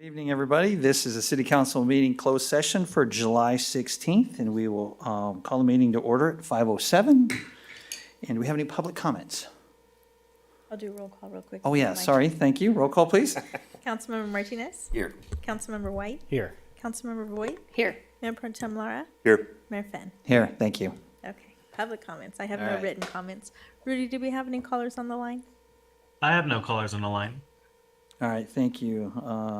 Good evening, everybody. This is a city council meeting closed session for July 16th, and we will call the meeting to order at 5:07. And do we have any public comments? I'll do a roll call real quick. Oh, if you yeah, don't mind. sorry. Thank you. Roll call, please. Councilmember Martinez? Here. Councilmember White? Here. Councilmember Voigt? Here. Mayor Pro Tem Lara? Here. Mayor Finn? Here, thank you. Okay, public comments. I have All no right. written comments. Rudy, do we have any callers on the line? I have no callers on the line. All right, thank you.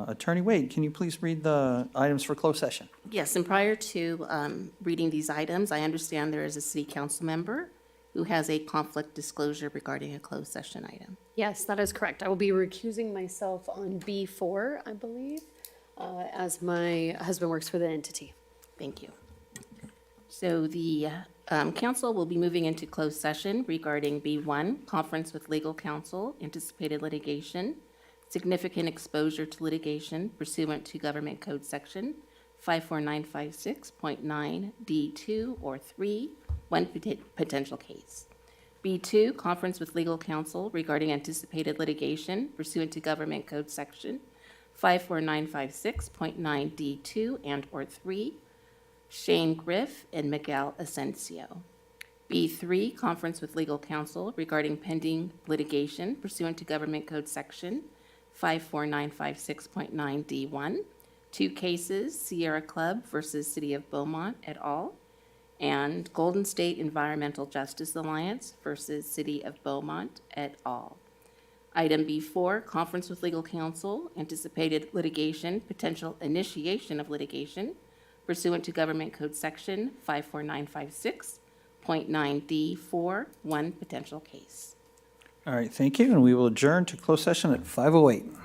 Attorney Wade, can you please read the items for closed session? Yes, and prior to reading these items, I understand there is a city council member who has a conflict disclosure regarding a closed session item. Yes, that is correct. I will be recusing myself on B4, I believe, as my husband works for the entity. Thank you. So the council will be moving into closed session regarding B1, conference with legal counsel, anticipated litigation, significant exposure to litigation pursuant to Government Code Section 54956.9D2 or 3, one potential case. B2, conference with legal counsel regarding anticipated litigation pursuant to Government Code Section 54956.9D2 and or 3, Shane Griff and Miguel Asensio. B3, conference with legal counsel regarding pending litigation pursuant to Government Code Section 54956.9D1, 2 cases, Sierra Club versus City of Beaumont et al., and Golden State Environmental Justice Alliance versus City of Beaumont et al. Item B4, conference with legal counsel, anticipated litigation, potential initiation of litigation pursuant to Government Code Section 54956.9D4, one potential case. All right, thank you, and we will adjourn to closed session at 5:08.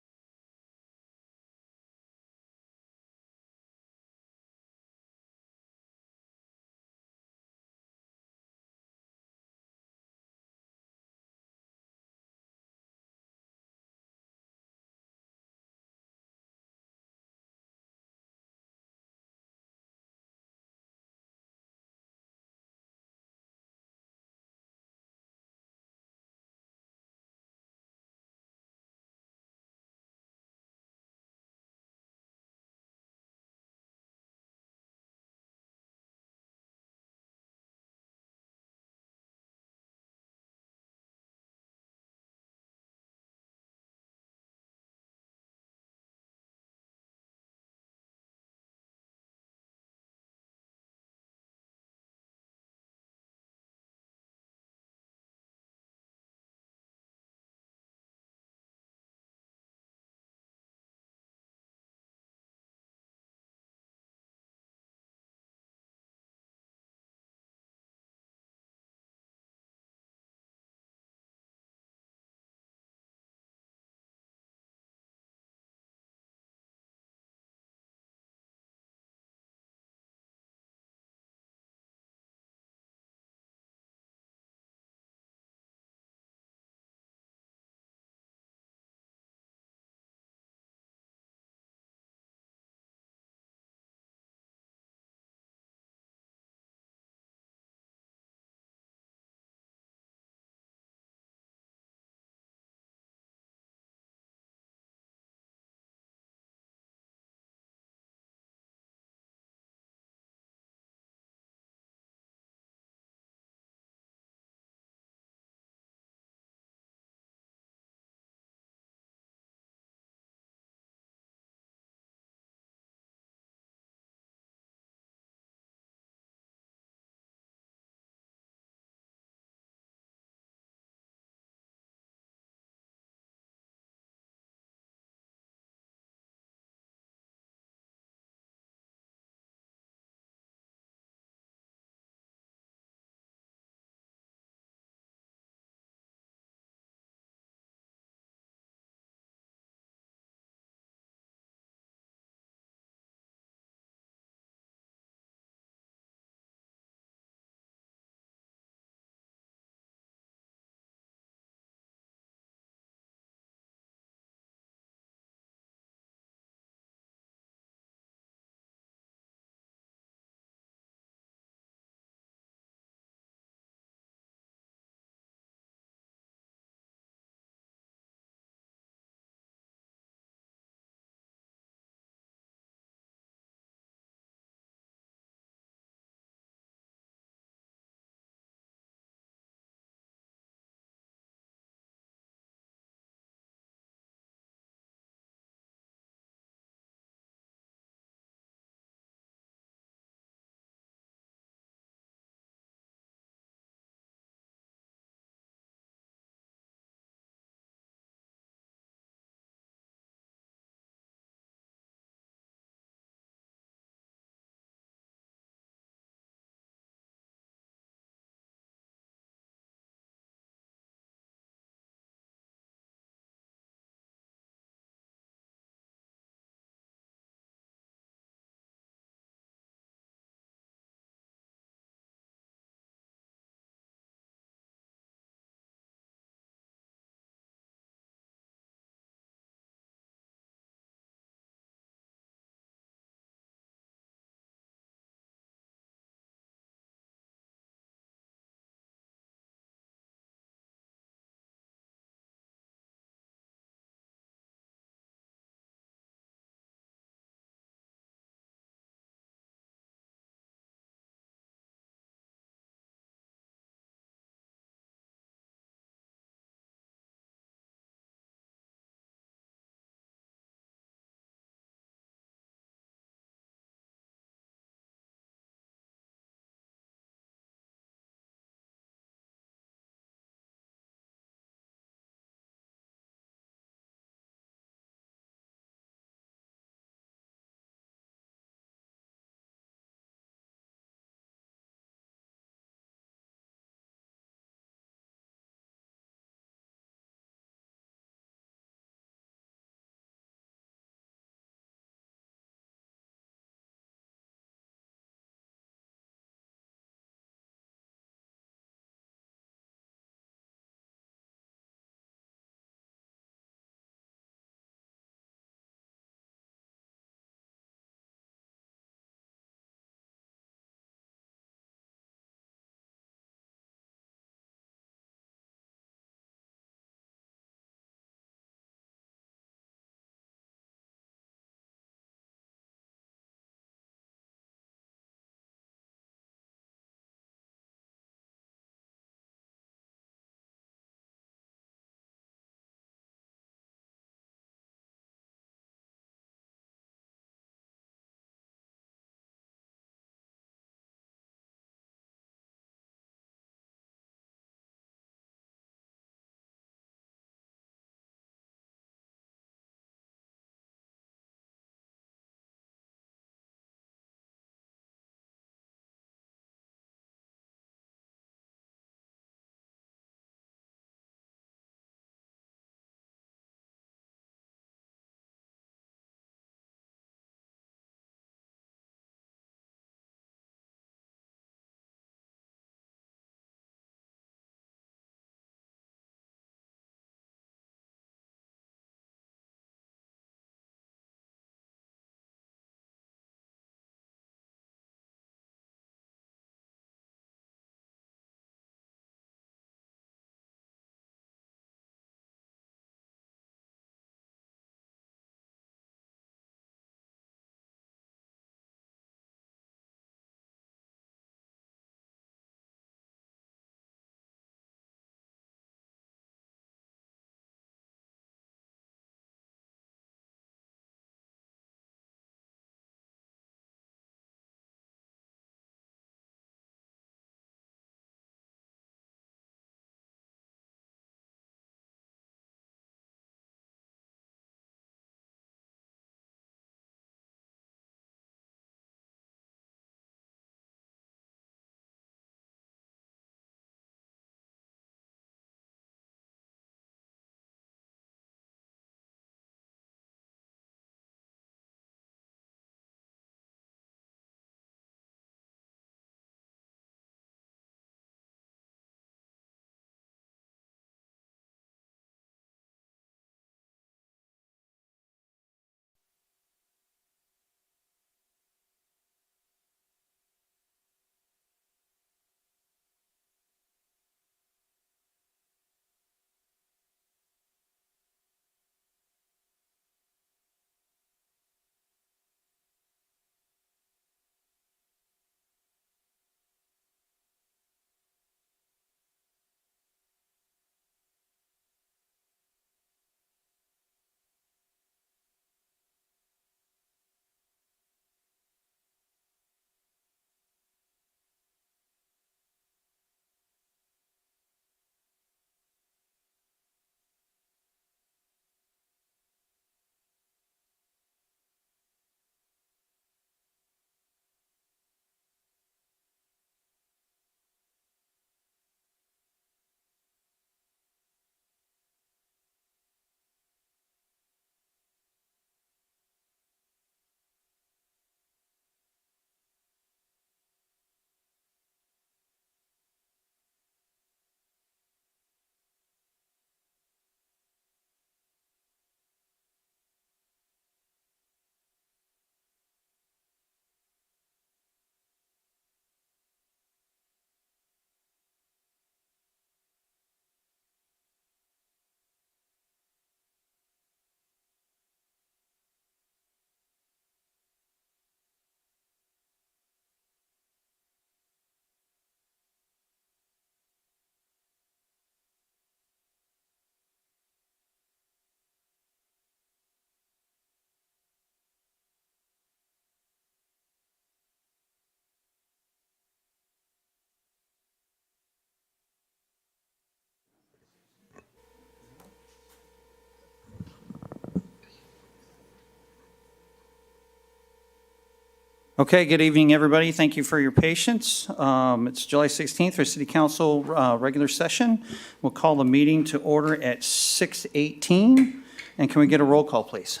Okay, good evening, everybody. Thank you for your patience. It's July 16th for City Council regular session. We'll call the meeting to order at 6:18. And can we get a roll call, please?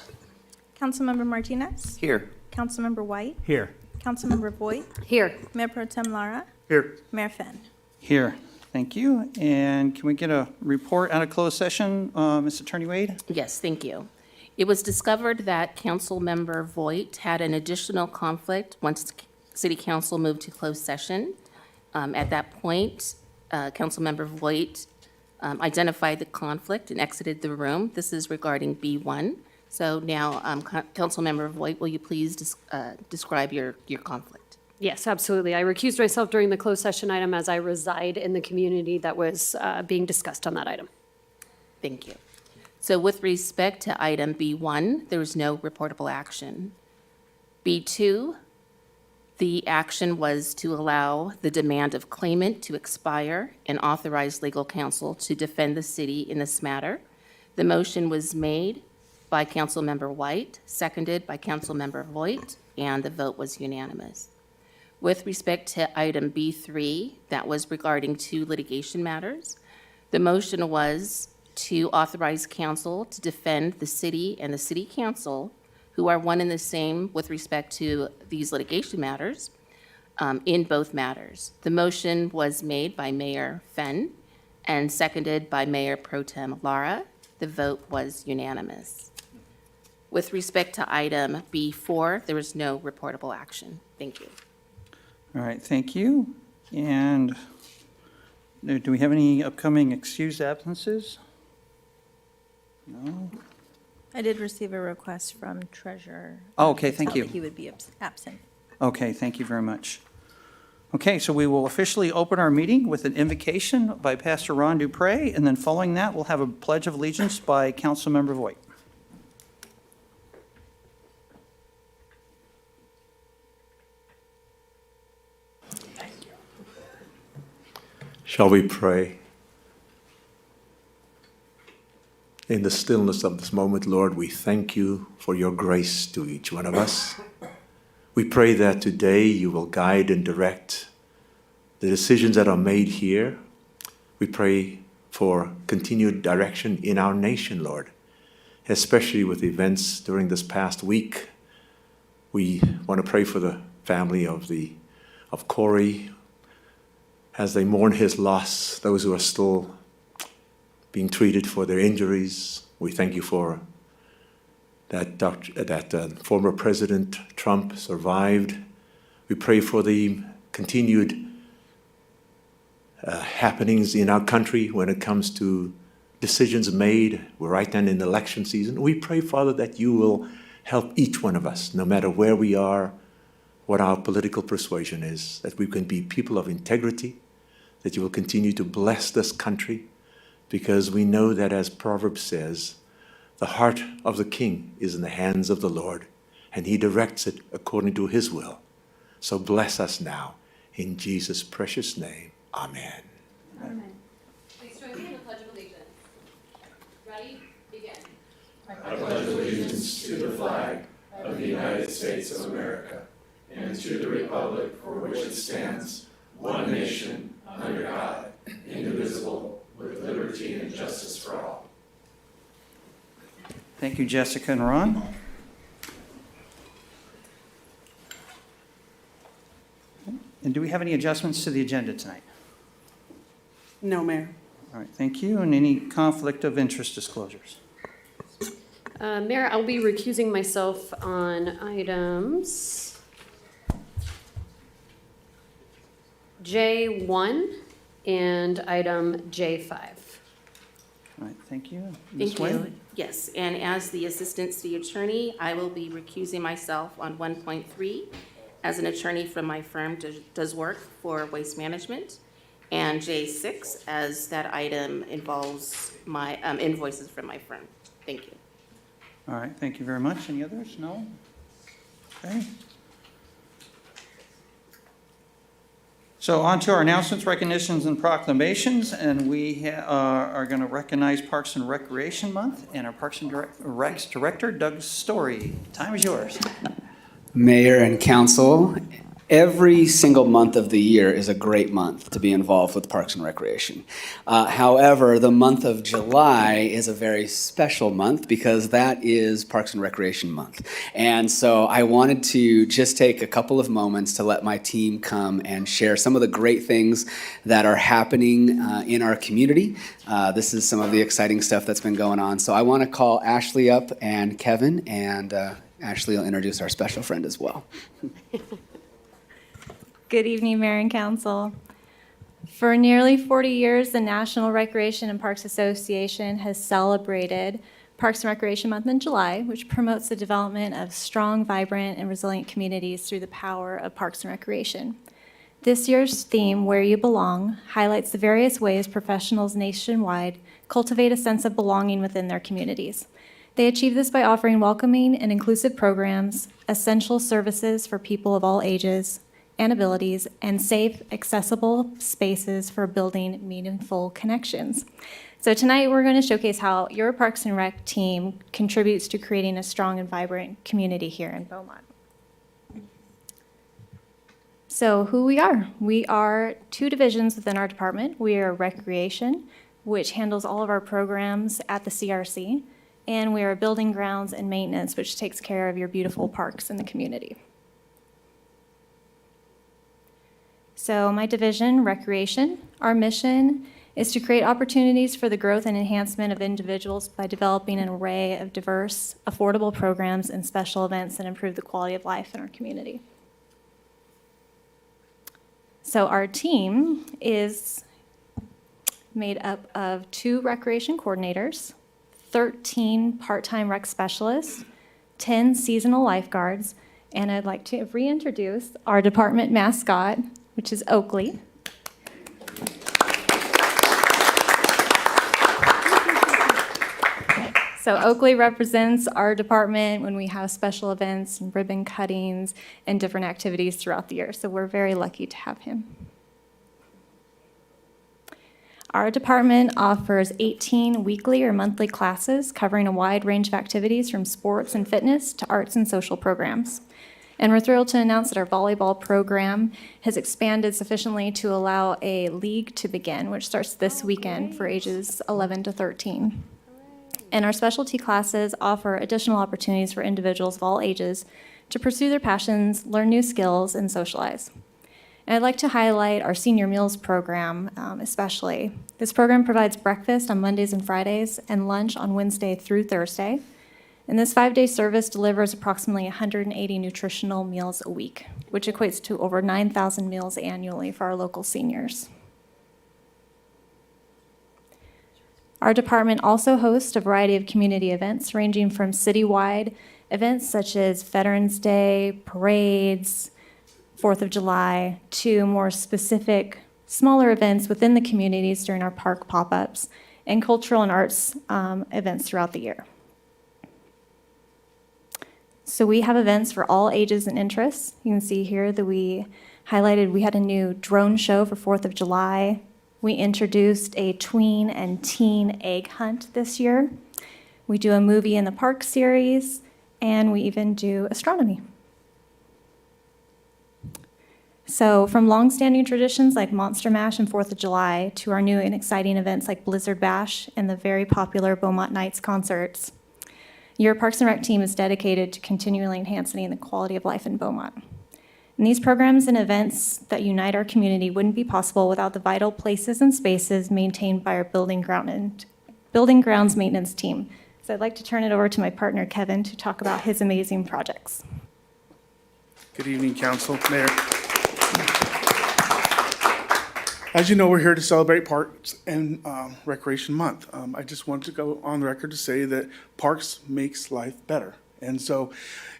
Councilmember Martinez? Here. Councilmember White? Here. Councilmember Voigt? Here. Mayor Pro Tem Lara? Here. Mayor Finn? Here. Thank you. And can we get a report out of closed session, Ms. Attorney Wade? Yes, thank you. It was discovered that Councilmember Voigt had an additional conflict once City Council moved to closed session. At that point, Councilmember Voigt identified the conflict and exited the room. This is regarding B1. So now, Councilmember Voigt, will you please describe your conflict? Yes, absolutely. I recused myself during the closed session item as I reside in the community that was being discussed on that item. Thank you. So with respect to item B1, there was no reportable action. B2, the action was to allow the demand of claimant to expire and authorize legal counsel to defend the city in this matter. The motion was made by Councilmember White, seconded by Councilmember Voigt, and the vote was unanimous. With respect to item B3, that was regarding 2 litigation matters. The motion was to authorize counsel to defend the city and the city council, who are one and the same with respect to these litigation matters, in both matters. The motion was made by Mayor Finn and seconded by Mayor Pro Tem Lara. The vote was unanimous. With respect to item B4, there was no reportable action. Thank you. All right, thank you. And do we have any upcoming excused absences? No? I did receive a request from Treasurer. Oh, okay, thank Tell you. that He would be absent. Okay, thank you very much. Okay, so we will officially open our meeting with an invocation by Pastor Ron Dupre, and then following that, we'll have a pledge of allegiance by Councilmember Voigt. Shall we pray? In the stillness of this moment, Lord, we thank you for your grace to each one of us. We pray that today you will guide and direct the decisions that are made here. We pray for continued direction in our nation, Lord, especially with events during this past week. We want to pray for the family of Corey as they mourn his loss, those who are still being treated for their injuries. We thank you for that former President Trump survived. We pray for the continued happenings in our country when it comes to decisions made. We're right then in election season. We pray, Father, that you will help each one of us, no matter where we are, what our political persuasion is, that we can be people of integrity, that you will continue to bless this country, because we know that, as Proverbs says, the heart of the king is in the hands of the Lord, and he directs it according to his will. So bless us now, in Jesus' precious name. Amen. Amen. Please join me in the Pledge of Allegiance. Ready? Begin. I pledge allegiance to the flag of the United States of America and to the republic for which it stands, one nation, under God, indivisible, with liberty and justice for all. Thank you, Jessica and Ron. And do we have any adjustments to the agenda tonight? No, Mayor. All right, thank you. And any conflict of interest disclosures? Mayor, I'll be recusing myself on items J1 and item J5. All right, thank you. Ms. Thank you. Yes, and as the Assistant City Attorney, I will be recusing myself on 1.3 as an attorney from my firm does work for waste management, and J6 as that item involves my invoices from my firm. Thank you. All right, thank you very much. Any others? No? Okay. So on to our announcements, recognitions, and proclamations, and we are going to recognize Parks and Recreation Month and our Parks and Recs Director, Doug Story. Time is yours. Mayor and council, every single month of the year is a great month to be involved with Parks and Recreation. However, the month of July is a very special month because that is Parks and Recreation Month. And so I wanted to just take a couple of moments to let my team come and share some of the great things that are happening in our community. This is some of the exciting stuff that's been going on. So I want to call Ashley up and Kevin, and Ashley will introduce our special friend as well. Good evening, Mayor and Council. For nearly 40 years, the National Recreation and Parks Association has celebrated Parks and Recreation Month in July, which promotes the development of strong, vibrant, and resilient communities through the power of parks and recreation. This year's theme, Where You Belong, highlights the various ways professionals nationwide cultivate a sense of belonging within their communities. They achieve this by offering welcoming and inclusive programs, essential services for people of all ages and abilities, and safe, accessible spaces for building meaningful connections. So tonight we're going to showcase how your Parks and Rec team contributes to creating a strong and vibrant community here in Beaumont. So who we are 2 divisions within our department. We are Recreation, which handles all of our programs at the CRC, and we are Building Grounds and Maintenance, which takes care of your beautiful parks in the community. So my division, Recreation, our mission is to create opportunities for the growth and enhancement of individuals by developing an array of diverse, affordable programs and special events that improve the quality of life in our community. So our team is made up of 2 recreation coordinators, 13 part-time rec specialists, 10 seasonal lifeguards, and I'd like to reintroduce our department mascot, which is Oakley. So Oakley represents our department when we have special events and ribbon cuttings and different activities throughout the year. So we're very lucky to have him. Our department offers 18 weekly or monthly classes covering a wide range of activities from sports and fitness to arts and social programs. And we're thrilled to announce that our volleyball program has expanded sufficiently to allow a league to begin, which starts this weekend for ages 11 to 13. And our specialty classes offer additional opportunities for individuals of all ages to pursue their passions, learn new skills, and socialize. And I'd like to highlight our senior meals program especially. This program provides breakfast on Mondays and Fridays and lunch on Wednesday through Thursday. And this 5-day service delivers approximately 180 nutritional meals a week, which equates to over 9,000 meals annually for our local seniors. Our department also hosts a variety of community events ranging from citywide events such as Veterans Day, parades, 4th of July, to more specific, smaller events within the communities during our park pop-ups and cultural and arts events throughout the year. So we have events for all ages and interests. You can see here that we highlighted we had a new drone show for 4th of July. We introduced a tween and teen egg hunt this year. We do a movie in the park series, and we even do astronomy. So from longstanding traditions like Monster Mash and 4th of July to our new and exciting events like Blizzard Bash and the very popular Beaumont Nights concerts, your Parks and Rec team is dedicated to continually enhancing the quality of life in Beaumont. And these programs and events that unite our community wouldn't be possible without the vital places and spaces maintained by our building grounds maintenance team. So I'd like to turn it over to my partner, Kevin, to talk about his amazing projects. Good evening, Council, Mayor. As you know, we're here to celebrate Parks and Recreation Month. I just want to go on the record to say that parks makes life better. And so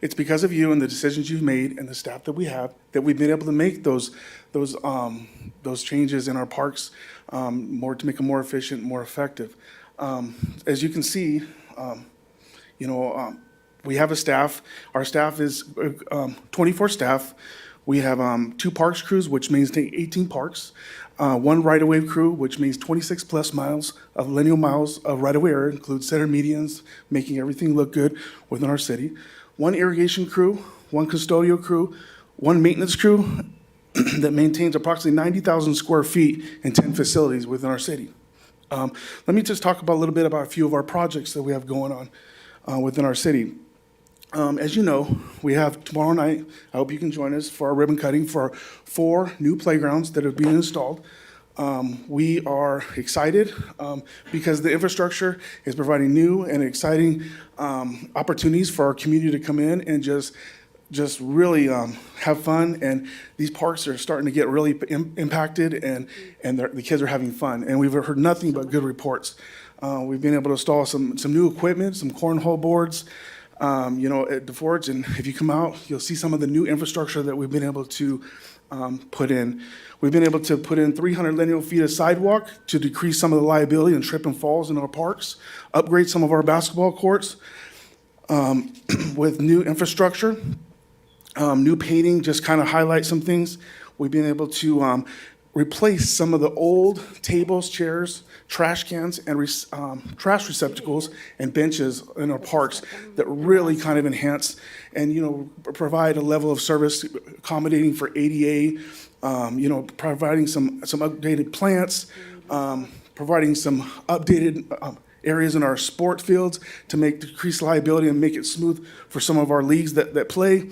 it's because of you and the decisions you've made and the staff that we have that we've been able to make those changes in our parks to make them more efficient, more effective. As you can see, we have a staff. Our staff is 24 staff. We have 2 parks crews, which means 18 parks. 1 right-of-way crew, which means 26 plus miles of lineal miles of right-of-way area, includes center medians, making everything look good within our city. one irrigation crew, one custodial crew, one maintenance crew that maintains approximately 90,000 square feet and 10 facilities within our city. Let me just talk about a little bit about a few of our projects that we have going on within our city. As you know, we have tomorrow night, I hope you can join us for our ribbon cutting for 4 new playgrounds that are being installed. We are excited because the infrastructure is providing new and exciting opportunities for our community to come in and just really have fun. And these parks are starting to get really impacted, and the kids are having fun. And we've heard nothing but good reports. We've been able to install some new equipment, some cornhole boards, at the Forge. And if you come out, you'll see some of the new infrastructure that we've been able to put in. We've been able to put in 300 linear feet of sidewalk to decrease some of the liability and trip and falls in our parks, upgrade some of our basketball courts with new infrastructure, new painting, just kind of highlight some things. We've been able to replace some of the old tables, chairs, trash cans, and trash receptacles and benches in our parks that really kind of enhance and, provide a level of service accommodating for ADA, providing some updated plants, providing some updated areas in our sport fields to decrease liability and make it smooth for some of our leagues that play.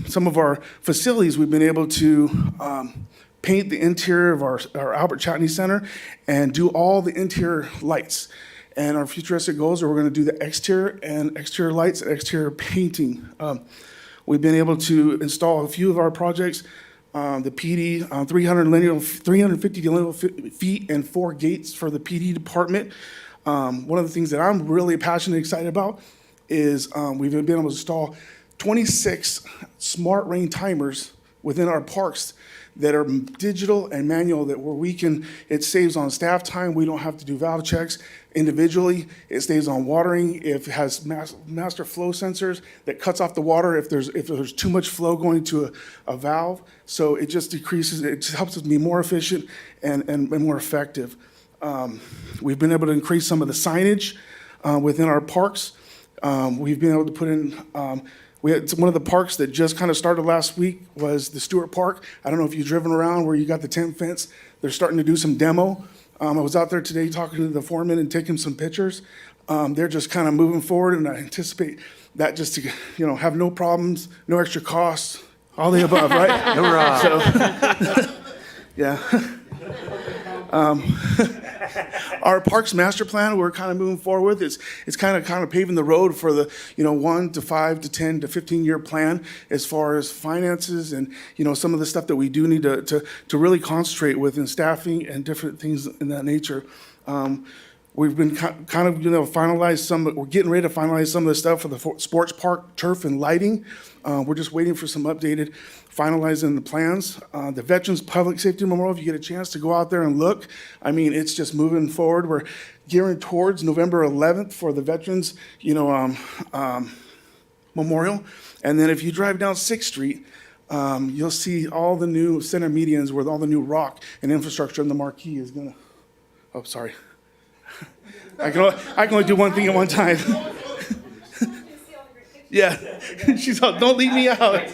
Some of our facilities, we've been able to paint the interior of our Albert Chatney Center and do all the interior lights. And our futuristic goals are we're going to do the exterior lights and exterior painting. We've been able to install a few of our projects, the PD, 350 linear feet and 4 gates for the PD department. One of the things that I'm really passionate and excited about is we've been able to install 26 smart rain timers within our parks that are digital and manual, it saves on staff time. We don't have to do valve checks individually. It saves on watering. It has master flow sensors that cuts off the water if there's too much flow going to a valve. So it just decreases, it just helps us be more efficient and more effective. We've been able to increase some of the signage within our parks. We've been able to put in, one of the parks that just kind of started last week was the Stewart Park. I don't know if you've driven around where you got the tent fence. They're starting to do some demo. I was out there today talking to the foreman and taking some pictures. They're just kind of moving forward, and I anticipate that just to, have no problems, no extra costs, all the above, right? Hurrah. So, yeah. Our parks master plan, we're kind of moving forward with. It's kind of paving the road for the 1 to 5 to 10 to 15-year plan as far as finances and some of the stuff that we do need to really concentrate with in staffing and different things in that nature. We've been kind of finalize some. We're getting ready to finalize some of the stuff for the sports park turf and lighting. We're just waiting for some updated, finalizing the plans. The Veterans Public Safety Memorial, if you get a chance to go out there and look, I mean, it's just moving forward. We're gearing towards November 11th for the Veterans, Memorial. And then if you drive down 6th Street, you'll see all the new center medians with all the new rock and infrastructure, and the marquee is gonna. Oh, sorry. I can only do one thing at one time. Yeah, she's all, don't leave me out.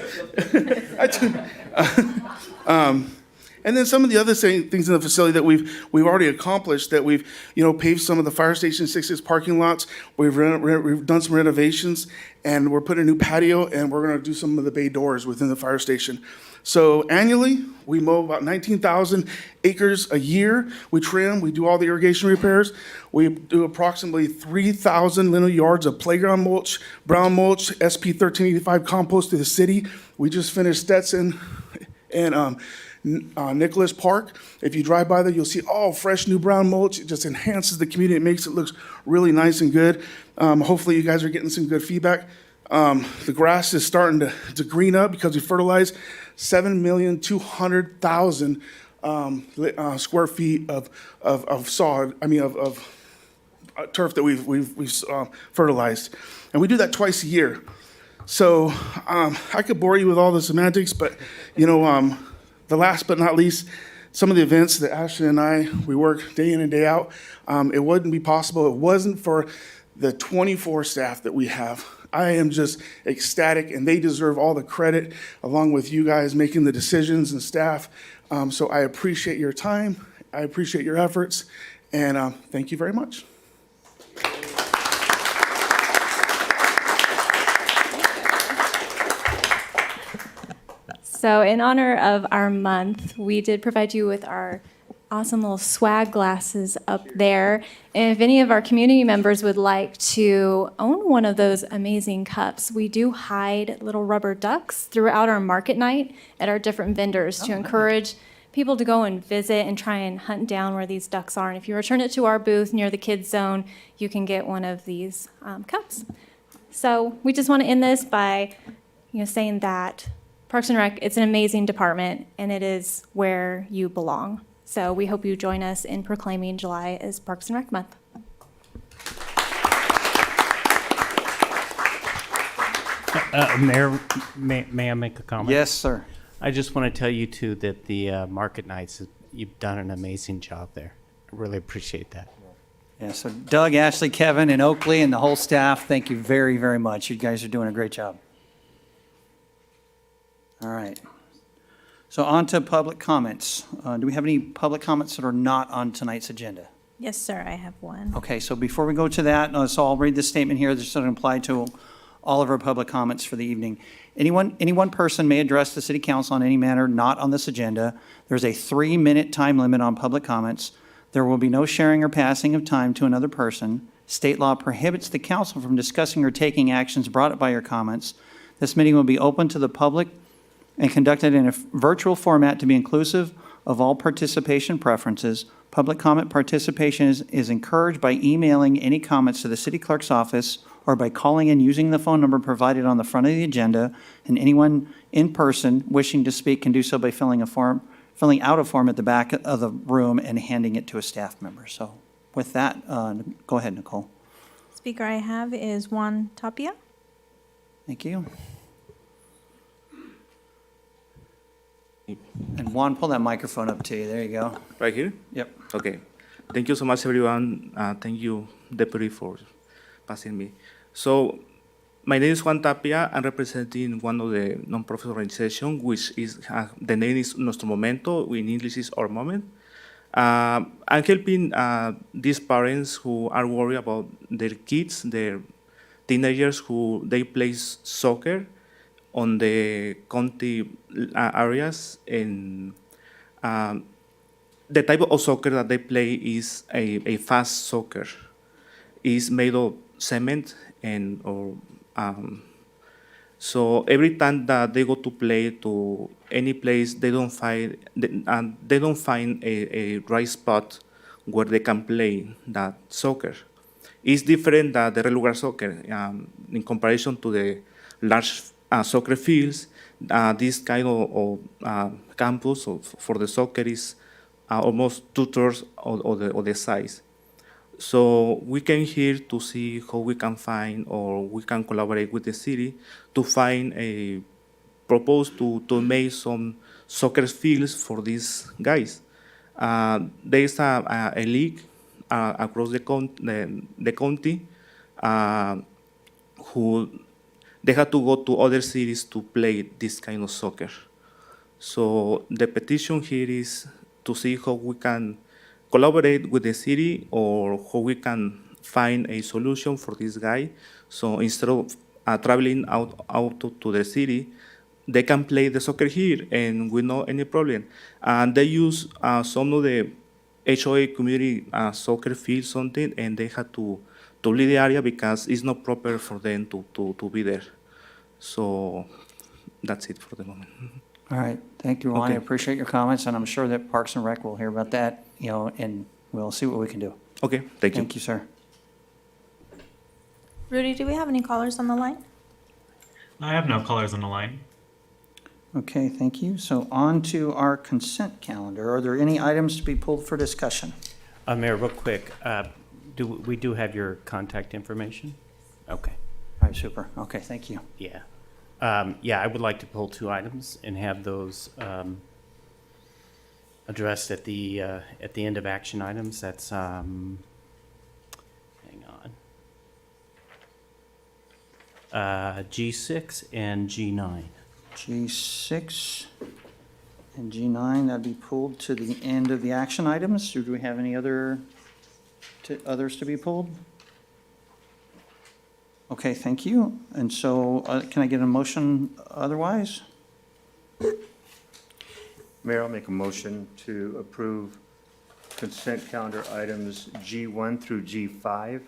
And then some of the other things in the facility that we've already accomplished, that we've paved some of the fire station 6's parking lots. We've done some renovations, and we're putting a new patio, and we're going to do some of the bay doors within the fire station. So annually, we mow about 19,000 acres a year. We trim, we do all the irrigation repairs. We do approximately 3,000 linear yards of playground mulch, brown mulch, SP 1385 compost to the city. We just finished Stetson and Nicholas Park. If you drive by there, you'll see all fresh new brown mulch. It just enhances the community. It makes it look really nice and good. Hopefully you guys are getting some good feedback. The grass is starting to green up because we fertilized 7,200,000 square feet of turf that we've fertilized. And we do that twice a year. So I could bore you with all the semantics, but the last but not least, some of the events that Ashley and we work day in and day out. It wouldn't be possible. It wasn't for the 24 staff that we have I am just ecstatic, and they deserve all the credit along with you guys making the decisions and staff. So I appreciate your time. I appreciate your efforts, and thank you very much. So in honor of our month, we did provide you with our awesome little swag glasses up there. And if any of our community members would like to own one of those amazing cups, we do hide little rubber ducks throughout our market night at our different vendors to encourage people to go and visit and try and hunt down where these ducks are. And if you return it to our booth near the kids zone, you can get one of these cups. So we just want to end this by saying that Parks and Rec, it's an amazing department, and it is where you belong. So we hope you join us in proclaiming July as Parks and Rec Month. Mayor, may I make a comment? Yes, sir. I just want to tell you too that the market nights, you've done an amazing job there. I really appreciate that. Yeah, so Doug, Ashley, Kevin, and Oakley, and the whole staff, thank you very, very much. You guys are doing a great job. All right. So on to public comments. Do we have any public comments that are not on tonight's agenda? Yes, sir, I have one. Okay, so before we go to that, so I'll read this statement here. This doesn't apply to all of our public comments for the evening. Any one person may address the city council on any matter not on this agenda. There's a 3-minute time limit on public comments. There will be no sharing or passing of time to another person. State law prohibits the council from discussing or taking actions brought up by your comments. This meeting will be open to the public and conducted in a virtual format to be inclusive of all participation preferences. Public comment participation is encouraged by emailing any comments to the city clerk's office or by calling in using the phone number provided on the front of the agenda, and anyone in person wishing to speak can do so by filling out a form at the back of the room and handing it to a staff member. So with that, go ahead, Nicole. Speaker I have is Juan Tapia. Thank you. And Juan, pull that microphone up to you. There you go. Right here? Yep. Okay. Thank you so much, everyone. Thank you, Deputy, for passing me. So, my name is Juan Tapia. I'm representing one of the non-profit organizations, which is, the name is Nuestro Momento. In English is Our Moment. I'm helping these parents who are worried about their kids, their teenagers who they play soccer on the county areas, and the type of soccer that they play is a fast soccer. It's made of cement so every time that they go to play to any place, they don't find a right spot where they can play that soccer. It's different than the regular soccer in comparison to the large soccer fields. This kind of campus for the soccer is almost 2/3 of the size. So we came here to see how we can find or we can collaborate with the city to find a propose to make some soccer fields for these guys. There is a league across the county who they had to go to other cities to play this kind of soccer. So the petition here is to see how we can collaborate with the city or how we can find a solution for this guy. So instead of traveling out to the city, they can play the soccer here and without any problem. And they use some of the HOA community soccer field something, and they had to leave the area because it's not proper for them to be there. So that's it for the moment. All right. Thank you, Ron. Okay. I appreciate your comments, and I'm sure that Parks and Rec will hear about that, and we'll see what we can do. Okay, thank you. Thank you, sir. Rudy, do we have any callers on the line? I have no callers on the line. Okay, thank you. So on to our consent calendar. Are there any items to be pulled for discussion? Mayor, real quick, we do have your contact information? Okay, All right, super. Okay, thank you. yeah. Yeah, I would like to pull 2 items and have those addressed at the end of action items. That's, hang on. G6 and G9. G6 and G9, that'd be pulled to the end of the action items. Or do we have any others to be pulled? Okay, thank you. And so can I get a motion otherwise? Mayor, I'll make a motion to approve consent calendar items G1 through G5,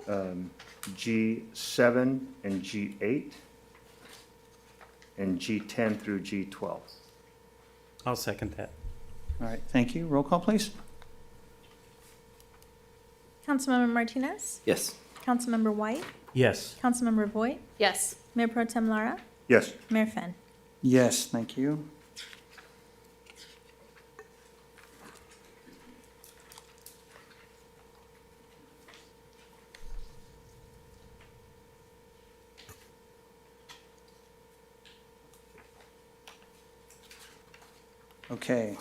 G7 and G8, and G10 through G12. I'll second that. All right, thank you. Roll call, please. Councilmember Martinez? Yes. Councilmember White? Yes. Councilmember Voigt? Yes. Mayor Pro Tem Lara? Yes. Mayor Finn? Yes, thank you. Okay.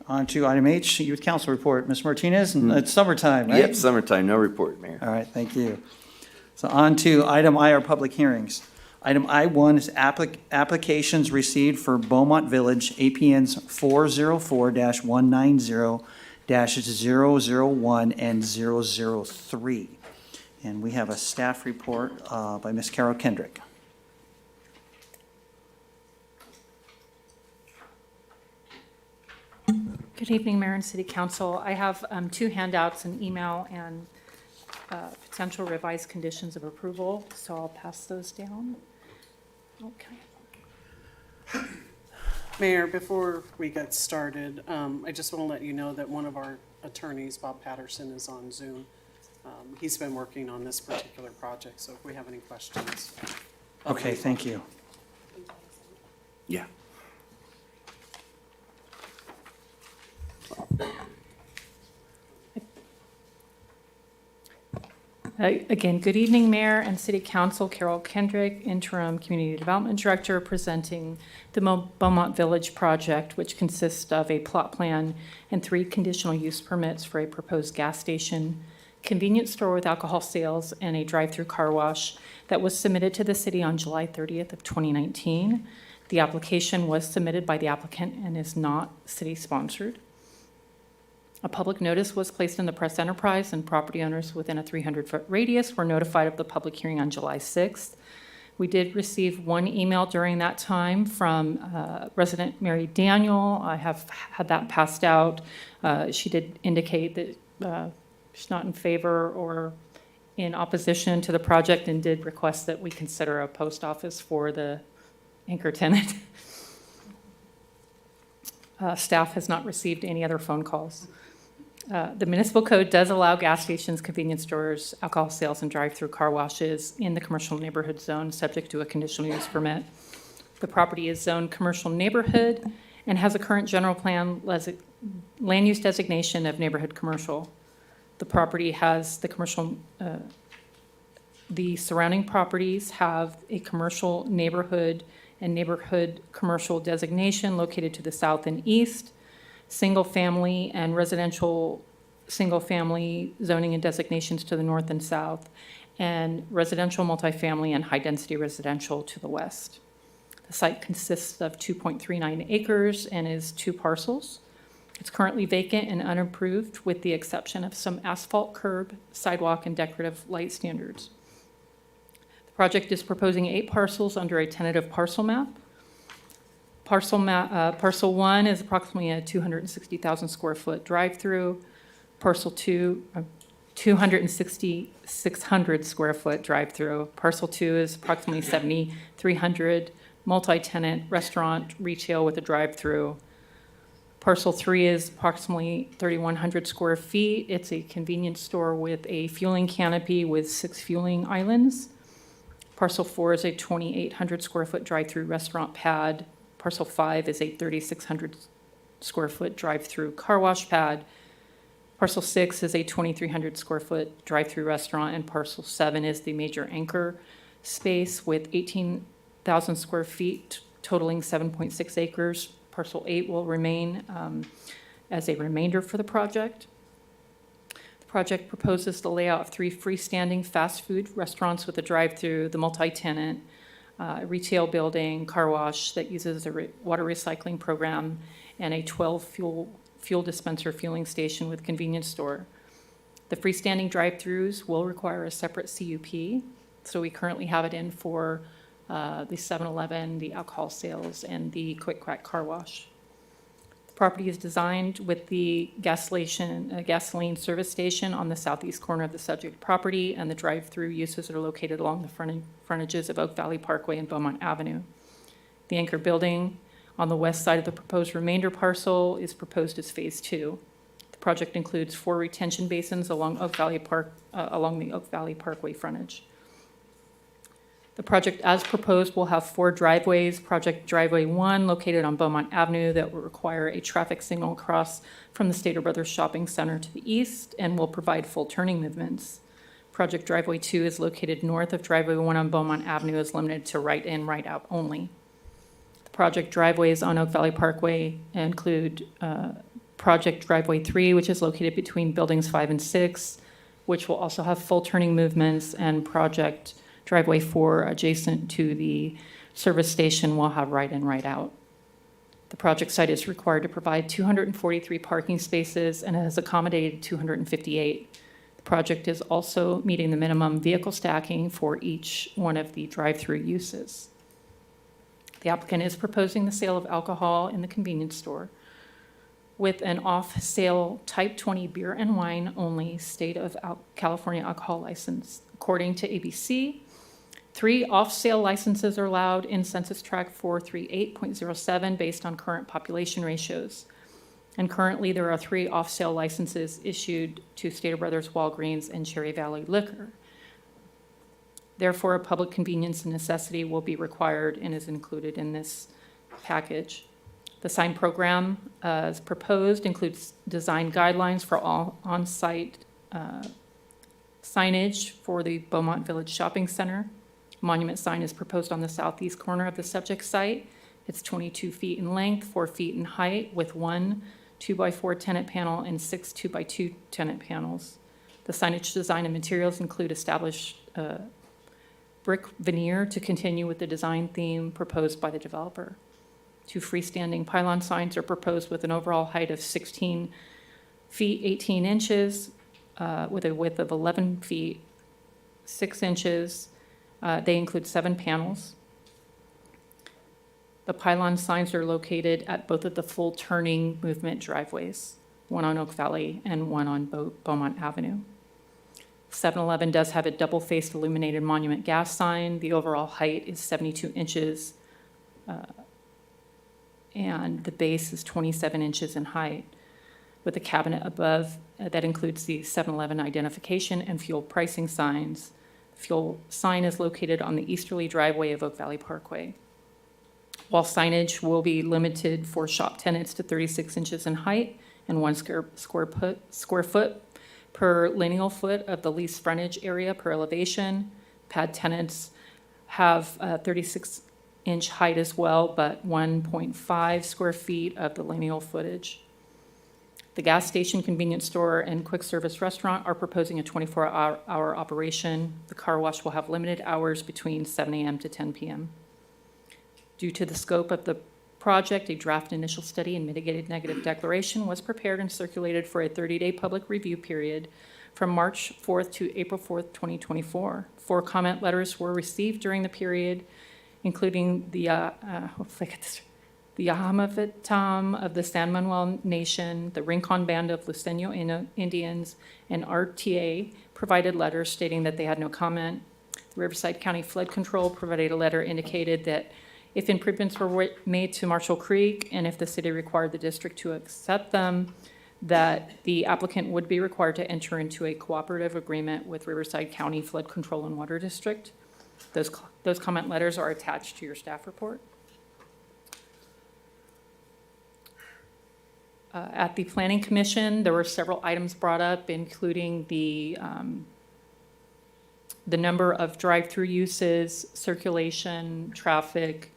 On to item H, Youth Council Report. Ms. Martinez, and it's summertime, right? Yep, summertime, no report, Mayor. All right, thank you. So on to item I, our public hearings. Item I1 is applications received for Beaumont Village, APNs 404-190-001 and 003. And we have a staff report by Ms. Carol Kendrick. Good evening, Mayor and City Council. I have two handouts, an email and potential revised conditions of approval, so I'll pass those down. Okay. Mayor, before we get started, I just want to let you know that one of our attorneys, Bob Patterson, is on Zoom. He's been working on this particular project, so if we have any questions. Okay, thank you. Yeah. Again, good evening, Mayor and City Council. Carol Kendrick, Interim Community Development Director, presenting the Beaumont Village project, which consists of a plot plan and 3 conditional use permits for a proposed gas station, convenience store with alcohol sales, and a drive-through car wash that was submitted to the city on July 30th of 2019. The application was submitted by the applicant and is not city-sponsored. A public notice was placed in the press enterprise, and property owners within a 300-foot radius were notified of the public hearing on July 6th. We did receive one email during that time from resident Mary Daniel. I have had that passed out. She did indicate that she's not in favor or in opposition to the project and did request that we consider a post office for the anchor tenant. Staff has not received any other phone calls. The municipal code does allow gas stations, convenience stores, alcohol sales, and drive-through car washes in the commercial neighborhood zone, subject to a conditional use permit. The property is zoned commercial neighborhood and has a current general plan land use designation of neighborhood commercial. The property has the surrounding properties have a commercial neighborhood and neighborhood commercial designation located to the south and east, single-family and residential single-family zoning and designations to the north and south, and residential multifamily and high-density residential to the west. The site consists of 2.39 acres and is 2 parcels. It's currently vacant and unapproved with the exception of some asphalt curb, sidewalk, and decorative light standards. The project is proposing 8 parcels under a tentative parcel map. Parcel 1 is approximately a 260,000 square foot drive-through. Parcel 2, 26,600 square foot drive-through. Parcel 2 is approximately 7,300 multi-tenant restaurant retail with a drive-through. Parcel 3 is approximately 3,100 square feet. It's a convenience store with a fueling canopy with 6 fueling islands. Parcel 4 is a 2,800 square foot drive-through restaurant pad. Parcel 5 is a 3,600 square foot drive-through car wash pad. Parcel 6 is a 2,300 square foot drive-through restaurant, and parcel 7 is the major anchor space with 18,000 square feet, totaling 7.6 acres. Parcel 8 will remain as a remainder for the project. The Project proposes the layout of 3 freestanding fast food restaurants with a drive-through, the multi-tenant retail building, car wash that uses a water recycling program, and a 12 fuel dispenser fueling station with convenience store. The freestanding drive-throughs will require a separate CUP, so we currently have it in for the 7-Eleven, the alcohol sales, and the Quick Quack car wash. The property is designed with the gasoline service station on the southeast corner of the subject property, and the drive-through uses are located along the frontages of Oak Valley Parkway and Beaumont Avenue. The anchor building on the west side of the proposed remainder parcel is proposed as Phase 2. The project includes 4 retention basins along the Oak Valley Parkway frontage. The project as proposed will have 4 driveways. Project Driveway 1 located on Beaumont Avenue that will require a traffic signal across from the Stater Brothers Shopping Center to the east and will provide full turning movements. Project Driveway 2 is located north of Driveway 1 on Beaumont Avenue, is limited to right in, right out only. The project driveways on Oak Valley Parkway include Project Driveway 3, which is located between buildings 5 and 6, which will also have full turning movements, and Project Driveway 4, adjacent to the service station, will have right in, right out. The project site is required to provide 243 parking spaces and has accommodated 258. The project is also meeting the minimum vehicle stacking for each one of the drive-through uses. The applicant is proposing the sale of alcohol in the convenience store with an off-sale Type 20 beer and wine only state of California alcohol license. According to ABC, 3 off-sale licenses are allowed in Census Tract 438.07 based on current population ratios. And currently, there are 3 off-sale licenses issued to Stater Brothers, Walgreens, and Cherry Valley Liquor. Therefore, a public convenience and necessity will be required and is included in this package. The sign program, as proposed, includes design guidelines for all on-site signage for the Beaumont Village Shopping Center. Monument sign is proposed on the southeast corner of the subject site. It's 22 feet in length, 4 feet in height, with 1 2x4 tenant panel and 6 2x2 tenant panels. The signage design and materials include established brick veneer to continue with the design theme proposed by the developer. 2 freestanding pylon signs are proposed with an overall height of 16 feet 18 inches, with a width of 11 feet 6 inches. They include 7 panels. The pylon signs are located at both of the full turning movement driveways, one on Oak Valley and one on Beaumont Avenue. 7-Eleven does have a double-faced illuminated monument gas sign. The overall height is 72 inches, and the base is 27 inches in height, with a cabinet above that includes the 7-Eleven identification and fuel pricing signs. The fuel sign is located on the easterly driveway of Oak Valley Parkway. While signage will be limited for shop tenants to 36 inches in height and 1 square foot per lineal foot of the lease frontage area per elevation. Pad tenants have 36-inch height as well, but 1.5 square feet of the lineal footage. The gas station, convenience store, and quick service restaurant are proposing a 24-hour operation. The car wash will have limited hours between 7 a.m. to 10 p.m. Due to the scope of the project, a draft initial study and mitigated negative declaration was prepared and circulated for a 30-day public review period from March 4th to April 4th, 2024. 4 comment letters were received during the period, including the Yahamavitam of the San Manuel Nation, the Rincon Band of Luceño Indians, and RTA provided letters stating that they had no comment. The Riverside County Flood Control provided a letter indicated that if improvements were made to Marshall Creek and if the city required the district to accept them, that the applicant would be required to enter into a cooperative agreement with Riverside County Flood Control and Water District. Those comment letters are attached to your staff report. At the Planning Commission, there were several items brought up, including the number of drive-through uses, circulation, traffic,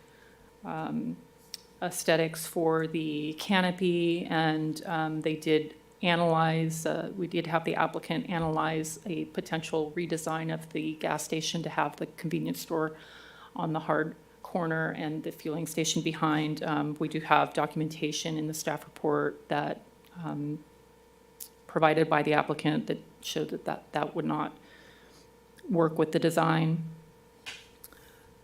aesthetics for the canopy, and they did analyze, we did have the applicant analyze a potential redesign of the gas station to have the convenience store on the hard corner and the fueling station behind. We do have documentation in the staff report that provided by the applicant that showed that would not work with the design.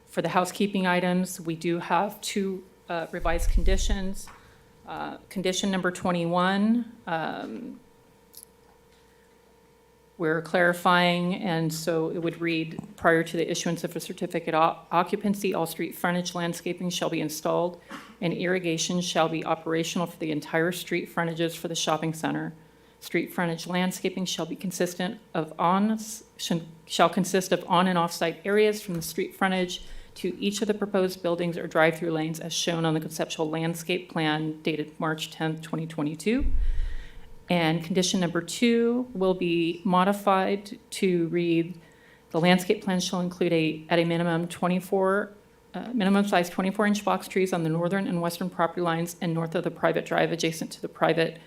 For the housekeeping items, we do have two revised conditions. Condition number 21, we're clarifying, and so it would read, prior to the issuance of a certificate of occupancy, all street frontage landscaping shall be installed, and irrigation shall be operational for the entire street frontages for the shopping center. Street frontage landscaping shall consist of on and off-site areas from the street frontage to each of the proposed buildings or drive-through lanes as shown on the conceptual landscape plan dated March 10th, 2022. And condition number 2 will be modified to read, the landscape plan shall include at a minimum size 24-inch box trees on the northern and western property lines and north of the private drive adjacent to the private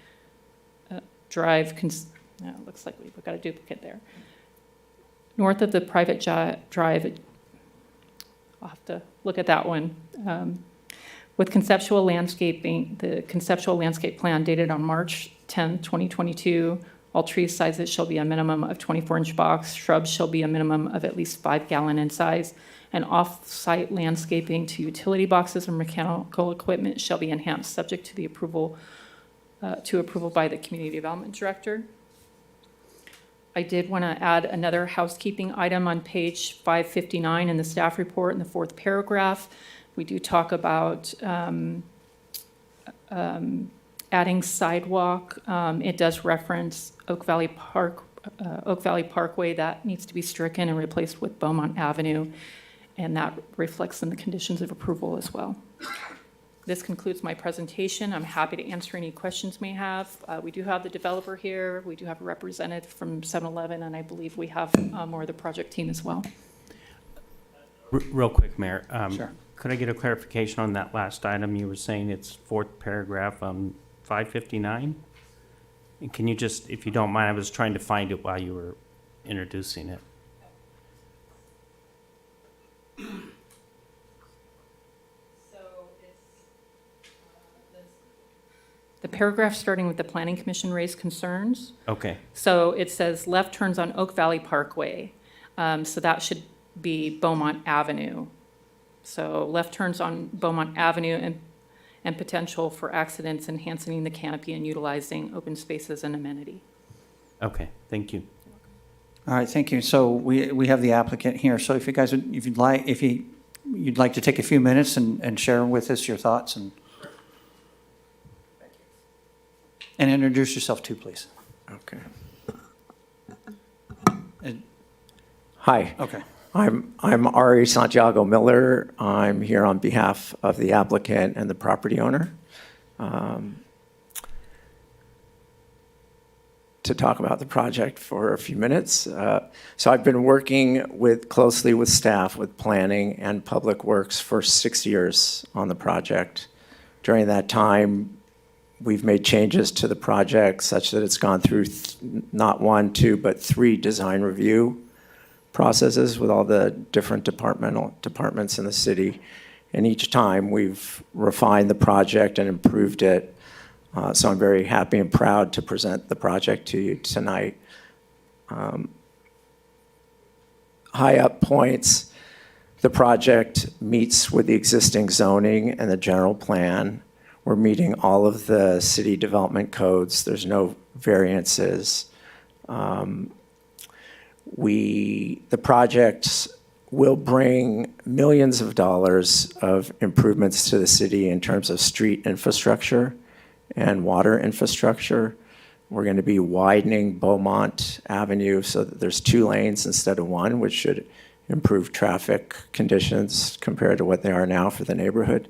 drive. Looks like we've got a duplicate there. North of the private drive, I'll have to look at that one. With conceptual landscaping, the conceptual landscape plan dated on March 10, 2022, all tree sizes shall be a minimum of 24-inch box, shrubs shall be a minimum of at least 5 gallon in size, and off-site landscaping to utility boxes and mechanical equipment shall be enhanced, subject to the approval by the Community Development Director. I did want to add another housekeeping item on page 559 in the staff report in the 4th paragraph. We do talk about adding sidewalk. It does reference Oak Valley Parkway. That needs to be stricken and replaced with Beaumont Avenue, and that reflects in the conditions of approval as well. This concludes my presentation. I'm happy to answer any questions you may have. We do have the developer here. We do have a representative from 7-Eleven, and I believe we have more of the project team as well. Real quick, Mayor. Sure. Could I get a clarification on that last item? You were saying it's 4th paragraph, 559? And can you just, if you don't mind, I was trying to find it while you were introducing it. The paragraph starting with the Planning Commission raised concerns. Okay. So it says left turns on Oak Valley Parkway. So that should be Beaumont Avenue. So left turns on Beaumont Avenue and potential for accidents, enhancing the canopy and utilizing open spaces and amenity. Okay, thank you. All right, thank you. So we have the applicant here. So if you guys, you'd like to take a few minutes and share with us your thoughts and introduce yourself too, please. Okay. And- Hi. Okay. I'm Ari Santiago Miller. I'm here on behalf of the applicant and the property owner to talk about the project for a few minutes. So I've been working closely with staff with planning and public works for 6 years on the project. During that time, we've made changes to the project such that it's gone through not 1, 2, but 3 design review processes with all the different departments in the city. And each time we've refined the project and improved it. So I'm very happy and proud to present the project to you tonight. High up points, the project meets with the existing zoning and the general plan. We're meeting all of the city development codes. There's no variances. The projects will bring millions of dollars of improvements to the city in terms of street infrastructure and water infrastructure. We're going to be widening Beaumont Avenue so that there's 2 lanes instead of 1, which should improve traffic conditions compared to what they are now for the neighborhood.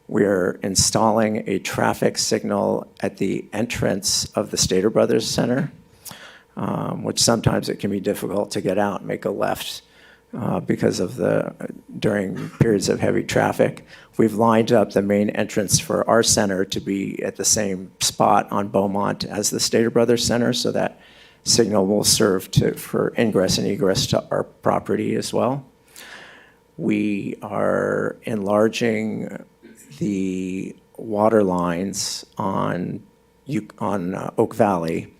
We're installing a traffic signal at the entrance of the Stater Brothers Center, which sometimes it can be difficult to get out and make a left because of during periods of heavy traffic. We've lined up the main entrance for our center to be at the same spot on Beaumont as the Stater Brothers Center, so that signal will serve for ingress and egress to our property as well. We are enlarging the water lines on Oak Valley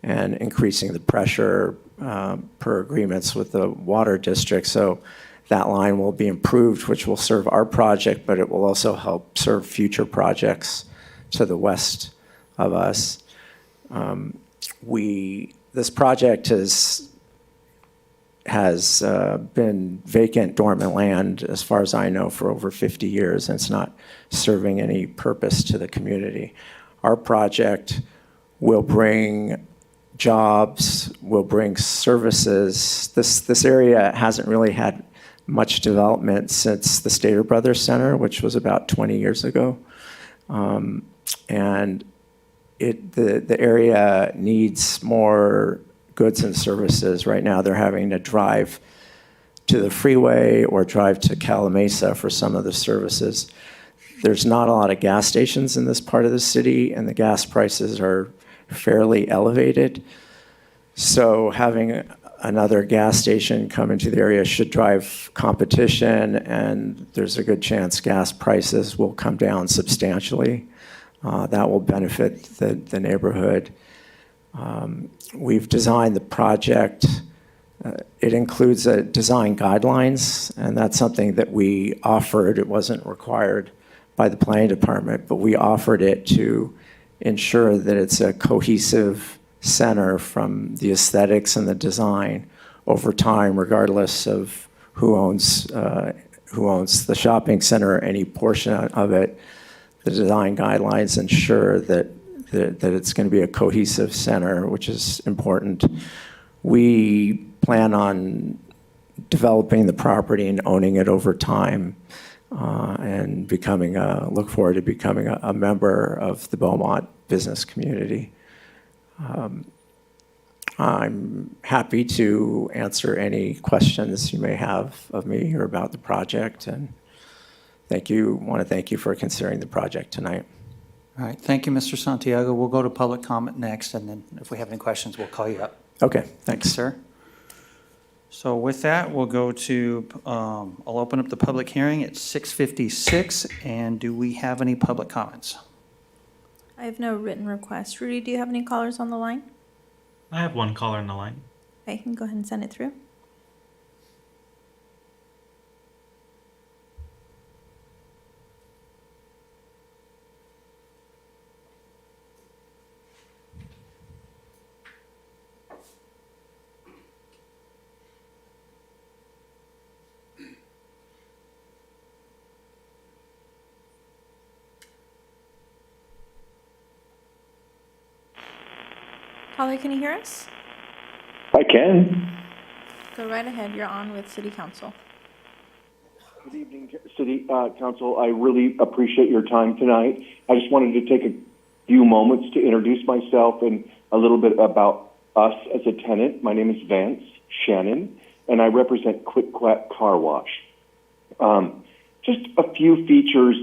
and increasing the pressure per agreements with the water district. So that line will be improved, which will serve our project, but it will also help serve future projects to the west of us. This project has been vacant, dormant land, as far as I know, for over 50 years, and it's not serving any purpose to the community. Our project will bring jobs, will bring services. This area hasn't really had much development since the Stater Brothers Center, which was about 20 years ago. And the area needs more goods and services. Right now, they're having to drive to the freeway or drive to Calamasa for some of the services. There's not a lot of gas stations in this part of the city, and the gas prices are fairly elevated. So having another gas station come into the area should drive competition, and there's a good chance gas prices will come down substantially. That will benefit the neighborhood. We've designed the project. It includes design guidelines, and that's something that we offered. It wasn't required by the planning department, but we offered it to ensure that it's a cohesive center from the aesthetics and the design over time, regardless of who owns the shopping center or any portion of it. The design guidelines ensure that it's going to be a cohesive center, which is important. We plan on developing the property and owning it over time, and look forward to becoming a member of the Beaumont business community. I'm happy to answer any questions you may have of me or about the project, and want to thank you for considering the project tonight. All right, thank you, Mr. Santiago. We'll go to public comment next, and then if we have any questions, we'll call you up. Okay, thanks. Sir. So with that, we'll go to, I'll open up the public hearing at 6:56, and do we have any public comments? I have no written request. Rudy, do you have any callers on the line? I have one caller on the line. Okay, you can go ahead and send it through. Caller, can you hear us? I can. Go right ahead. You're on with City Council. Good evening, City Council. I really appreciate your time tonight. I just wanted to take a few moments to introduce myself and a little bit about us as a tenant. My name is Vance Shannon, and I represent Quick Quack Car Wash. Just a few features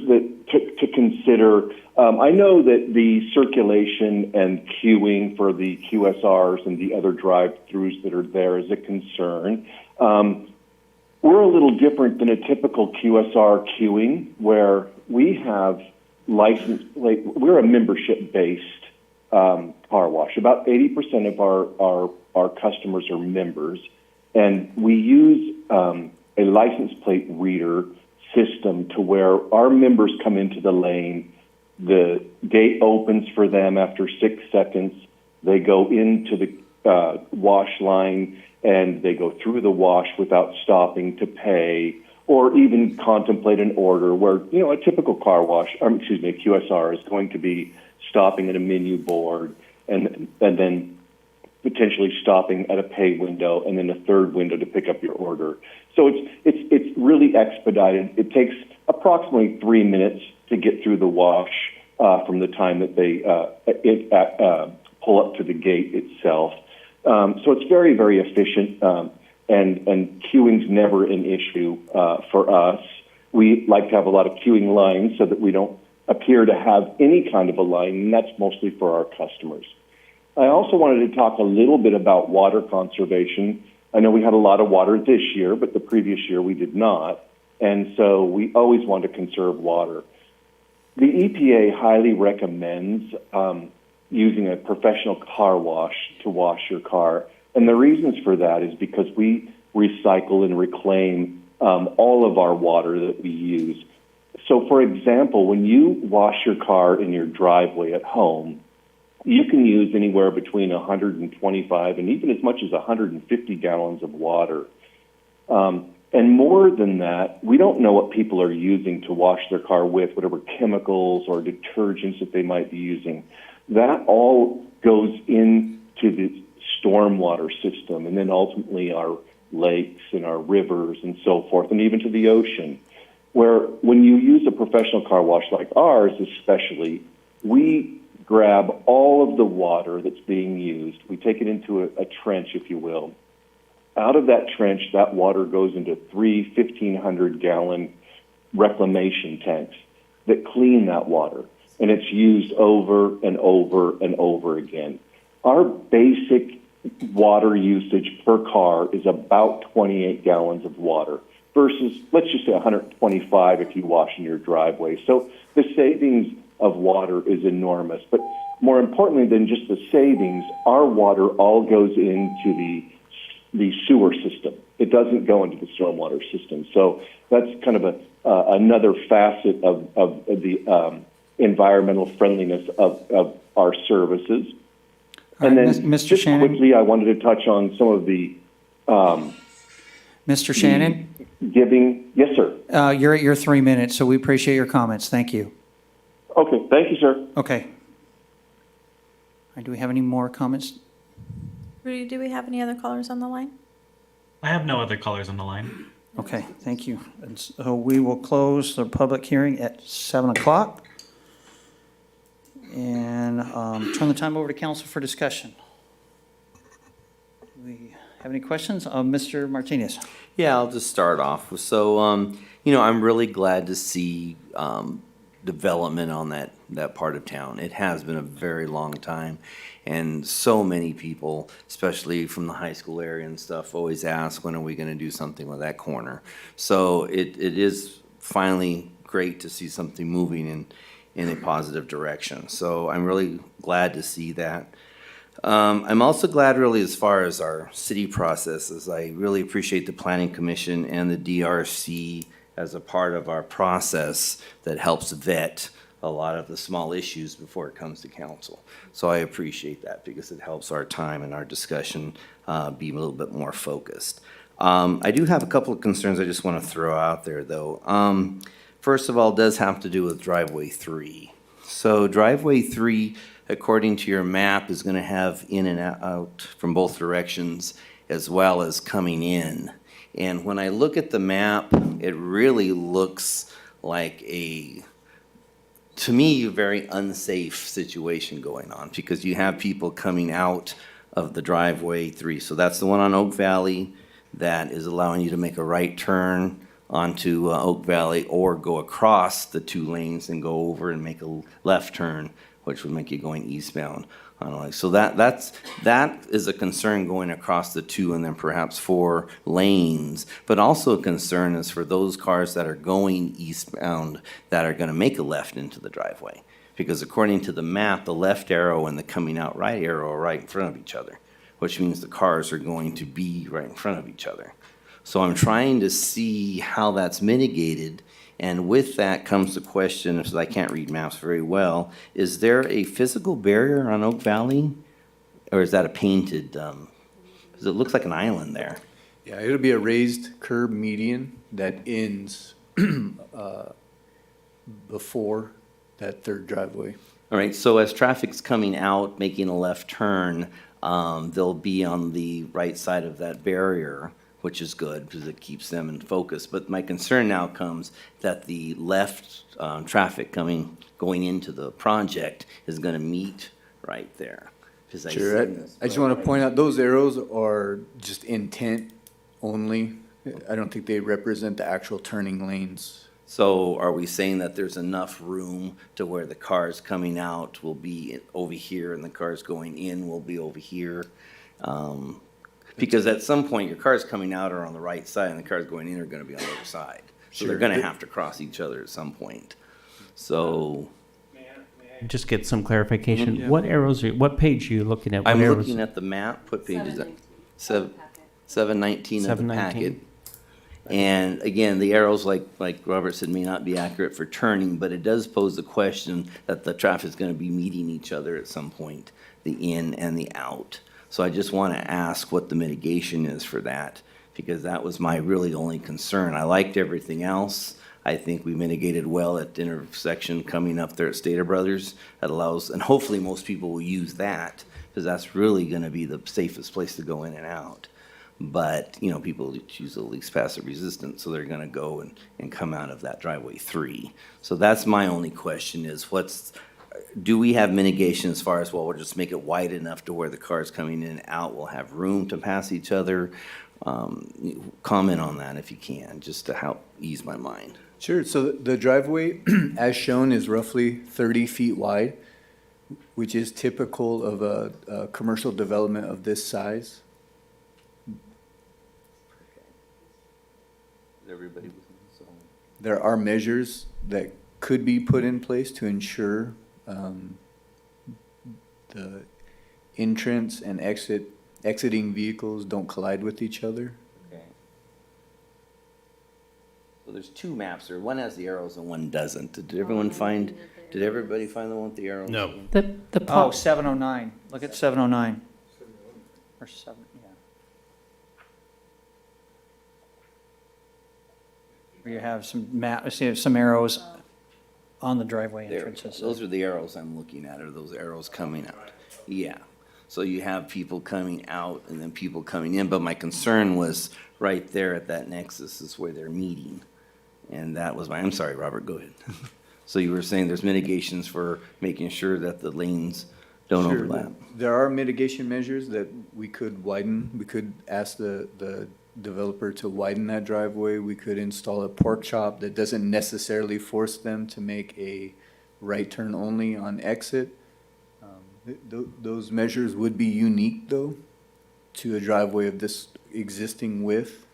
to consider. I know that the circulation and queuing for the QSRs and the other drive-thrus that are there is a concern. We're a little different than a typical QSR queuing, where we have we're a membership-based car wash. About 80% of our customers are members, and we use a license plate reader system to where our members come into the lane. The gate opens for them after 6 seconds. They go into the wash line, and they go through the wash without stopping to pay or even contemplate an order, where, a typical car wash, a QSR is going to be stopping at a menu board and then potentially stopping at a pay window and then a third window to pick up your order. So it's really expedited. It takes approximately 3 minutes to get through the wash from the time that they pull up to the gate itself. So it's very, very efficient. and queuing's never an issue for us. We like to have a lot of queuing lines so that we don't appear to have any kind of a line, and that's mostly for our customers. I also wanted to talk a little bit about water conservation. I know we had a lot of water this year, but the previous year we did not, and so we always want to conserve water. The EPA highly recommends using a professional car wash to wash your car, and the reasons for that is because we recycle and reclaim all of our water that we use. So, for example, when you wash your car in your driveway at home, you can use anywhere between 125 and even as much as 150 gallons of water. And more than that, we don't know what people are using to wash their car with, whatever chemicals or detergents that they might be using. That all goes into the stormwater system and then ultimately our lakes and our rivers and so forth, and even to the ocean, where when you use a professional car wash like ours especially, we grab all of the water that's being used, we take it into a trench, if you will. Out of that trench, that water goes into 3 1,500-gallon reclamation tanks that clean that water, and it's used over and over and over again. Our basic water usage per car is about 28 gallons of water versus, let's just say, 125 if you wash in your driveway. So the savings of water is enormous. But more importantly than just the savings, our water all goes into the sewer system. It doesn't go into the stormwater system. So that's kind of another facet of the environmental friendliness of our services. And then Mr. just Shannon? quickly, I wanted to touch on some of the Mr. Shannon? giving. Yes, sir. You're at your 3 minutes, so we appreciate your comments. Thank you. Okay, thank you, sir. Okay. All right, do we have any more comments? Rudy, do we have any other callers on the line? I have no other callers on the line. Okay, thank you. And so we will close the public hearing at 7 o'clock. And turn the time over to council for discussion. Do we have any questions? Mr. Martinez. Yeah, I'll just start off. So, I'm really glad to see development on that part of town. It has been a very long time, and so many people, especially from the high school area and stuff, always ask, when are we going to do something with that corner? So it is finally great to see something moving in a positive direction. So I'm really glad to see that. I'm also glad, really, as far as our city processes. I really appreciate the Planning Commission and the DRC as a part of our process that helps vet a lot of the small issues before it comes to council. So I appreciate that because it helps our time and our discussion be a little bit more focused. I do have a couple of concerns I just want to throw out there, though. First of all, does have to do with driveway 3. So driveway 3, according to your map, is going to have in and out from both directions as well as coming in. And when I look at the map, it really looks like to me, a very unsafe situation going on because you have people coming out of the driveway 3. So that's the one on Oak Valley that is allowing you to make a right turn onto Oak Valley or go across the 2 lanes and go over and make a left turn, which would make you going eastbound. So that is a concern going across the 2 and then perhaps 4 lanes. But also a concern is for those cars that are going eastbound that are going to make a left into the driveway. Because according to the map, the left arrow and the coming out right arrow are right in front of each other, which means the cars are going to be right in front of each other. So I'm trying to see how that's mitigated. And with that comes the question, because I can't read maps very well, is there a physical barrier on Oak Valley? Or is that a painted, because it looks like an island there. Yeah, it'll be a raised curb median that ends before that 3rd driveway. All right, so as traffic's coming out, making a left turn, they'll be on the right side of that barrier, which is good because it keeps them in focus. But my concern now comes that the left traffic going into the project is going to meet right there. Sure. I just want to point out those arrows are just intent only. I don't think they represent the actual turning lanes. So are we saying that there's enough room to where the cars coming out will be over here and the cars going in will be over here? Because at some point, your cars coming out are on the right side and the cars going in are gonna be on the other side. So they're Sure. gonna have to cross each other at some point. So Just get some clarification. What arrows are, what page are you looking at? What I'm arrows? looking at the map. What page is that? 719 of the 719. packet. And again, the arrows, like Robert said, may not be accurate for turning, but it does pose the question that the traffic's gonna be meeting each other at some point, the in and the out. So I just wanna ask what the mitigation is for that, because that was my really only concern. I liked everything else. I think we mitigated well at the intersection coming up there at Stater Brothers. That allows, and hopefully most people will use that, because that's really gonna be the safest place to go in and out. But, you know, people choose the least passive resistance, so they're gonna go and come out of that driveway 3. So that's my only question is do we have mitigation as far as, well, we'll just make it wide enough to where the cars coming in and out will have room to pass each other? Comment on that if you can, just to help ease my mind. Sure, so the driveway, as shown, is roughly 30 feet wide, which is typical of a commercial development of this size. Everybody, There are measures that could be put in place to ensure the entrance and exiting vehicles don't collide with each other. okay. So there's 2 maps there. One has the arrows and one doesn't. Did everybody find the one with the arrows? No. The Oh, plot, 709. Look at 709. Or 7, yeah. Where you have some arrows on the driveway There, entrances. those are the arrows I'm looking at, are those arrows coming out? Yeah. So you have people coming out and then people coming in, but my concern was right there at that nexus is where they're meeting. And that was I'm sorry, Robert, go ahead. So you were saying there's mitigations for making sure that the lanes don't Sure. overlap? There are mitigation measures that we could widen. We could ask the developer to widen that driveway. We could install a pork chop that doesn't necessarily force them to make a right turn only on exit. Those measures would be unique, though, to a driveway of this existing width.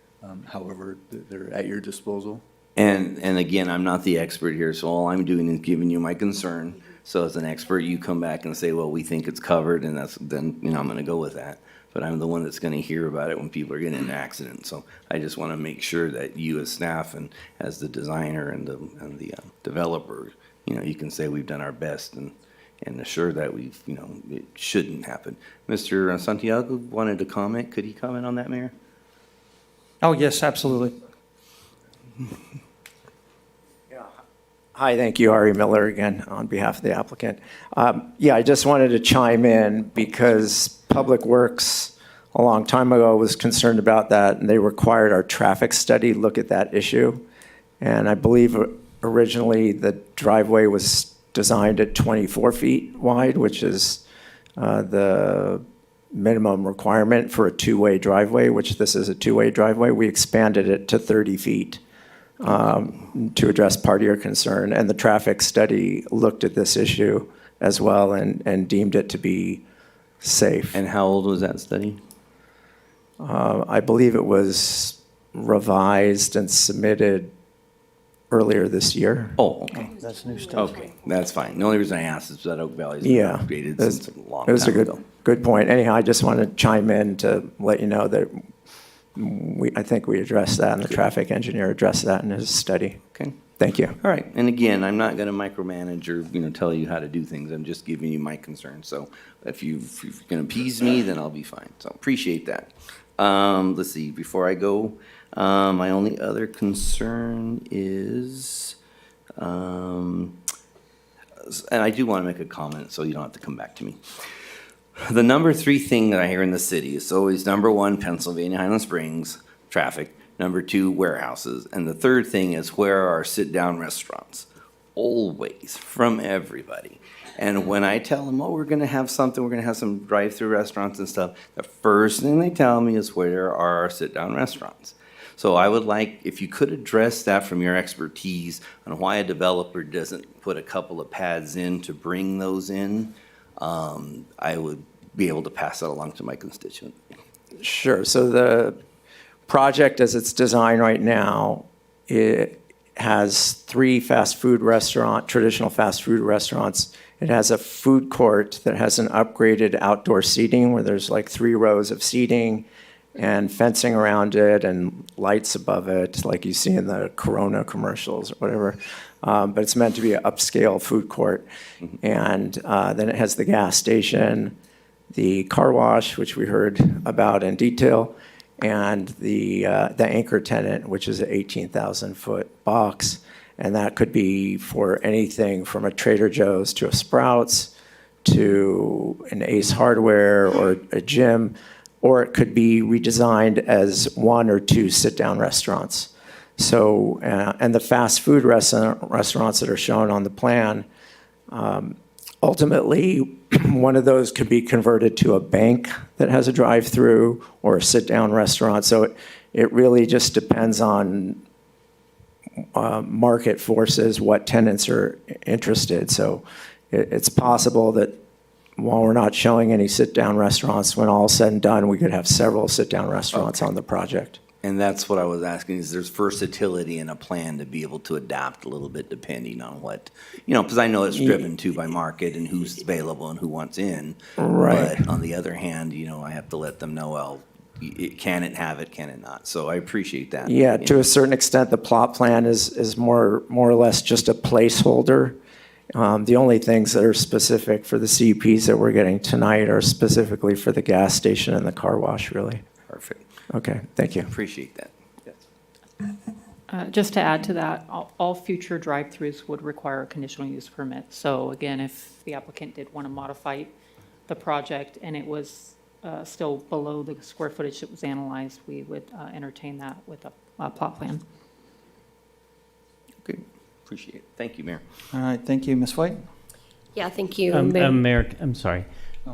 However, they're at your disposal. And again, I'm not the expert here, so all I'm doing is giving you my concern. So as an expert, you come back and say, well, we think it's covered, and then I'm gonna go with that. But I'm the one that's gonna hear about it when people are getting into accidents. So I just wanna make sure that you as staff and as the designer and the developer, you can say we've done our best and assure that it shouldn't happen. Mr. Santiago wanted to comment. Could he comment on that, Mayor? Oh, yes, absolutely. Hi, thank you, Ari Miller again, on behalf of the applicant. I just wanted to chime in because Public Works a long time ago was concerned about that, and they required our traffic study look at that issue. And I believe originally the driveway was designed at 24 feet wide, which is the minimum requirement for a two-way driveway, which this is a two-way driveway. We expanded it to 30 feet. To address part of your concern. And the traffic study looked at this issue as well and deemed it to be safe. And how old was that study? I believe it was revised and submitted earlier this year. Oh, okay. That's new stuff. Okay, that's fine. The only reason I asked is that Oak Valley's been Yeah, upgraded since a long it was a time ago. good point. Anyhow, I just wanted to chime in to let you know that I think we addressed that, and the traffic engineer addressed that in his study. Okay. Thank you. All right, and again, I'm not gonna micromanage or, tell you how to do things. I'm just giving you my concerns. So if you're gonna appease me, then I'll be fine. So appreciate that. Let's see, before I go, my only other concern is, and I do wanna make a comment, so you don't have to come back to me. The number 3 thing that I hear in the city is always number 1, Pennsylvania Highland Springs, traffic. Number 2, warehouses. And the third thing is where are our sit-down restaurants? always from everybody. And when I tell them, oh, we're going to have something, we're going to have some drive-through restaurants and stuff, the first thing they tell me is where are our sit-down restaurants. So I would like, if you could address that from your expertise on why a developer doesn't put a couple of pads in to bring those in, I would be able to pass that along to my constituent. Sure. So the project as it's designed right now, it has 3 traditional fast food restaurants. It has a food court that has an upgraded outdoor seating where there's like 3 rows of seating and fencing around it and lights above it, like you see in the Corona commercials or whatever. But it's meant to be an upscale food court. And then it has the gas station, the car wash, which we heard about in detail, and the anchor tenant, which is an 18,000-foot box. And that could be for anything from a Trader Joe's to a Sprouts to an Ace Hardware or a gym, or it could be redesigned as 1 or 2 sit-down restaurants. So, and the fast food restaurants that are shown on the plan, ultimately, one of those could be converted to a bank that has a drive-through or a sit-down restaurant. So it really just depends on market forces, what tenants are interested. So it's possible that while we're not showing any sit-down restaurants, when all is said and done, we could have several sit-down restaurants on the project. And that's what I was asking, is there's versatility in a plan to be able to adapt a little bit depending on what, because I know it's driven too by market and who's available and who wants in. Right. But on the other hand, I have to let them know, well, can it have it, can it not? So I appreciate that. Yeah, to a certain extent, the plot plan is more or less just a placeholder. The only things that are specific for the CUPs that we're getting tonight are specifically for the gas station and the car wash, really. Perfect. Okay, thank you. Appreciate that. Just to add to that, all future drive-throughs would require a conditional use permit. So again, if the applicant did want to modify the project and it was still below the square footage that was analyzed, we would entertain that with a plot plan. Okay, appreciate it. Thank you, Mayor. All right, thank you. Ms. White? Yeah, thank you. Mayor, I'm sorry.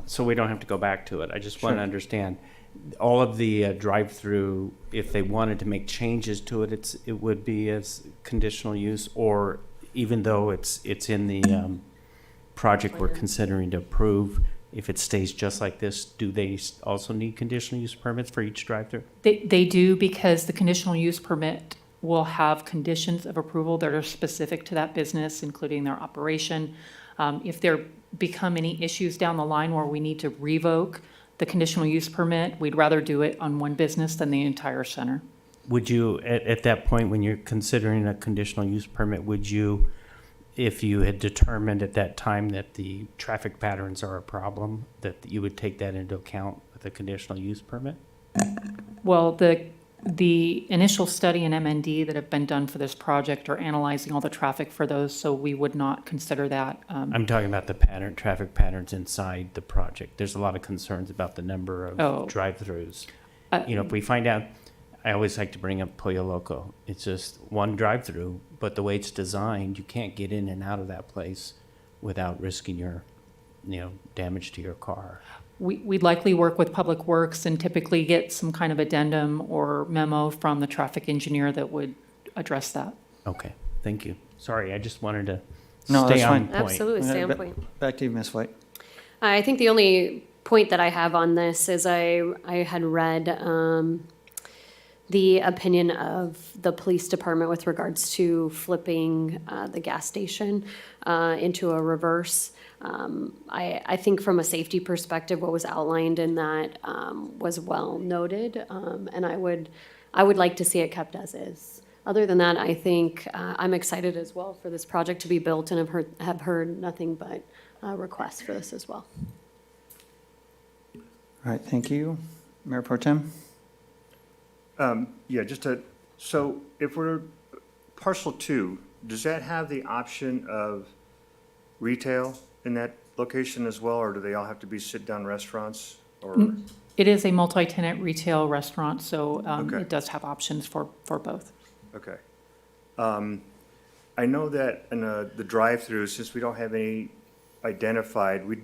So we don't have to go back to it. I just want to understand. All of the drive-through, if they wanted to make changes to it, it would be as conditional use, or even though it's in the project we're considering to approve, if it stays just like this, do they also need conditional use permits for each drive-through? They do, because the conditional use permit will have conditions of approval that are specific to that business, including their operation. If there become any issues down the line where we need to revoke the conditional use permit, we'd rather do it on one business than the entire center. Would you, at that point, when you're considering a conditional use permit, would you, if you had determined at that time that the traffic patterns are a problem, that you would take that into account with a conditional use permit? Well, the initial study and MND that have been done for this project are analyzing all the traffic for those, so we would not consider that. I'm talking about the traffic patterns inside the project. There's a lot of concerns about the number of drive-throughs. If we find out, I always like to bring up Pollo Loco. It's just one drive-through, but the way it's designed, you can't get in and out of that place without risking your, damage to your car. We'd likely work with Public Works and typically get some kind of addendum or memo from the traffic engineer that would address that. Okay, thank you. Sorry, I just wanted to No, stay that's on fine. point. Absolutely, stay on point. Back to you, Ms. White. I think the only point that I have on this is I had read the opinion of the police department with regards to flipping the gas station into a reverse. I think from a safety perspective, what was outlined in that was well noted, and I would like to see it kept as is. Other than that, I think I'm excited as well for this project to be built, and have heard nothing but requests for this as well. All right, thank you. Mayor Pro Tem? So if we're parcel 2, does that have the option of retail in that location as well, or do they all have to be sit-down restaurants? Or It is a multi-tenant retail restaurant, so Okay. it does have options for both. Okay. I know that in the drive-through, since we don't have any identified, we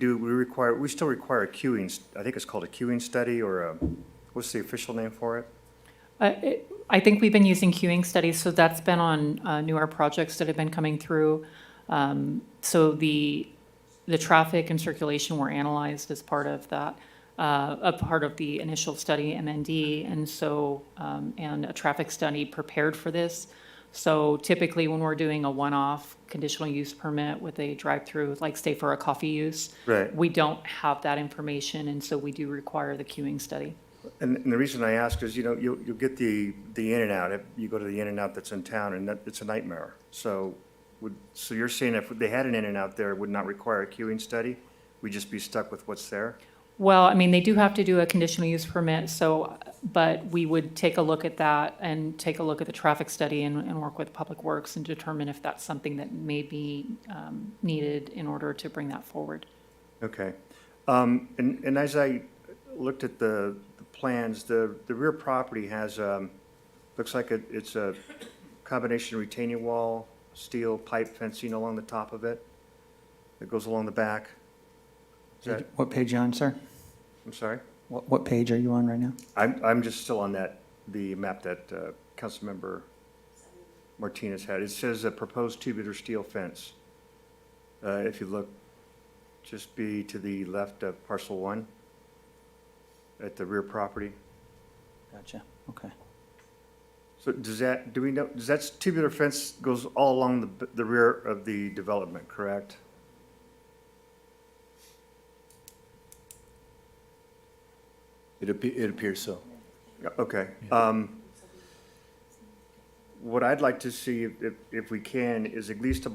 still require a queuing, I think it's called a queuing study, or what's the official name for it? I think we've been using queuing studies, so that's been on newer projects that have been coming through. So the traffic and circulation were analyzed as part of that, a part of the initial study, MND, and so, and a traffic study prepared for this. So typically when we're doing a one-off conditional use permit with a drive-through, like say for a coffee use, Right. we don't have that information, and so we do require the queuing study. And the reason I ask is, you'll get the In-N-Out, you go to the In-N-Out that's in town, and it's a nightmare. So you're saying if they had an In-N-Out there, it would not require a queuing study? We'd just be stuck with what's there? Well, I mean, they do have to do a conditional use permit, so, but we would take a look at that and take a look at the traffic study and work with Public Works and determine if that's something that may be needed in order to bring that forward. Okay. And as I looked at the plans, the rear property has, looks like it's a combination retaining wall, steel pipe fencing along the top of it that goes along the back. Is that, What page are you on, sir? I'm sorry? What page are you on right now? I'm just still on the map that Councilmember Martinez had. It says a proposed tubular steel fence. If you look, just be to the left of parcel 1 at the rear property. Gotcha, okay. So does that tubular fence goes all along the rear of the development, correct? It appears so. Yeah, okay. What I'd like to see, if we can, is at least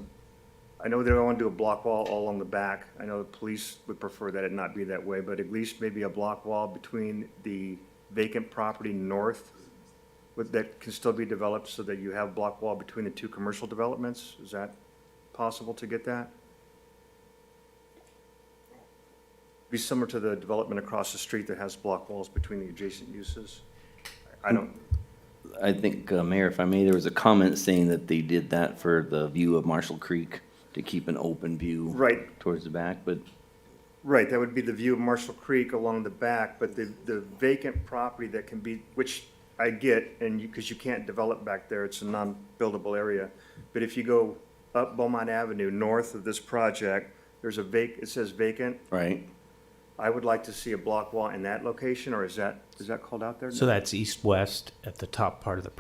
I know they don't want to do a block wall all along the back. I know the police would prefer that it not be that way, but at least maybe a block wall between the vacant property north that can still be developed so that you have block wall between the two commercial developments. Is that possible to get that? Be similar to the development across the street that has block walls between the adjacent uses. I think, Mayor, if I may, there was a comment saying that they did that for the view of Marshall Creek to keep an open view Right. towards the back, but Right, that would be the view of Marshall Creek along the back, but the vacant property that can be, which I get, and because you can't develop back there, it's a non-buildable area. But if you go up Beaumont Avenue, north of this project, there's it says vacant. right. I would like to see a block wall in that location, or is that called out there? So that's east-west at the top part of the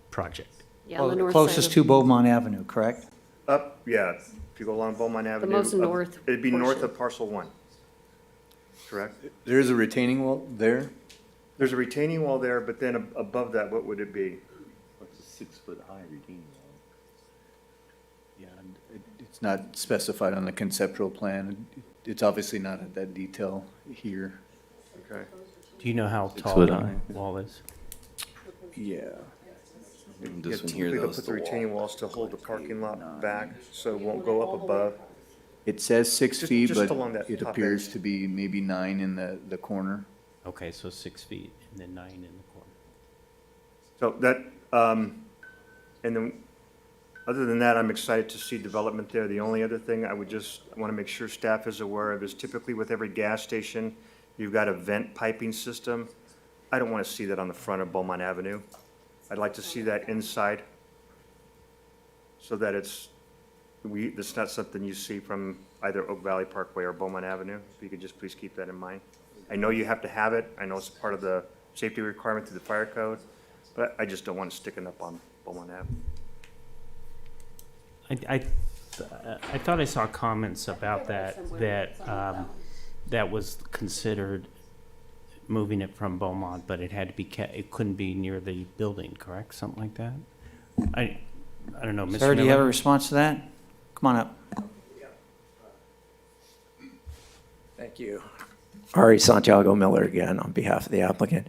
project. Yeah, on the north side Closest of- to Beaumont Avenue, correct? Up, yeah, if you go along Beaumont Avenue. most up- north It'd be north portion. of parcel 1, correct? There is a retaining wall there? There's a retaining wall there, but then above that, what would it be? What's a 6-foot-high retaining wall? Yeah, it's not specified on the conceptual plan. It's obviously not at that detail here. Okay. Do you know how 6 tall foot the high. wall is? Yeah. This Yeah, one here, typically though, they'll is put the the wall. retaining walls to hold the parking lot back, so it won't go up above. It says 6 Just- feet, just but along that it top appears edge. to be maybe 9 in the corner. Okay, so 6 feet and then 9 in the corner. So that, and then, other than that, I'm excited to see development there. The only other thing I want to make sure staff is aware of is typically with every gas station, you've got a vent piping system. I don't want to see that on the front of Beaumont Avenue. I'd like to see that inside so that it's not something you see from either Oak Valley Parkway or Beaumont Avenue. If you could just please keep that in mind. I know you have to have it. I know it's part of the safety requirement through the fire code, but I just don't want it sticking up on Beaumont Avenue. I thought I saw comments about that was considered moving it from Beaumont, but it had to be it couldn't be near the building, correct? Something like that? I don't know, Mr. Sir, do you have a Miller? response to that? Come on up. Thank you. Ari Santiago Miller again on behalf of the applicant.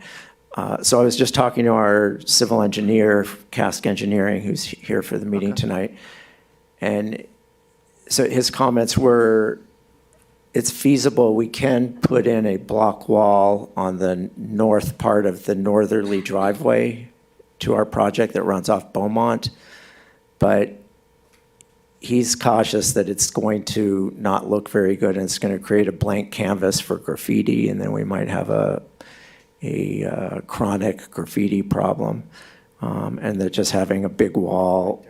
So I was just talking to our civil engineer, Cask Engineering, who's here for the meeting tonight. And so his comments were, it's feasible, we can put in a block wall on the north part of the northerly driveway to our project that runs off Beaumont. But he's cautious that it's going to not look very good and it's going to create a blank canvas for graffiti, and then we might have a chronic graffiti problem. And that just having a big wall,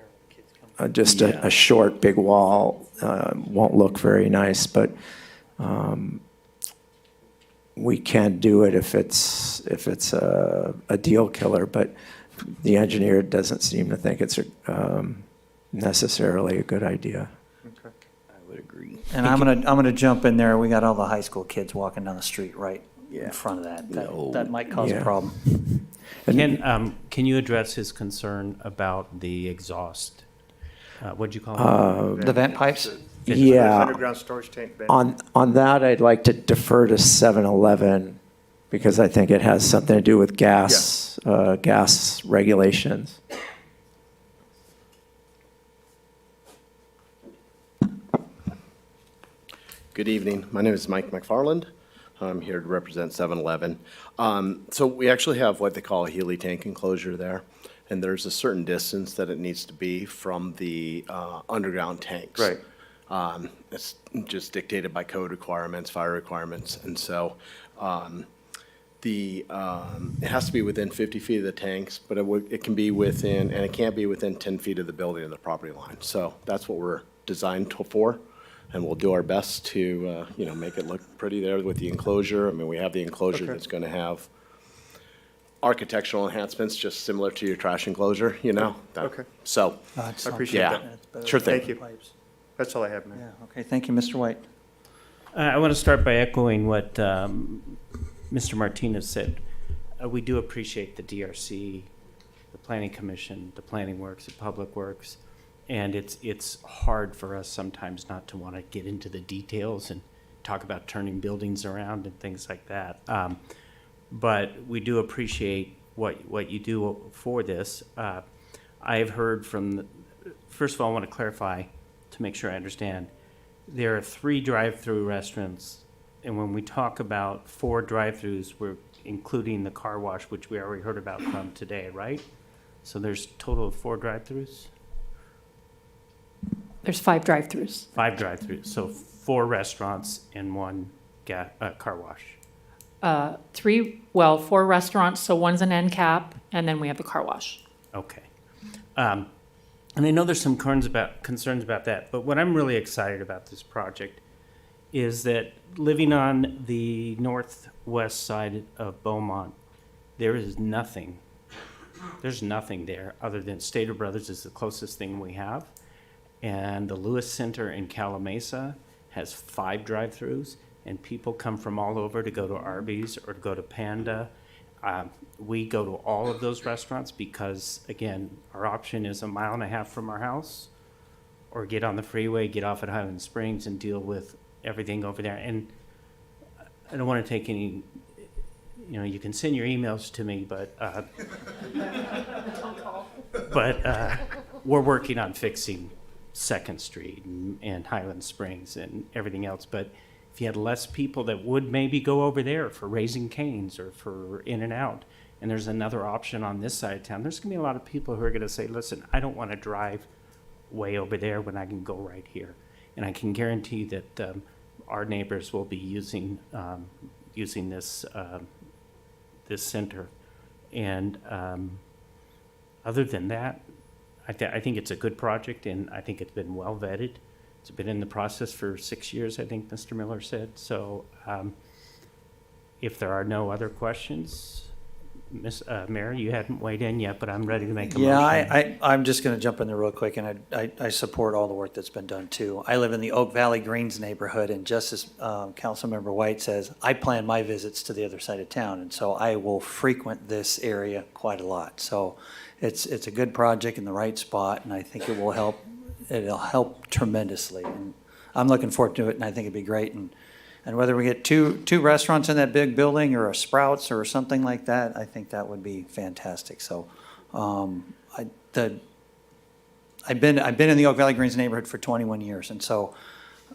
just a short big wall won't look very nice, but we can do it if it's a deal killer, but the engineer doesn't seem to think it's necessarily a good idea. I would agree. And I'm gonna jump in there. We got all the high school kids walking down the street right in front of that. That might cause a problem. Can you address his concern about the exhaust? What'd you call it? The vent pipes? Yeah. Underground storage tank vent. On that, I'd like to defer to 7-Eleven because I think it has something to do with gas regulations. Good evening. My name is Mike McFarland. I'm here to represent 7-Eleven. So we actually have what they call a Healy tank enclosure there, and there's a certain distance that it needs to be from the underground tanks. Right. It's just dictated by code requirements, fire requirements, and so it has to be within 50 feet of the tanks, but it can be within, and it can't be within 10 feet of the building and the property line. So that's what we're designed for. And we'll do our best to, make it look pretty there with the enclosure. I mean, we have the enclosure that's going to have architectural enhancements, just similar to your trash enclosure, Okay. So, I appreciate yeah, that. sure thing. Thank you. That's all I have, Mayor. Yeah, okay, thank you, Mr. White. I want to start by echoing what Mr. Martinez said. We do appreciate the DRC, the Planning Commission, the Planning Works, the Public Works, and it's hard for us sometimes not to want to get into the details and talk about turning buildings around and things like that. But we do appreciate what you do for this. I've heard from, first of all, I want to clarify to make sure I understand. There are 3 drive-through restaurants, and when we talk about 4 drive-throughs, we're including the car wash, which we already heard about from today, right? So there's a total of 4 drive-throughs? There's 5 drive-throughs. 5 drive-throughs, so 4 restaurants and 1 car wash. 4 restaurants, so one's an end cap, and then we have the car wash. Okay. And I know there's some concerns about that, but what I'm really excited about this project is that living on the northwest side of Beaumont, there is nothing. There's nothing there other than Stater Brothers is the closest thing we have. And the Lewis Center in Calamasa has 5 drive-throughs, and people come from all over to go to Arby's or to go to Panda. We go to all of those restaurants because, again, our option is 1.5 miles from our house, or get on the freeway, get off at Highland Springs, and deal with everything over there. And I don't want to take any, you can send your emails to me, but we're working on fixing 2nd Street and Highland Springs and everything else. But if you had less people that would maybe go over there for Raising Cane's or for In-N-Out, and there's another option on this side of town, there's going to be a lot of people who are going to say, listen, I don't want to drive way over there when I can go right here. And I can guarantee that our neighbors will be using this this center. And other than that, I think it's a good project, and I think it's been well vetted. It's been in the process for 6 years, I think Mr. Miller said. So if there are no other questions, Mayor, you hadn't weighed in yet, but I'm ready to make a motion. Yeah, I'm just going to jump in there real quick, and I support all the work that's been done too. I live in the Oak Valley Greens neighborhood, and just as Councilmember White says, I plan my visits to the other side of town, and so I will frequent this area quite a lot. So it's a good project in the right spot, and I think it will help. It'll help tremendously, and I'm looking forward to it, and I think it'd be great. And whether we get two restaurants in that big building or a Sprouts or something like that, I think that would be fantastic. So I've been in the Oak Valley Greens neighborhood for 21 years, and so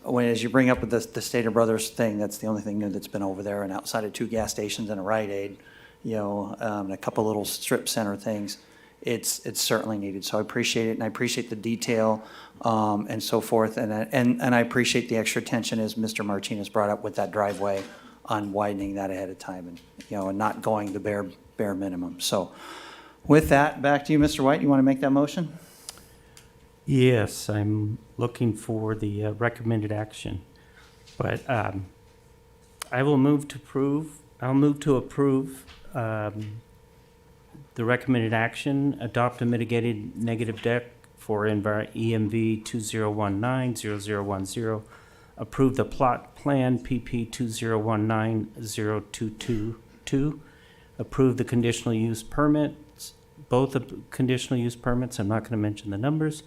as you bring up with the Stater Brothers thing, that's the only thing new that's been over there. And outside of 2 gas stations and a Rite Aid, and a couple little strip center things, it's certainly needed. So I appreciate it, and I appreciate the detail and so forth. And I appreciate the extra attention, as Mr. Martinez brought up, with that driveway on widening that ahead of time and, and not going the bare minimum. So with that, back to you, Mr. White. You want to make that motion? Yes, I'm looking for the recommended action. But I will move to approve. I'll move to approve the recommended action, adopt a mitigated negative deck for EMV 2019-0010, approve the plot plan PP 2019-0222, approve the conditional use permits, both the conditional use permits, I'm not going to mention the numbers,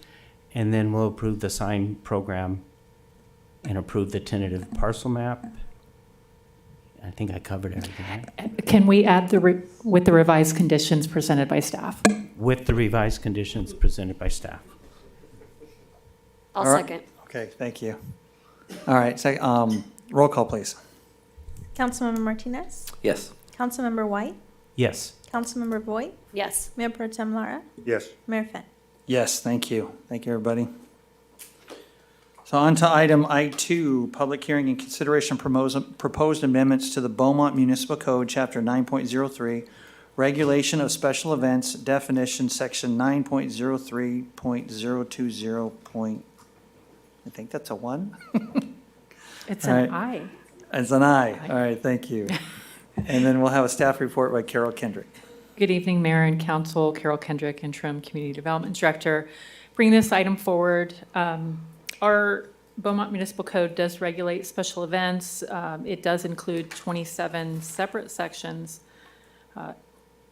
and then we'll approve the sign program and approve the tentative parcel map. I think I covered everything, right? Can we add with the revised conditions presented by staff? With the revised conditions presented by staff. I'll All right. second. Okay, thank you. All right, roll call, please. Councilmember Martinez? Yes. Councilmember White? Yes. Councilmember Voigt? Yes. Mayor Pro Tem Lara? Yes. Mayor Finn? Yes, thank you. Thank you, everybody. So on to item I2, public hearing and consideration proposed amendments to the Beaumont Municipal Code, Chapter 9.03, Regulation of Special Events, definition, Section 9.03.020. I think that's a 1? It's All an right. I. It's an I. All right, thank you. And then we'll have a staff report by Carol Kendrick. Good evening, Mayor and Council. Carol Kendrick, Interim Community Development Director. Bring this item forward. Our Beaumont Municipal Code does regulate special events. It does include 27 separate sections.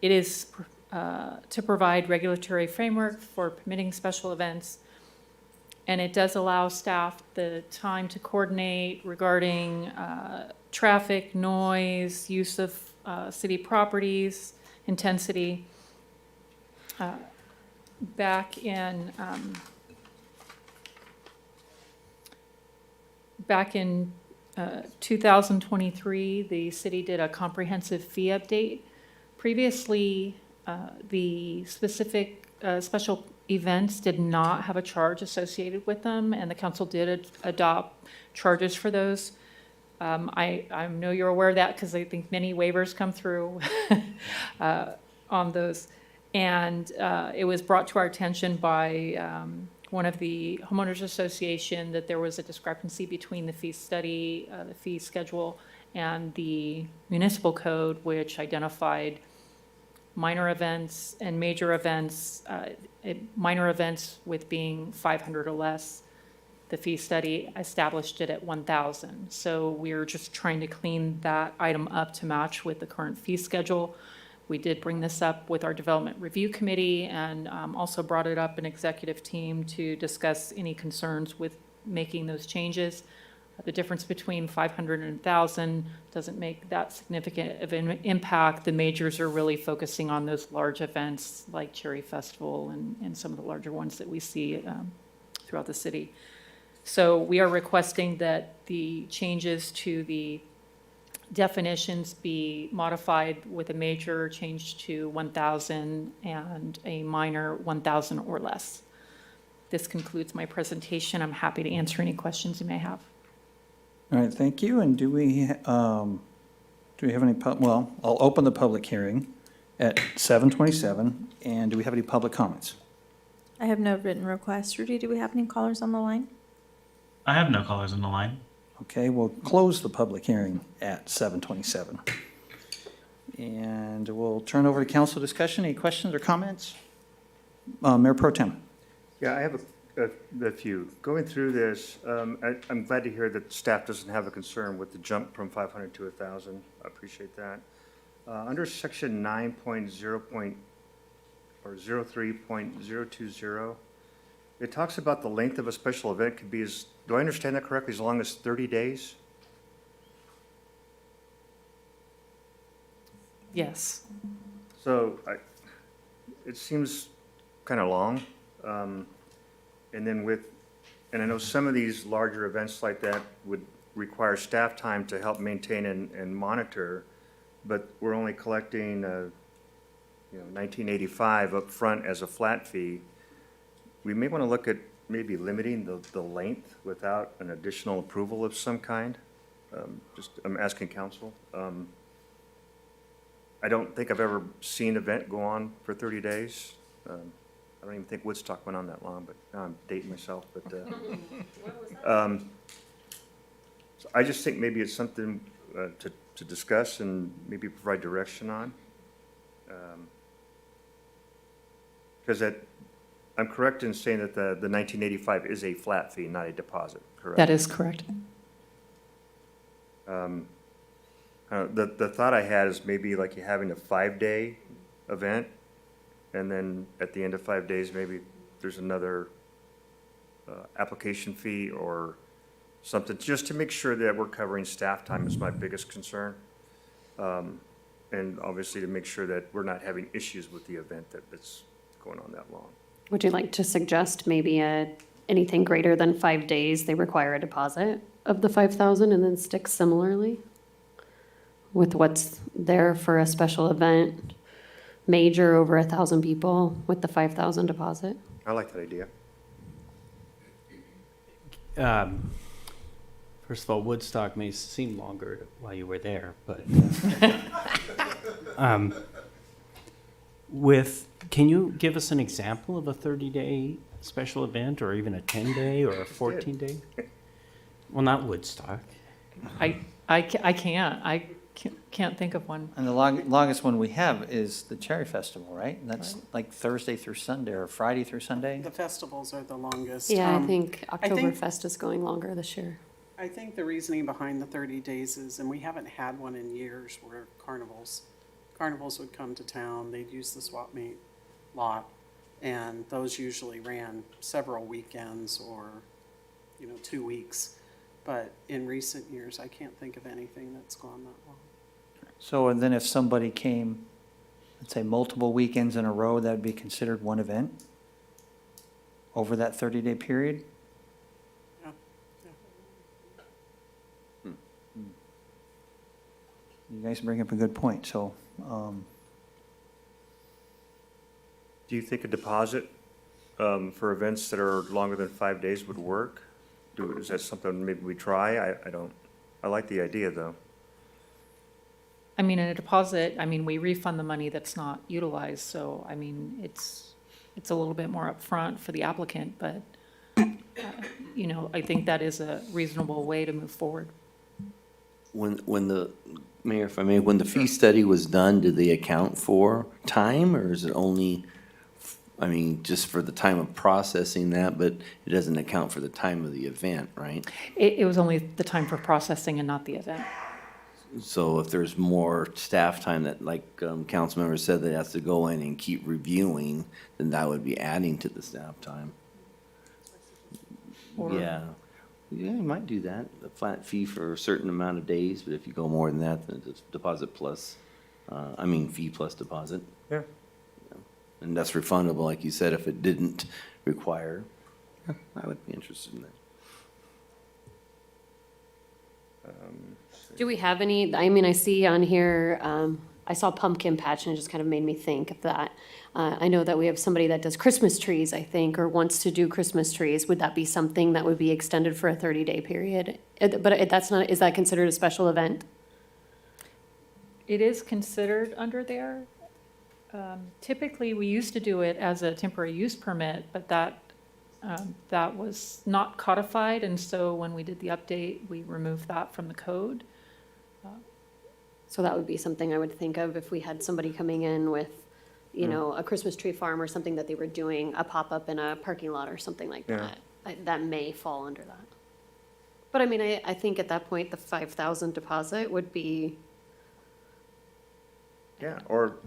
It is to provide regulatory framework for permitting special events. And it does allow staff the time to coordinate regarding traffic, noise, use of city properties, intensity. Back in 2023, the city did a comprehensive fee update. Previously, the specific special events did not have a charge associated with them, and the council did adopt charges for those. I know you're aware of that because I think many waivers come through on those. And it was brought to our attention by one of the homeowners association that there was a discrepancy between the fee study, the fee schedule, and the municipal code, which identified minor events and major events. Minor events with being 500 or less. The fee study established it at 1,000. So we're just trying to clean that item up to match with the current fee schedule. We did bring this up with our Development Review Committee and also brought it up in executive team to discuss any concerns with making those changes. The difference between 500 and 1,000 doesn't make that significant of an impact. The majors are really focusing on those large events like Cherry Festival and some of the larger ones that we see throughout the city. So we are requesting that the changes to the definitions be modified with a major change to 1,000 and a minor 1,000 or less. This concludes my presentation. I'm happy to answer any questions you may have. All right, thank you. And do we have any, well, I'll open the public hearing at 7:27. And do we have any public comments? I have no written requests. Rudy, do we have any callers on the line? I have no callers on the line. Okay, we'll close the public hearing at 7:27. And we'll turn over to council discussion. Any questions or comments? Mayor Pro Tem. Yeah, I have a few. Going through this, I'm glad to hear that staff doesn't have a concern with the jump from 500 to 1,000. I appreciate that. Under section 9.03.020, it talks about the length of a special event could be as, do I understand that correctly, as long as 30 days? Yes. So it seems kind of long. And then and I know some of these larger events like that would require staff time to help maintain and monitor, but we're only collecting, $19.85 up front as a flat fee. We may want to look at maybe limiting the length without an additional approval of some kind? I'm asking council. I don't think I've ever seen an event go on for 30 days. I don't even think Woodstock went on that long, but now I'm dating myself, but, so I just think maybe it's something to discuss and maybe provide direction on. Because I'm correct in saying that the 1985 is a flat fee, not a deposit, correct? That is correct. The thought I had is maybe like you having a 5-day event, and then at the end of 5 days, maybe there's another application fee or something, just to make sure that we're covering staff time is my biggest concern. And obviously to make sure that we're not having issues with the event that's going on that long. Would you like to suggest maybe anything greater than 5 days, they require a deposit of the 5,000 and then stick similarly with what's there for a special event, major over 1,000 people with the 5,000 deposit? I like that idea. First of all, Woodstock may seem longer while you were there, but can you give us an example of a 30-day special event, or even a 10-day or a 14-day? Well, not Woodstock. I can't think of one. And the longest one we have is the Cherry Festival, right? And that's like Thursday through Sunday or Friday through Sunday? The festivals are the longest. Yeah, I think Oktoberfest is going longer this year. I think the reasoning behind the 30 days is, and we haven't had one in years, were carnivals. Carnivals would come to town, they'd use the swap meet lot, and those usually ran several weekends or, 2 weeks. But in recent years, I can't think of anything that's gone that long. So, and then if somebody came, let's say multiple weekends in a row, that would be considered one event over that 30-day period? Yeah. You guys bring up a good point, so, Do you think a deposit for events that are longer than 5 days would work? Is that something maybe we try? I like the idea, though. I mean, in a deposit, we refund the money that's not utilized, so, it's a little bit more upfront for the applicant, but, I think that is a reasonable way to move forward. When the, Mayor, if I may, when the fee study was done, did they account for time, or is it only, just for the time of processing that, but it doesn't account for the time of the event, right? It was only the time for processing and not the event. So if there's more staff time that, like council member said, that has to go in and keep reviewing, then that would be adding to the staff time. Yeah, you might do that, a flat fee for a certain amount of days, but if you go more than that, then it's deposit plus, fee plus deposit. Yeah. And that's refundable, like you said, if it didn't require. Yeah, I would be interested in that. Do we have any, I see on here, I saw pumpkin patch and it just kind of made me think of that. I know that we have somebody that does Christmas trees, I think, or wants to do Christmas trees. Would that be something that would be extended for a 30-day period? But that's not, is that considered a special event? It is considered under there. Typically, we used to do it as a temporary use permit, but that was not codified, and so when we did the update, we removed that from the code. So that would be something I would think of if we had somebody coming in with, a Christmas tree farm or something that they were doing, a pop-up in a parking lot or something like that. That may fall under that. But I think at that point, the 5,000 deposit would be. Yeah, or.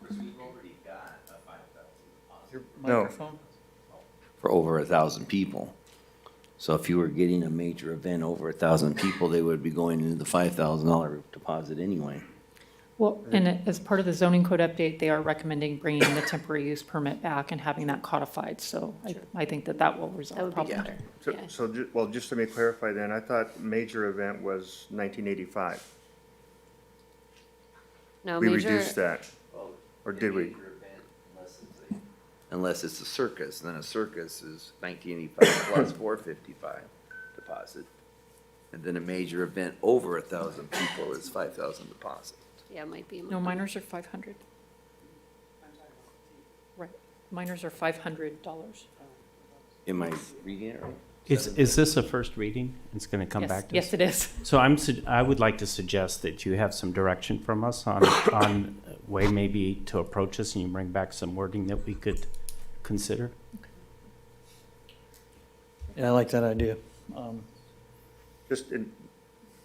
We've already got a 5,000 deposit. Microphone? For over 1,000 people. So if you were getting a major event over 1,000 people, they would be going into the $5,000 deposit anyway. Well, and as part of the zoning code update, they are recommending bringing the temporary use permit back and having that codified, so I think that will resolve the problem there. So, just let me clarify then, I thought major event was 1985. No, We major. reduced that, or did we? unless it's a circus. Then a circus is 1985 plus 455 deposit. And then a major event over 1,000 people is 5,000 deposit. Yeah, it might be. No, minors are 500. Right, minors are $500. Am I reading it right? Is this a first reading? It's going to come Yes. back to us? Yes, it is. So I would like to suggest that you have some direction from us on a way maybe to approach this, and you bring back some wording that we could consider. Yeah, I like that idea. Just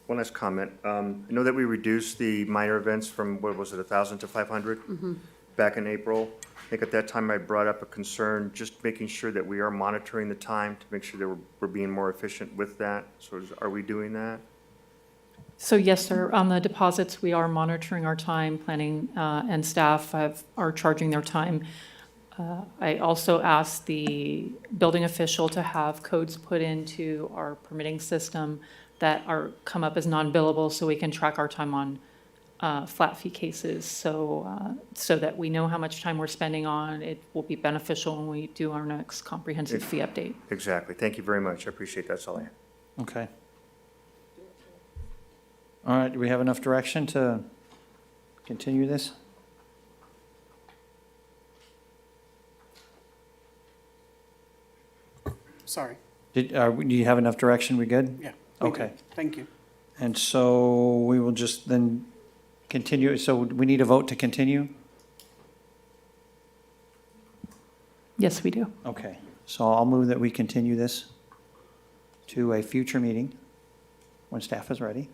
one last comment. I know that we reduced the minor events from, what was it, 1,000 to 500 back in April. I think at that time I brought up a concern, just making sure that we are monitoring the time to make sure that we're being more efficient with that. So are we doing that? So yes, sir, on the deposits, we are monitoring our time, planning and staff are charging their time. I also asked the building official to have codes put into our permitting system that come up as non-billable so we can track our time on flat fee cases, so that we know how much time we're spending on. It will be beneficial when we do our next comprehensive fee update. Exactly. Thank you very much. I appreciate that, Sally. Okay. All right, do we have enough direction to continue this? Sorry. Do you have enough direction? We good? Yeah. we do. Okay. Thank you. And so we will just then continue. So we need a vote to continue? Yes, we do. Okay. So I'll move that we continue this to a future meeting when staff is ready.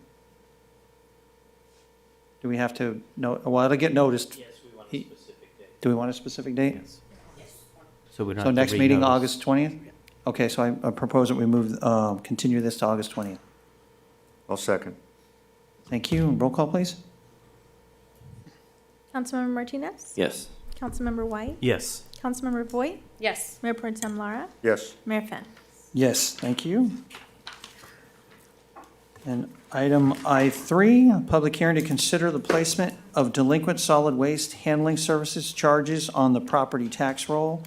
Do we have to well, it'll get noticed. Yes, we want a specific date. Do we want a specific date? Yes. So we don't So have to next meeting, renotice. August 20th? Okay, so I propose that we continue this to August 20th. I'll second. Thank you. Roll call, please. Councilmember Martinez? Yes. Councilmember White? Yes. Councilmember Voigt? Yes. Mayor Pro Tem Lara? Yes. Mayor Finn? Yes, thank you. And item I3, public hearing to consider the placement of delinquent solid waste handling services charges on the property tax roll.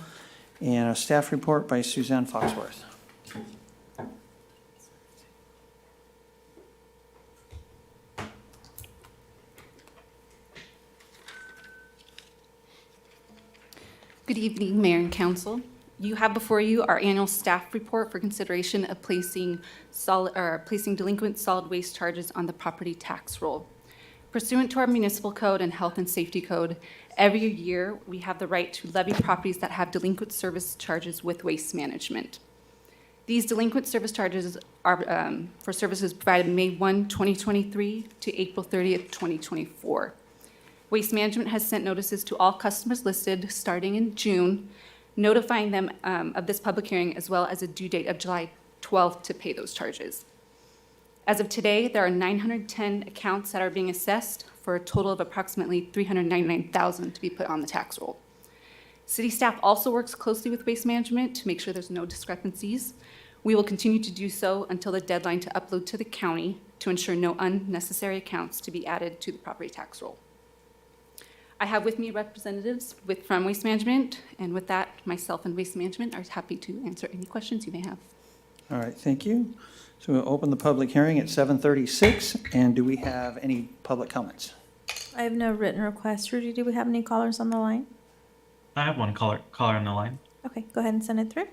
And a staff report by Suzanne Foxworth. Good evening, Mayor and Council. You have before you our annual staff report for consideration of placing delinquent solid waste charges on the property tax roll. Pursuant to our municipal code and health and safety code, every year we have the right to levy properties that have delinquent service charges with waste management. These delinquent service charges are for services provided May 1, 2023 to April 30th, 2024. Waste Management has sent notices to all customers listed starting in June, notifying them of this public hearing as well as a due date of July 12th to pay those charges. As of today, there are 910 accounts that are being assessed for a total of approximately $399,000 to be put on the tax roll. City staff also works closely with Waste Management to make sure there's no discrepancies. We will continue to do so until the deadline to upload to the county to ensure no unnecessary accounts to be added to the property tax roll. I have with me representatives from Waste Management, and with that, myself and Waste Management are happy to answer any questions you may have. All right, thank you. So we'll open the public hearing at 7:36, and do we have any public comments? I have no written request. Rudy, do we have any callers on the line? I have one caller on the line. Okay, go ahead and send it through.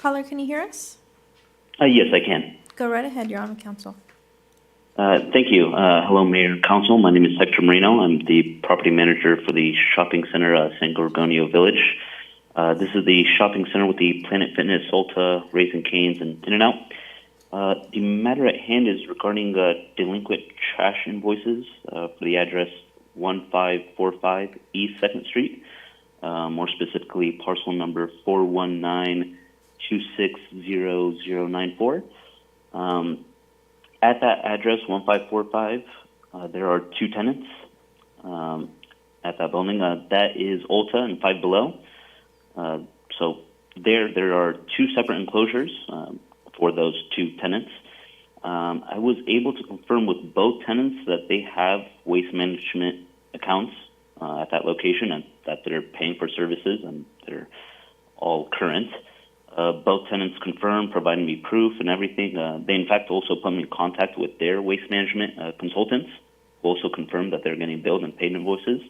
Caller, can you hear us? Yes, I can. Go right ahead. You're on the council. Thank you. Hello, Mayor and Council. My name is Hector Marino. I'm the property manager for the shopping center, San Gorgonio Village. This is the shopping center with the Planet Fitness, Ulta, Raising Cane's, and In-N-Out. The matter at hand is regarding delinquent trash invoices for the address 1545 East 2nd Street, more specifically parcel number 419260094. At that address, 1545, there are two tenants at that building. That is Ulta and Five Below. So there are two separate enclosures for those two tenants. I was able to confirm with both tenants that they have waste management accounts at that location and that they're paying for services and they're all current. Both tenants confirmed, provided me proof and everything. They, in fact, also put me in contact with their waste management consultants, who also confirmed that they're getting billed and paid invoices.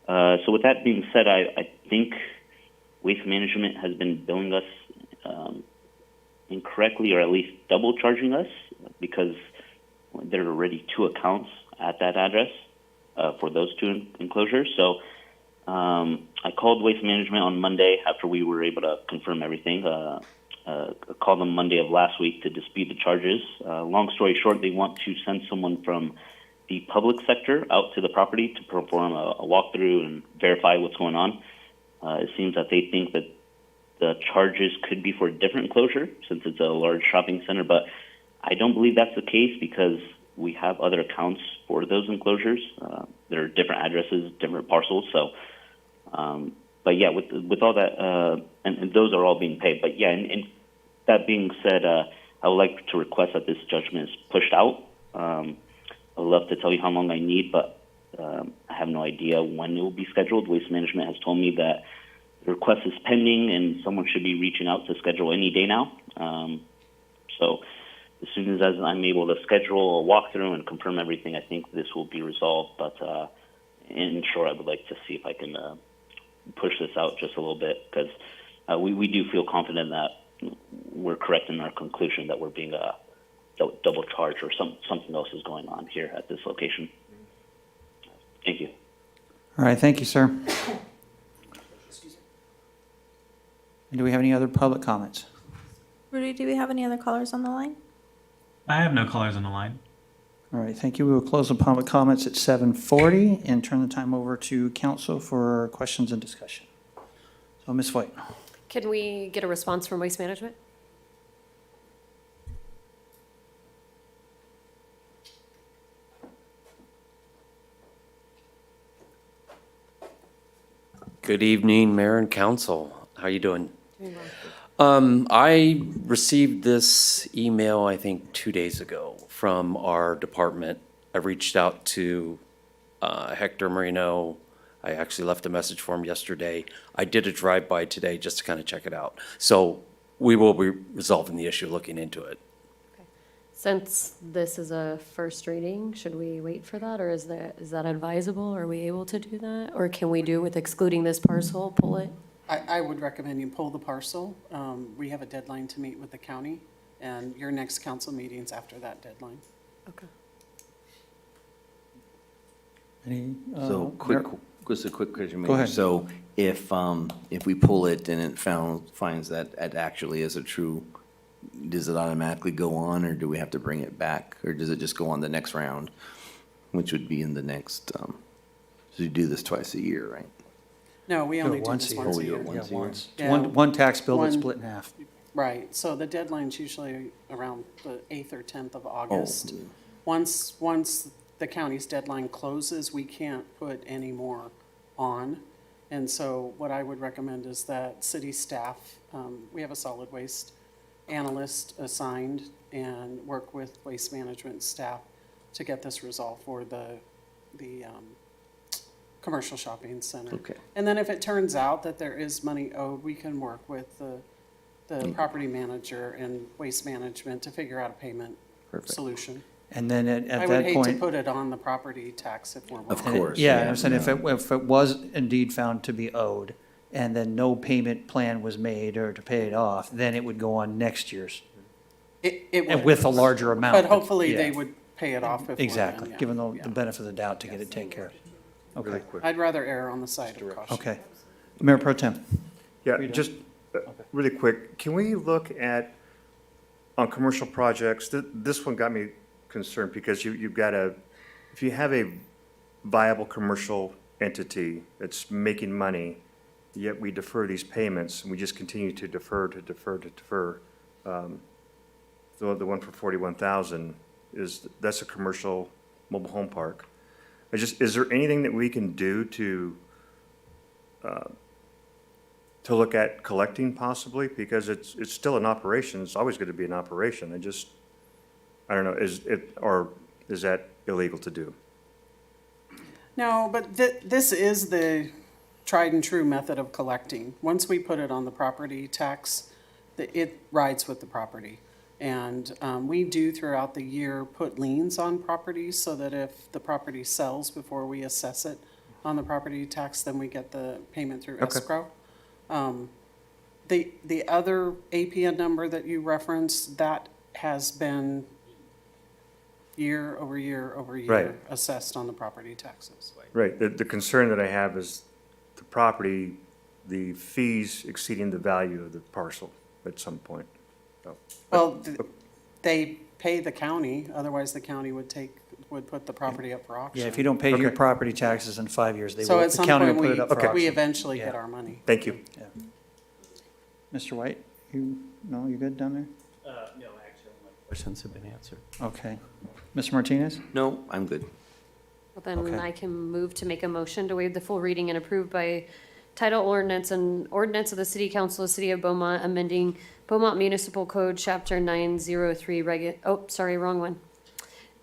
So with that being said, I think Waste Management has been billing us incorrectly, or at least double charging us, because there are already two accounts at that address for those two enclosures. So I called Waste Management on Monday after we were able to confirm everything. I called them Monday of last week to dispute the charges. Long story short, they want to send someone from the public sector out to the property to perform a walkthrough and verify what's going on. It seems that they think that the charges could be for a different enclosure since it's a large shopping center, but I don't believe that's the case because we have other accounts for those enclosures. There are different addresses, different parcels. So, but yeah, with all that, and those are all being paid. But yeah, and that being said, I would like to request that this judgment is pushed out. I'd love to tell you how long I need, but I have no idea when it will be scheduled. Waste Management has told me that the request is pending and someone should be reaching out to schedule any day now. So as soon as I'm able to schedule a walkthrough and confirm everything, I think this will be resolved. But in short, I would like to see if I can push this out just a little bit because we do feel confident that we're correct in our conclusion that we're being double charged or something else is going on here at this location. Thank you. All right, thank you, sir. Do we have any other public comments? Rudy, do we have any other callers on the line? I have no callers on the line. All right, thank you. We will close the public comments at 7:40 and turn the time over to council for questions and discussion. So, Ms. White. Can we get a response from Waste Management? Good evening, Mayor and Council. How you doing? I received this email, I think, 2 days ago from our department. I reached out to Hector Marino. I actually left a message for him yesterday. I did a drive-by today just to kind of check it out. So we will be resolving the issue, looking into it. Since this is a first reading, should we wait for that, or is that advisable? Are we able to do that? Or can we do with excluding this parcel, pull it? I would recommend you pull the parcel. We have a deadline to meet with the county, and your next council meeting's after that deadline. Okay. Any, So just a quick question. Go ahead. So if we pull it and it finds that it actually is a true, does it automatically go on, or do we have to bring it back, or does it just go on the next round, which would be in the next? So you do this twice a year, right? No, we only do once this a year. once a Oh, we do year. it once a year. Yeah. One tax bill that's One- split in half. Right, so the deadline's usually around the 8th or 10th of Oh, August. Once the county's deadline closes, we can't put any more on. And so what I would recommend is that city staff, we have a solid waste analyst assigned, and work with waste management staff to get this resolved for the commercial shopping center. Okay. And then if it turns out that there is money owed, we can work with the property manager and waste management to figure out a payment Perfect. solution. And then at I that would hate to point. put it on the property tax if we're. Of And it- course, Yeah, yeah, I'm saying if no. it was indeed found to be owed, and then no payment plan was made or to pay it off, then it would go on next year's. It And would. with a larger amount. But hopefully yeah. they would pay it off if we're done, Exactly, yeah. given the benefit of the doubt to get it taken care of. Okay, I'd rather err on the side of caution. okay. Mayor Pro Tem. Yeah, just really quick, can we look at, on commercial projects, this one got me concerned because you've got if you have a viable commercial entity that's making money, yet we defer these payments, and we just continue to defer. The one for 41,000 that's a commercial mobile home park. Is there anything that we can do to to look at collecting possibly, because it's still an operation, it's always going to be an operation, I don't know, is that illegal to do? No, but this is the tried and true method of collecting. Once we put it on the property tax, it rides with the property. And we do throughout the year put liens on properties so that if the property sells before we assess it on the property tax, then we get the payment through escrow. The other APN number that you referenced, that has been year over year over year Right. assessed on the property taxes. Right, the concern that I have is the property, the fees exceeding the value of the parcel at some point. So, Well, they pay the county, otherwise the county would put the property up for auction. Yeah, if you don't pay your Okay. property taxes in 5 years, So at the some county point, will put it up for auction. we eventually Yeah. get our money. Thank you. Yeah. Mr. White, you good down there? No, actually, my questions have been answered. Okay. Mr. Martinez? No, I'm good. Well, then Okay. I can move to make a motion to waive the full reading and approve by title ordinance and ordinance of the City Council of the City of Beaumont amending Beaumont Municipal Code, Chapter 903, wrong one.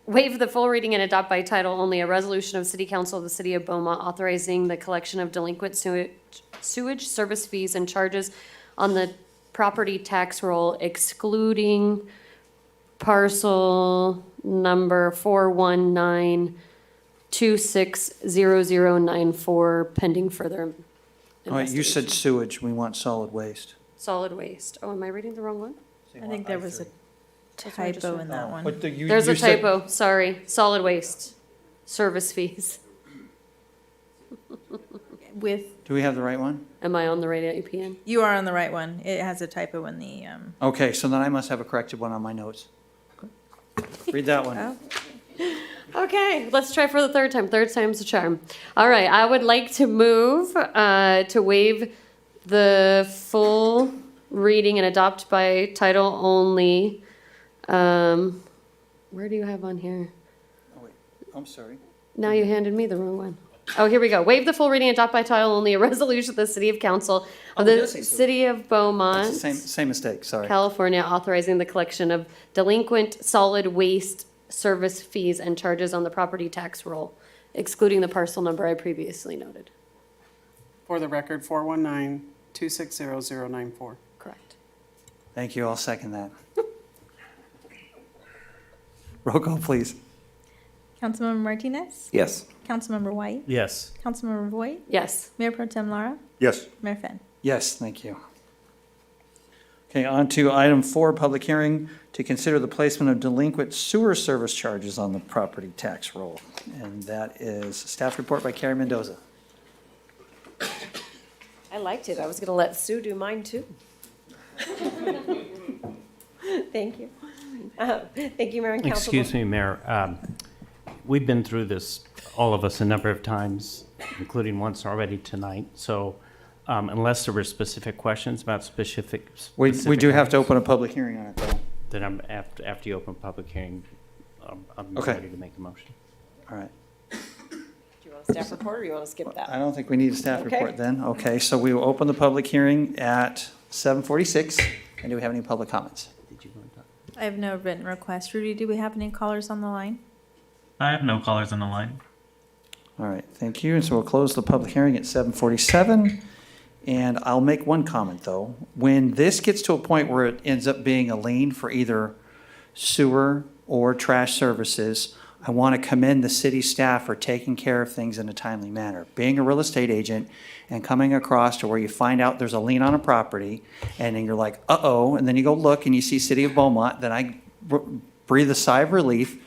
Waive the full reading and adopt by title only a resolution of City Council of the City of Beaumont authorizing the collection of delinquent sewage service fees and charges on the property tax roll excluding parcel number 419260094 pending further All right, you said investigation. sewage, we want solid waste. Solid waste. Oh, am I reading the wrong one? I think there was a That's what I just typo read. in that one. But There's a typo, sorry. Solid waste service fees. With, Do we have the right one? Am I on the right APN? you are on the right one. It has a typo in the, Okay, so then I must have a corrected one on my notes. Read that one. oh, Okay, let's try for the third time. Third time's the charm. All right, I would like to move to waive the full reading and adopt by title only. Where do you have on here? Oh, wait, I'm sorry. Now you handed me the wrong one. Oh, here we go. Waive the full reading and adopt by title only a resolution of the City of Council of Oh, it the does say so. City of That's Beaumont, the same mistake, sorry. California, authorizing the collection of delinquent solid waste service fees and charges on the property tax roll, excluding the parcel number I previously noted. For the record, 419260094. Correct. Thank you, I'll second that. Roll call, please. Councilmember Martinez? Yes. Councilmember White? Yes. Councilmember Voigt? Yes. Mayor Pro Tem Lara? Yes. Mayor Finn? Yes, thank you. Okay, on to item 4, public hearing to consider the placement of delinquent sewer service charges on the property tax roll. And that is staff report by Carrie Mendoza. I liked it. I was going to let Sue do mine too. Thank you. Thank you, Mayor and Council. Excuse me, Mayor. We've been through this, all of us, a number of times, including once already tonight. So unless there were specific questions about specific. We do have to open a public hearing on it, though. Then after you open public hearing, I'm Okay. ready to make a motion. All right. Do you want a staff report or you want to skip that? I don't think we need a staff Okay. report then. Okay, so we will open the public hearing at 7:46. And do we have any public comments? I have no written request. Rudy, do we have any callers on the line? I have no callers on the line. All right, thank you. And so we'll close the public hearing at 7:47. And I'll make one comment, though. When this gets to a point where it ends up being a lien for either sewer or trash services, I want to commend the city staff for taking care of things in a timely manner. Being a real estate agent and coming across to where you find out there's a lien on a property, and then you're like, uh-oh, and then you go look and you see City of Beaumont, then I breathe a sigh of relief,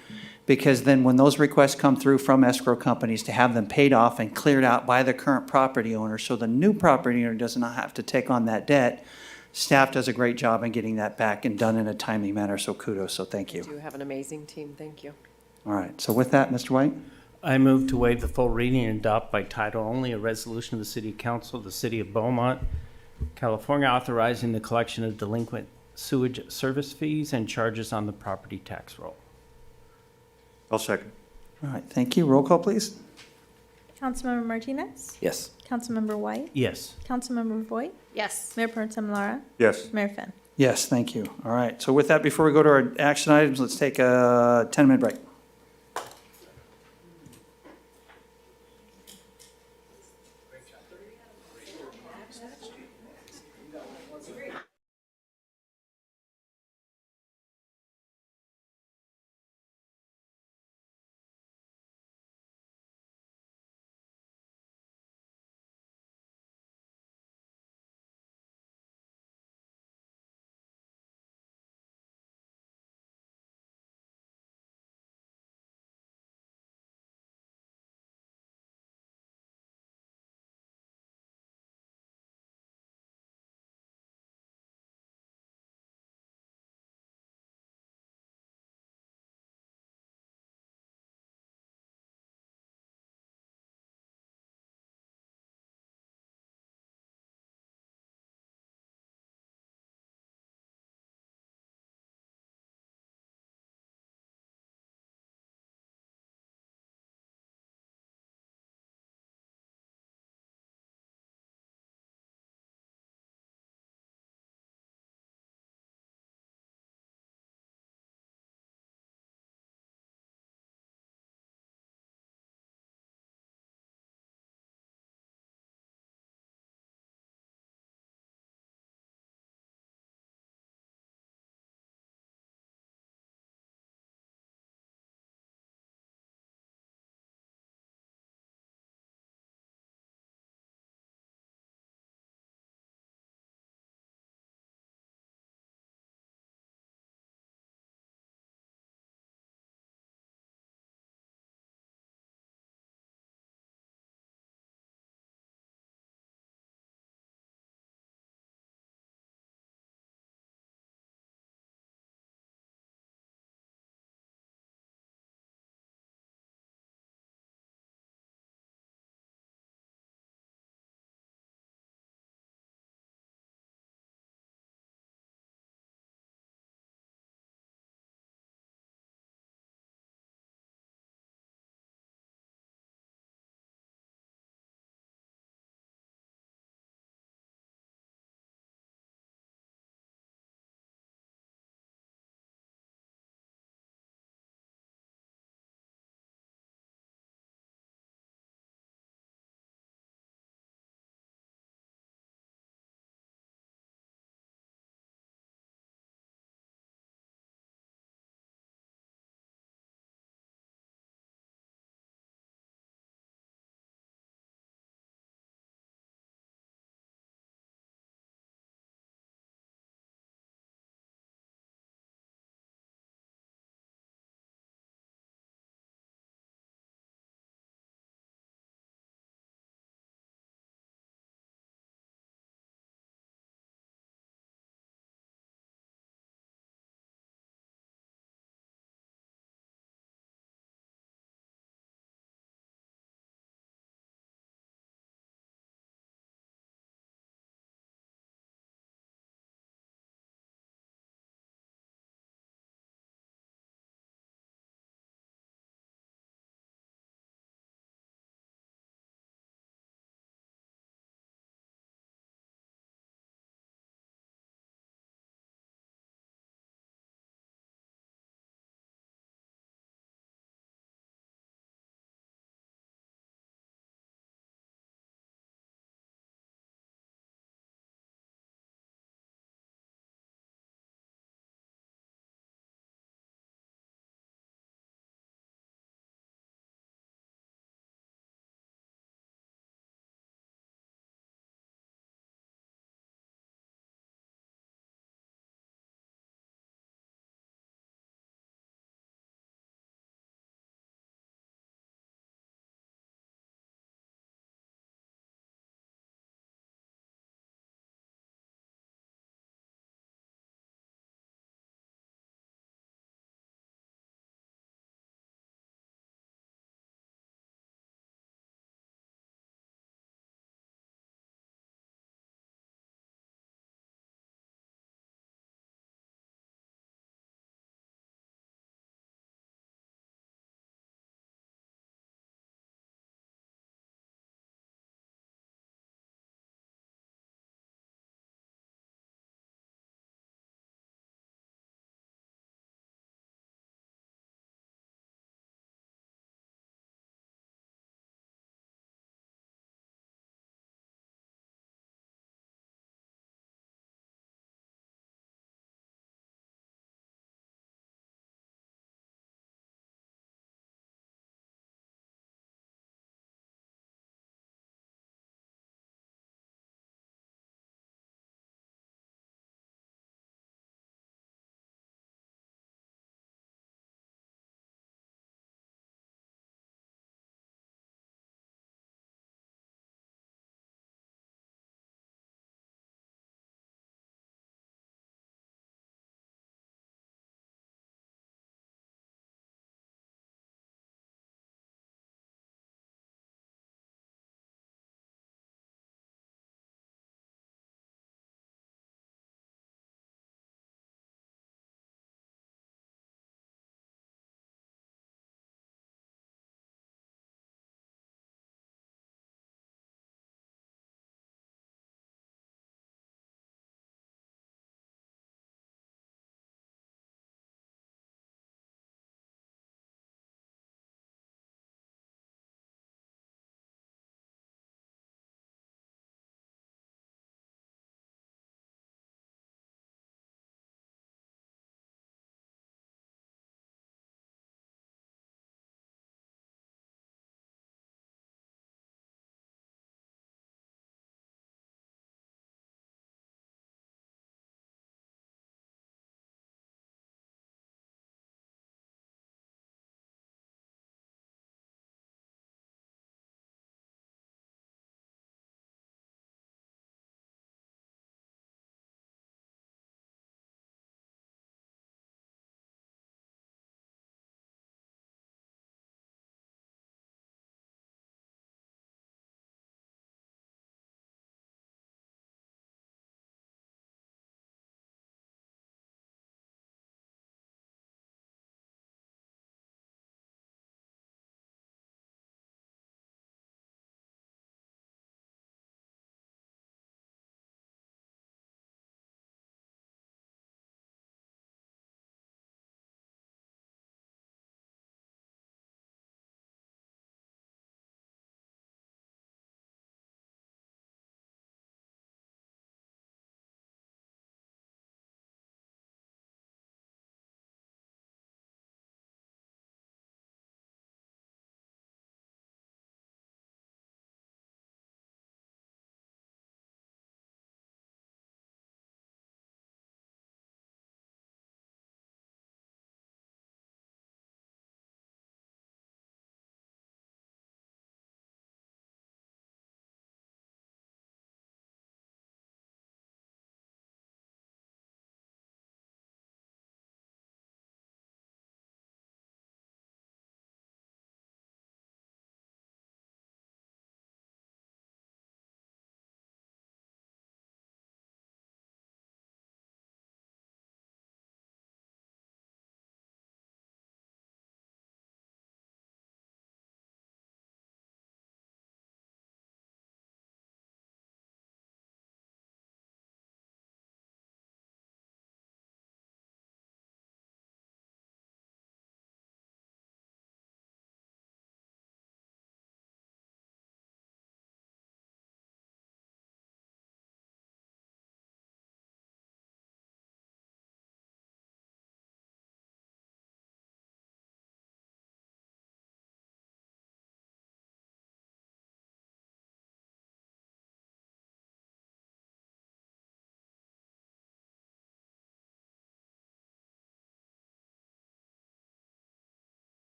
because then when those requests come through from escrow companies to have them paid off and cleared out by the current property owner, so the new property owner does not have to take on that debt, staff does a great job in getting that back and done in a timely manner, so kudos, so thank you. You do have an amazing team. Thank you. All right, so with that, Mr. White? I move to waive the full reading and adopt by title only a resolution of the City Council of the City of Beaumont, California, authorizing the collection of delinquent sewage service fees and charges on the property tax roll. I'll second. All right, thank you. Roll call, please. Councilmember Martinez? Yes. Councilmember White? Yes. Councilmember Voigt? Yes. Mayor Pro Tem Lara? Yes. Mayor Finn? Yes, thank you. All right, so with that, before we go to our action items, let's take a 10-minute break.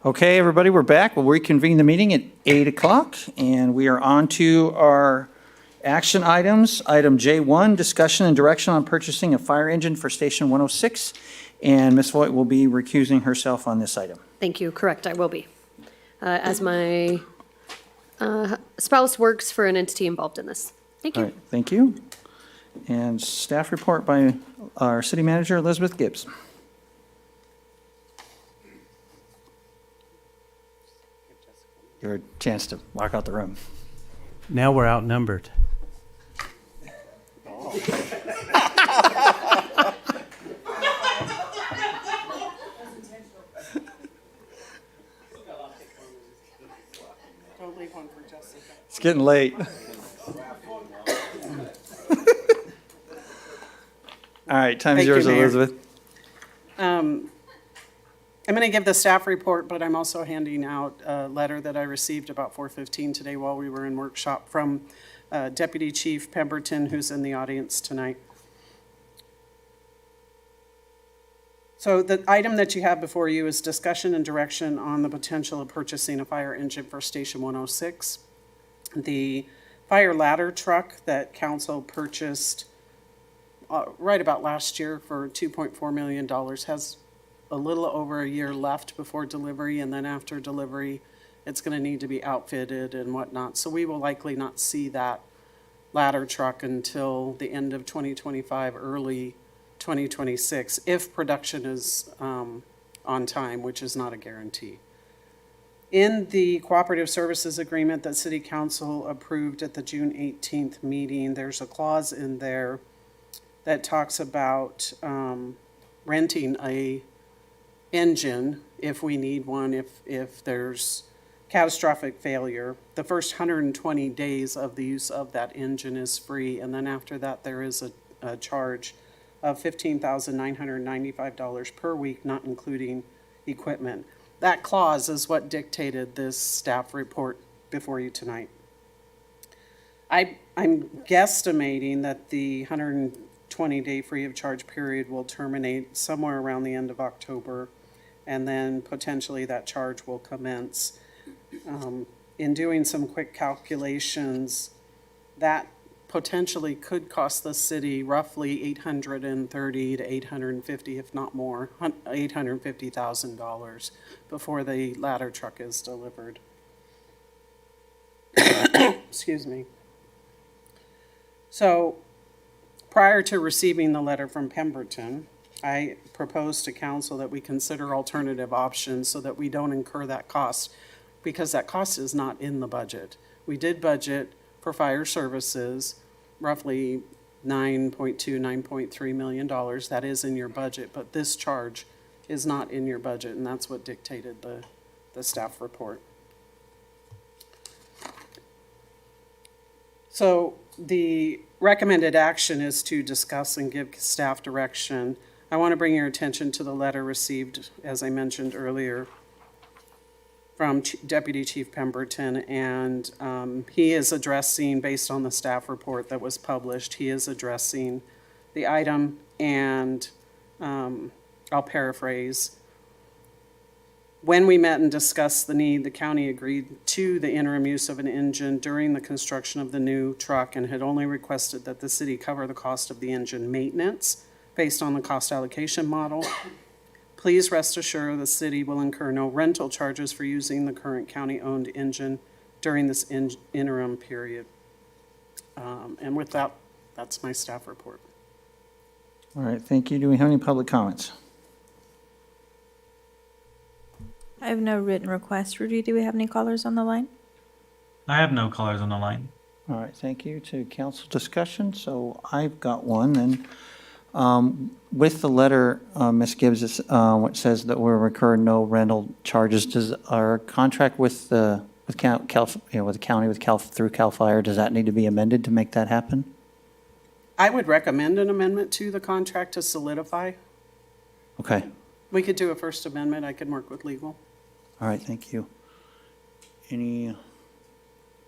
Okay, everybody, we're back. We'll reconvene the meeting at 8 o'clock, and we are on to our action items. Item J1, discussion and direction on purchasing a fire engine for Station 106, and Ms. Voigt will be recusing herself on this item. Thank you, correct, I will be. As my spouse works for an entity involved in this. Thank All you. right, thank you. And staff report by our city manager, Elizabeth Gibbs. Your chance to walk out the room. Now we're outnumbered. Don't leave one for Jessica. It's getting late. All right, time's Thank you, yours, Mayor. Elizabeth. I'm going to give the staff report, but I'm also handing out a letter that I received about 4:15 today while we were in workshop from Deputy Chief Pemberton, who's in the audience tonight. So the item that you have before you is discussion and direction on the potential of purchasing a fire engine for Station 106. The fire ladder truck that council purchased right about last year for $2.4 million has a little over a year left before delivery, and then after delivery, it's going to need to be outfitted and whatnot. So we will likely not see that ladder truck until the end of 2025, early 2026, if production is on time, which is not a guarantee. In the cooperative services agreement that City Council approved at the June 18th meeting, there's a clause in there that talks about renting a engine if we need one, if there's catastrophic failure. The first 120 days of the use of that engine is free, and then after that there is a charge of $15,995 per week, not including equipment. That clause is what dictated this staff report before you tonight. I'm guesstimating that the 120-day free of charge period will terminate somewhere around the end of October, and then potentially that charge will commence. In doing some quick calculations, that potentially could cost the city roughly $830 to $850, if not more, $850,000 before the ladder truck is delivered. Excuse me. So prior to receiving the letter from Pemberton, I proposed to council that we consider alternative options so that we don't incur that cost, because that cost is not in the budget. We did budget for fire services roughly $9.3 million. That is in your budget, but this charge is not in your budget, and that's what dictated the staff report. So the recommended action is to discuss and give staff direction. I want to bring your attention to the letter received, as I mentioned earlier, from Deputy Chief Pemberton, and he is addressing, based on the staff report that was published, he is addressing the item, and I'll paraphrase. When we met and discussed the need, the county agreed to the interim use of an engine during the construction of the new truck and had only requested that the city cover the cost of the engine maintenance based on the cost allocation model. Please rest assured the city will incur no rental charges for using the current county-owned engine during this interim period. And with that, that's my staff report. All right, thank you. Do we have any public comments? I have no written request. Rudy, do we have any callers on the line? I have no callers on the line. All right, thank you. To council discussion, so I've got one, and with the letter, Ms. Gibbs, which says that we'll incur no rental charges, does our contract with the county through CAL FIRE, does that need to be amended to make that happen? I would recommend an amendment to the contract to solidify. Okay, We could do a first amendment. I can work with legal. all right, thank you. Any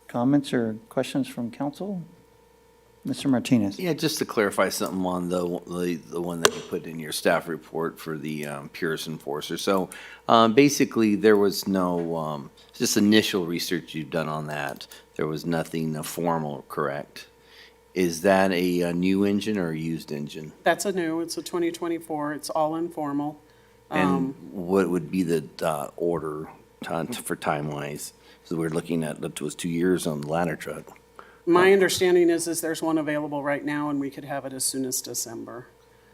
comments or questions from council? Mr. Martinez? Yeah, just to clarify something on the one that you put in your staff report for the Pierce Enforcer. So basically, there was no, just initial research you've done on that. There was nothing formal, correct? Is that a new engine or a used engine? It's a 2024, it's all informal. And what would be the order for time-wise? So we're looking at, it was 2 years on the ladder truck. My understanding is there's one available right now, and we could have it as soon as December.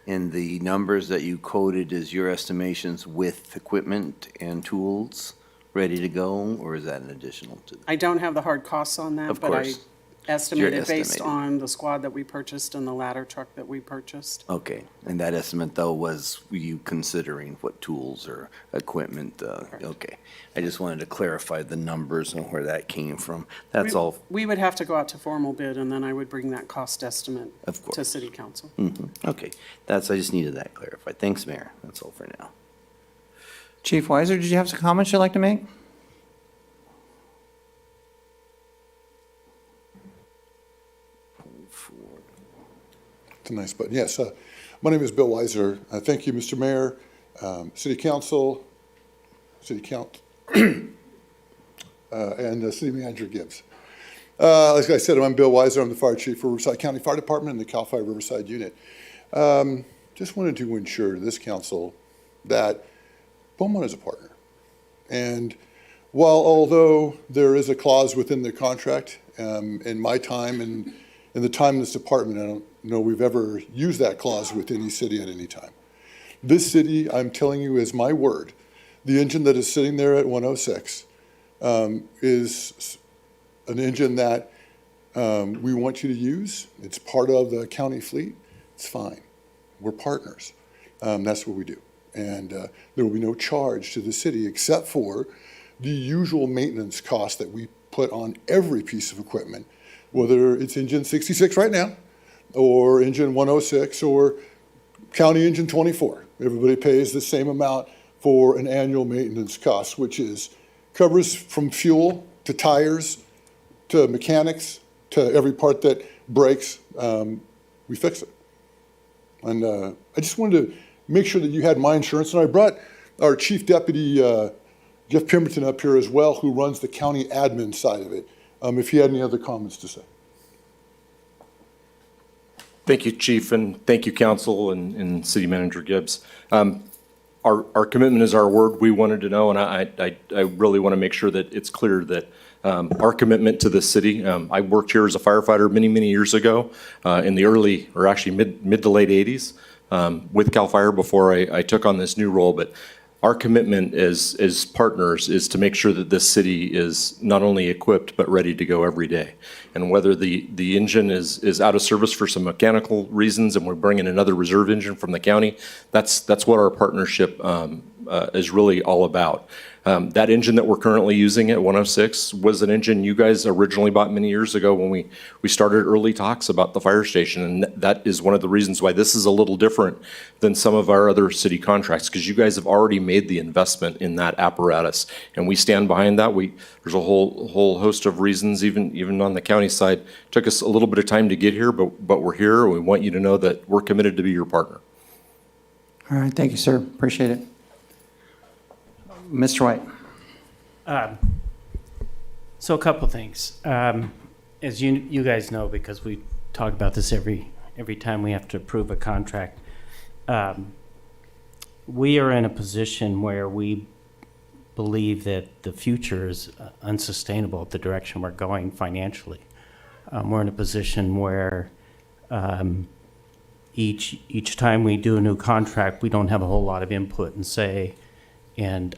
And the numbers that you quoted is your estimations with equipment and tools ready to go, or is that an additional to that? I don't have the hard costs on that, Of but I course. estimated based estimated. on the squad that we purchased and the ladder truck that we purchased. Okay, and that estimate, though, was you considering what tools or equipment? Okay, I just wanted to clarify the numbers and where that came from. That's all. We would have to go out to formal bid, and then I would bring that cost estimate Of course. to city council. Okay, I just needed that clarified. Thanks, Mayor. That's all for now. Chief Weiser, did you have some comments you'd like to make? It's a nice button. Yes, my name is Bill Weiser. Thank you, Mr. Mayor, City Council, and City Manager Gibbs. Like I said, I'm Bill Weiser. I'm the Fire Chief for Riverside County Fire Department and the CAL FIRE Riverside Unit. Just wanted to ensure this council that Beaumont is a partner. And although there is a clause within the contract, in my time and in the time in this department, I don't know we've ever used that clause with any city at any time. This city, I'm telling you, is my word. The engine that is sitting there at 106 is an engine that we want you to use. It's part of the county fleet. It's fine. We're partners. That's what we do. And there will be no charge to the city except for the usual maintenance costs that we put on every piece of equipment, whether it's engine 66 right now, or engine 106, or county engine 24. Everybody pays the same amount for an annual maintenance cost, which covers from fuel to tires to mechanics to every part that breaks. We fix it. And I just wanted to make sure that you had my insurance, and I brought our Chief Deputy Jeff Pemberton up here as well, who runs the county admin side of it, if he had any other comments to say. Thank you, Chief, and thank you, Council and City Manager Gibbs. Our commitment is our word. We wanted to know, and I really want to make sure that it's clear that our commitment to this city. I worked here as a firefighter many years ago in the early, or actually mid to late 80s with CAL FIRE before I took on this new role. But our commitment as partners is to make sure that this city is not only equipped but ready to go every day. And whether the engine is out of service for some mechanical reasons and we're bringing another reserve engine from the county, that's what our partnership is really all about. That engine that we're currently using at 106 was an engine you guys originally bought many years ago when we started early talks about the fire station. And that is one of the reasons why this is a little different than some of our other city contracts, because you guys have already made the investment in that apparatus. And we stand behind that. There's a whole host of reasons, even on the county side. It took us a little bit of time to get here, but we're here. And we want you to know that we're committed to be your partner. All right, thank you, sir. Appreciate it. Mr. White. So a couple things. As you guys know, because we talk about this every time we have to approve a contract, we are in a position where we believe that the future is unsustainable at the direction we're going financially. We're in a position where each time we do a new contract, we don't have a whole lot of input and say, and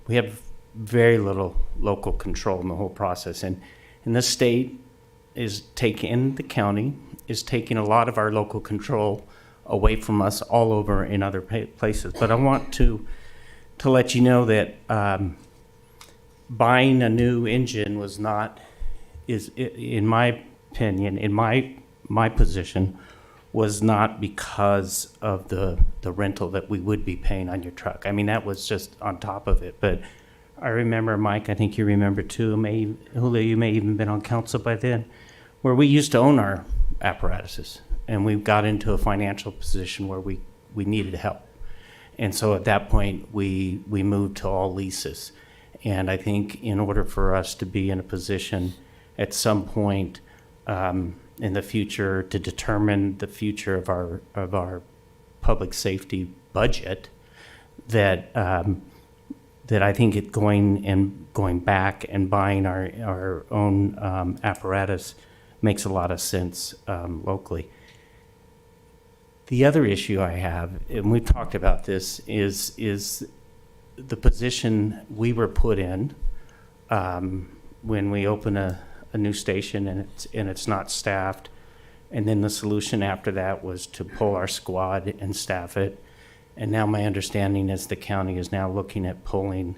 we have very little local control in the whole process. And the state the county is taking a lot of our local control away from us all over in other places. But I want to let you know that buying a new engine in my opinion, in my position, was not because of the rental that we would be paying on your truck. I mean, that was just on top of it. But I remember, Mike, I think you remember too, Julio, you may even been on council by then, where we used to own our apparatuses. And we got into a financial position where we needed help. And so at that point, we moved to all leases. And I think in order for us to be in a position at some point in the future to determine the future of our public safety budget, that I think going back and buying our own apparatus makes a lot of sense locally. The other issue I have, and we've talked about this, is the position we were put in when we open a new station and it's not staffed, and then the solution after that was to pull our squad and staff it. And now my understanding is the county is now looking at pulling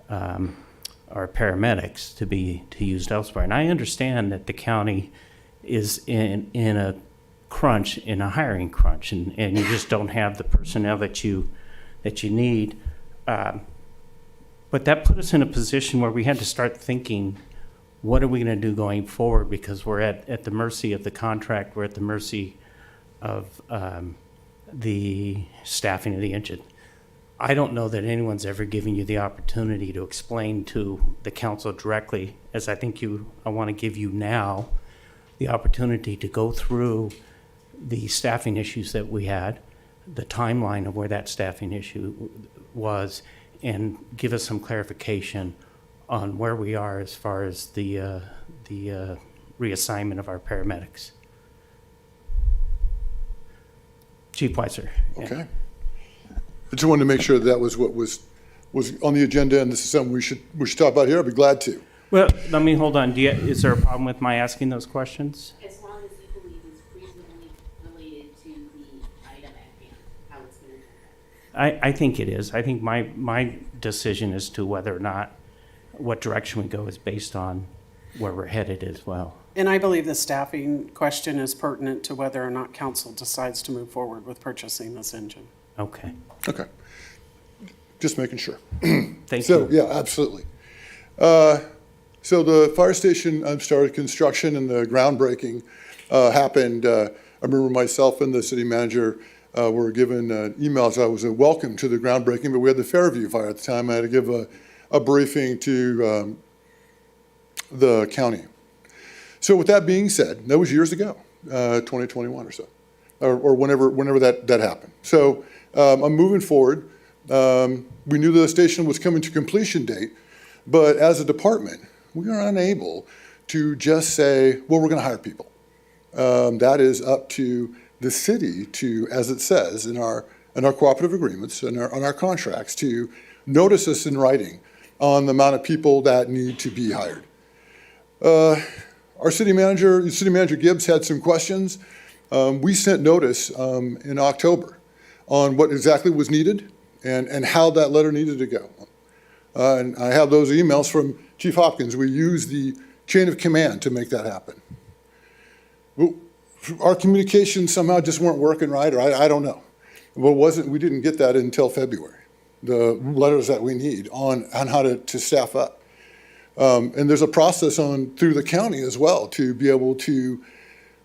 our paramedics to be used elsewhere. And I understand that the county is in a crunch, in a hiring crunch, and you just don't have the personnel that you need. But that put us in a position where we had to start thinking, what are we going to do going forward? Because we're at the mercy of the contract. We're at the mercy of the staffing of the engine. I don't know that anyone's ever given you the opportunity to explain to the council directly, as I think I want to give you now, the opportunity to go through the staffing issues that we had, the timeline of where that staffing issue was, and give us some clarification on where we are as far as the reassignment of our paramedics. Chief Weiser. Okay. I just wanted to make sure that was what was on the agenda, and this is something we should talk about here. I'd be glad to. Well, let me hold on. Is there a problem with my asking those questions? As long as you believe it's reasonably related to the item at hand, how it's going to impact. I think it is. I think my decision as to whether or not what direction we go is based on where we're headed as well. And I believe the staffing question is pertinent to whether or not council decides to move forward with purchasing this engine. Okay. Okay. Just making sure. Thank you. So, yeah, absolutely. So the fire station started construction and the groundbreaking happened. I remember myself and the city manager were given emails. I was a welcome to the groundbreaking, but we had the Fairview fire at the time. I had to give a briefing to the county. So with that being said, that was years ago, 2021 or so, or whenever that happened. So I'm moving forward. We knew the station was coming to completion date, but as a department, we are unable to just say, well, we're going to hire people. That is up to the city to, as it says in our cooperative agreements and on our contracts, to notice us in writing on the amount of people that need to be hired. Our city manager Gibbs had some questions. We sent notice in October on what exactly was needed and how that letter needed to go. And I have those emails from Chief Hopkins. We used the chain of command to make that happen. Our communications somehow just weren't working right, or I don't know. We didn't get that until February, the letters that we need on how to staff up. And there's a process through the county as well to be able to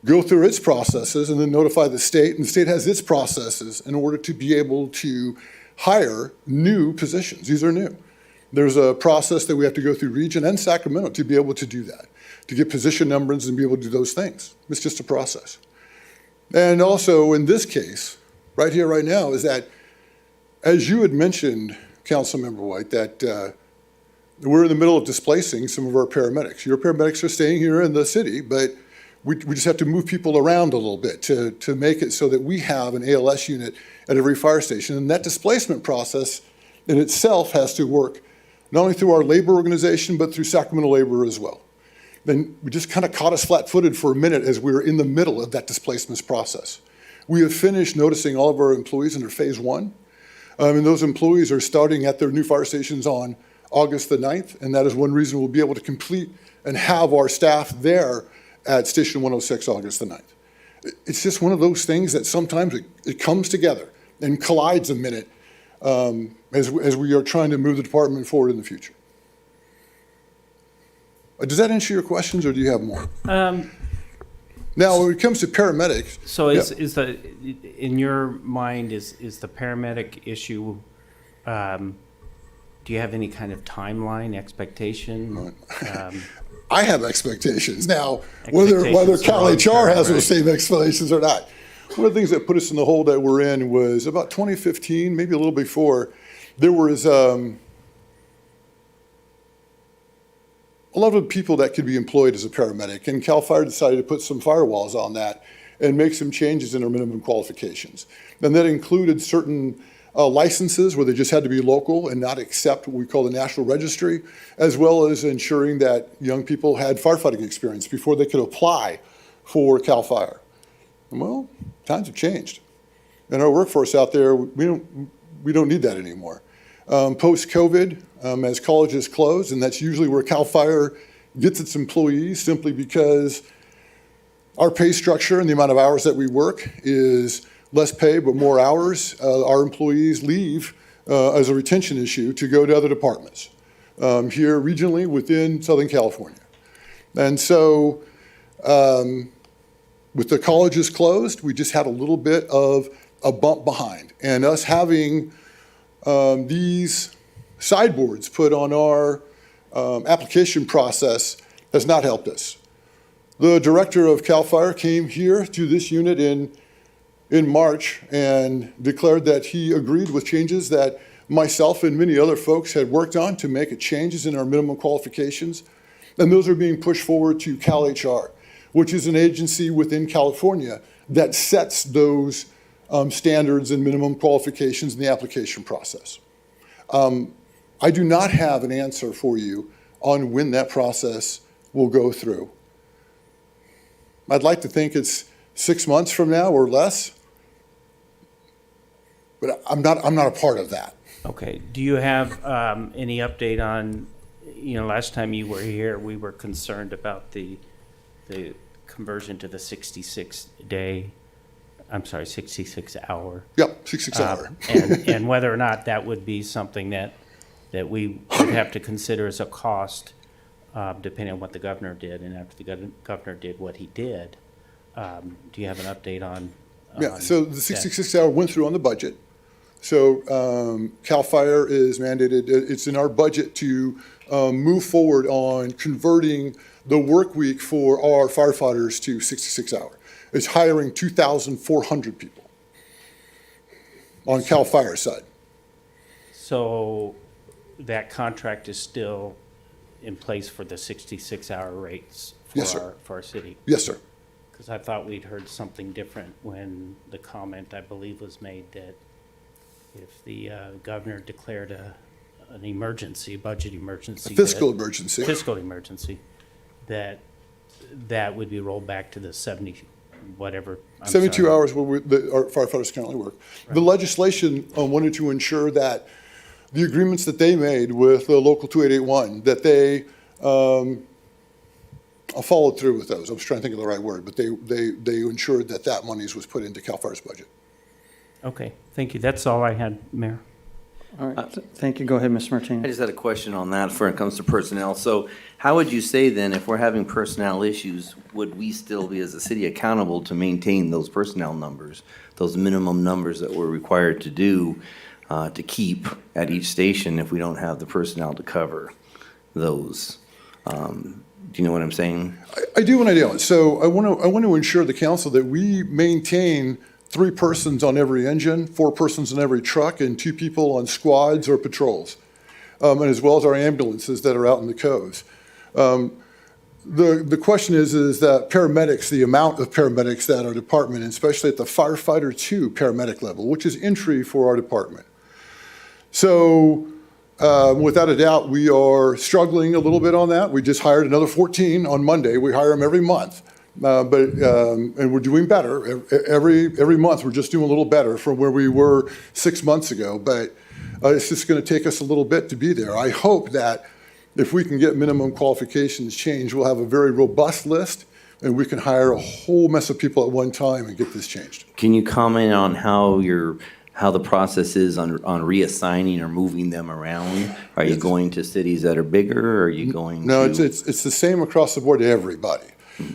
go through its processes and then notify the state, and the state has its processes in order to be able to hire new positions. These are new. There's a process that we have to go through Region and Sacramento to be able to do that, to get position numbers and be able to do those things. It's just a process. And also in this case, right here, right now, is that, as you had mentioned, Councilmember White, that we're in the middle of displacing some of our paramedics. Your paramedics are staying here in the city, but we just have to move people around a little bit to make it so that we have an ALS unit at every fire station. And that displacement process in itself has to work not only through our labor organization, but through Sacramento Labor as well. Then we just kind of caught us flat-footed for a minute as we were in the middle of that displacement process. We have finished noticing all of our employees under phase one. And those employees are starting at their new fire stations on August the 9th, and that is one reason we'll be able to complete and have our staff there at Station 106 August the 9th. It's just one of those things that sometimes it comes together and collides a minute as we are trying to move the department forward in the future. Does that answer your questions, or do you have more? Now, when it comes to paramedics. So yeah. is the, in your mind, is the paramedic issue, do you have any kind of timeline, expectation? I have expectations. Now, whether Cal HR has those same expectations or not. One of the things that put us in the hole that we're in was about 2015, maybe a little before, there was a lot of people that could be employed as a paramedic, and Cal Fire decided to put some firewalls on that and make some changes in our minimum qualifications. And that included certain licenses where they just had to be local and not accept what we call the National Registry, as well as ensuring that young people had firefighting experience before they could apply for Cal Fire. Well, times have changed. And our workforce out there, we don't need that anymore. Post-COVID, as colleges close, and that's usually where Cal Fire gets its employees, simply because our pay structure and the amount of hours that we work is less pay but more hours. Our employees leave as a retention issue to go to other departments here regionally within Southern California. And so with the colleges closed, we just had a little bit of a bump behind. And us having these sideboards put on our application process has not helped us. The director of Cal Fire came here to this unit in March and declared that he agreed with changes that myself and many other folks had worked on to make changes in our minimum qualifications. And those are being pushed forward to Cal HR, which is an agency within California that sets those standards and minimum qualifications in the application process. I do not have an answer for you on when that process will go through. I'd like to think it's 6 months from now or less, but I'm not a part of that. Okay. Do you have any update on, last time you were here, we were concerned about the conversion to the 66-hour. Yep, 66 hour. And whether or not that would be something that we would have to consider as a cost, depending on what the governor did. And after the governor did what he did, do you have an update on? Yeah, so the 66 hour went through on the budget. So Cal Fire is mandated, it's in our budget to move forward on converting the work week for our firefighters to 66 hour. It's hiring 2,400 people on Cal Fire side. So that contract is still in place for the 66-hour rates for, Yes, sir. for our city? Yes, sir. Because I thought we'd heard something different when the comment, I believe, was made that if the governor declared an emergency, budget emergency. A fiscal emergency. Fiscal emergency, that would be rolled back to the 70, whatever. 72 hours where our firefighters currently work. Right. The legislation wanted to ensure that the agreements that they made with Local 2881, that they followed through with those. I was trying to think of the right word, but they ensured that money was put into Cal Fire's budget. Okay, thank you. That's all I had, Mayor. All right, thank you. Go ahead, Ms. Martinez. I just had a question on that when it comes to personnel. So how would you say then, if we're having personnel issues, would we still be as a city accountable to maintain those personnel numbers, those minimum numbers that we're required to do to keep at each station if we don't have the personnel to cover those? Do you know what I'm saying? I do and I don't. So I want to ensure the council that we maintain 3 persons on every engine, 4 persons on every truck, and 2 people on squads or patrols, and as well as our ambulances that are out in the coves. The question is that paramedics, the amount of paramedics that our department, especially at the firefighter 2 paramedic level, which is entry for our department. So without a doubt, we are struggling a little bit on that. We just hired another 14 on Monday. We hire them every month. And we're doing better. Every month, we're just doing a little better from where we were 6 months ago. But it's just going to take us a little bit to be there. I hope that if we can get minimum qualifications changed, we'll have a very robust list, and we can hire a whole mess of people at one time and get this changed. Can you comment on how the process is on reassigning or moving them around? Are you going to cities that are bigger, or are you going No, to? it's the same across the board to everybody.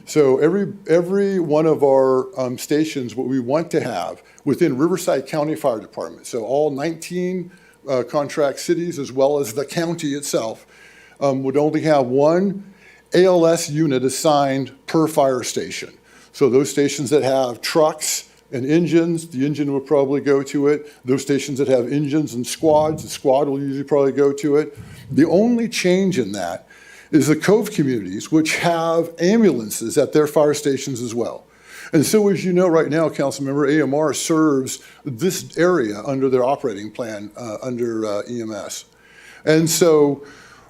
So every one of our stations, what we want to have within Riverside County Fire Department, so all 19 contract cities as well as the county itself, would only have one ALS unit assigned per fire station. So those stations that have trucks and engines, the engine will probably go to it. Those stations that have engines and squads, the squad will usually probably go to it. The only change in that is the Cove communities, which have ambulances at their fire stations as well. And so as you know right now, Councilmember, AMR serves this area under their operating plan under EMS. And so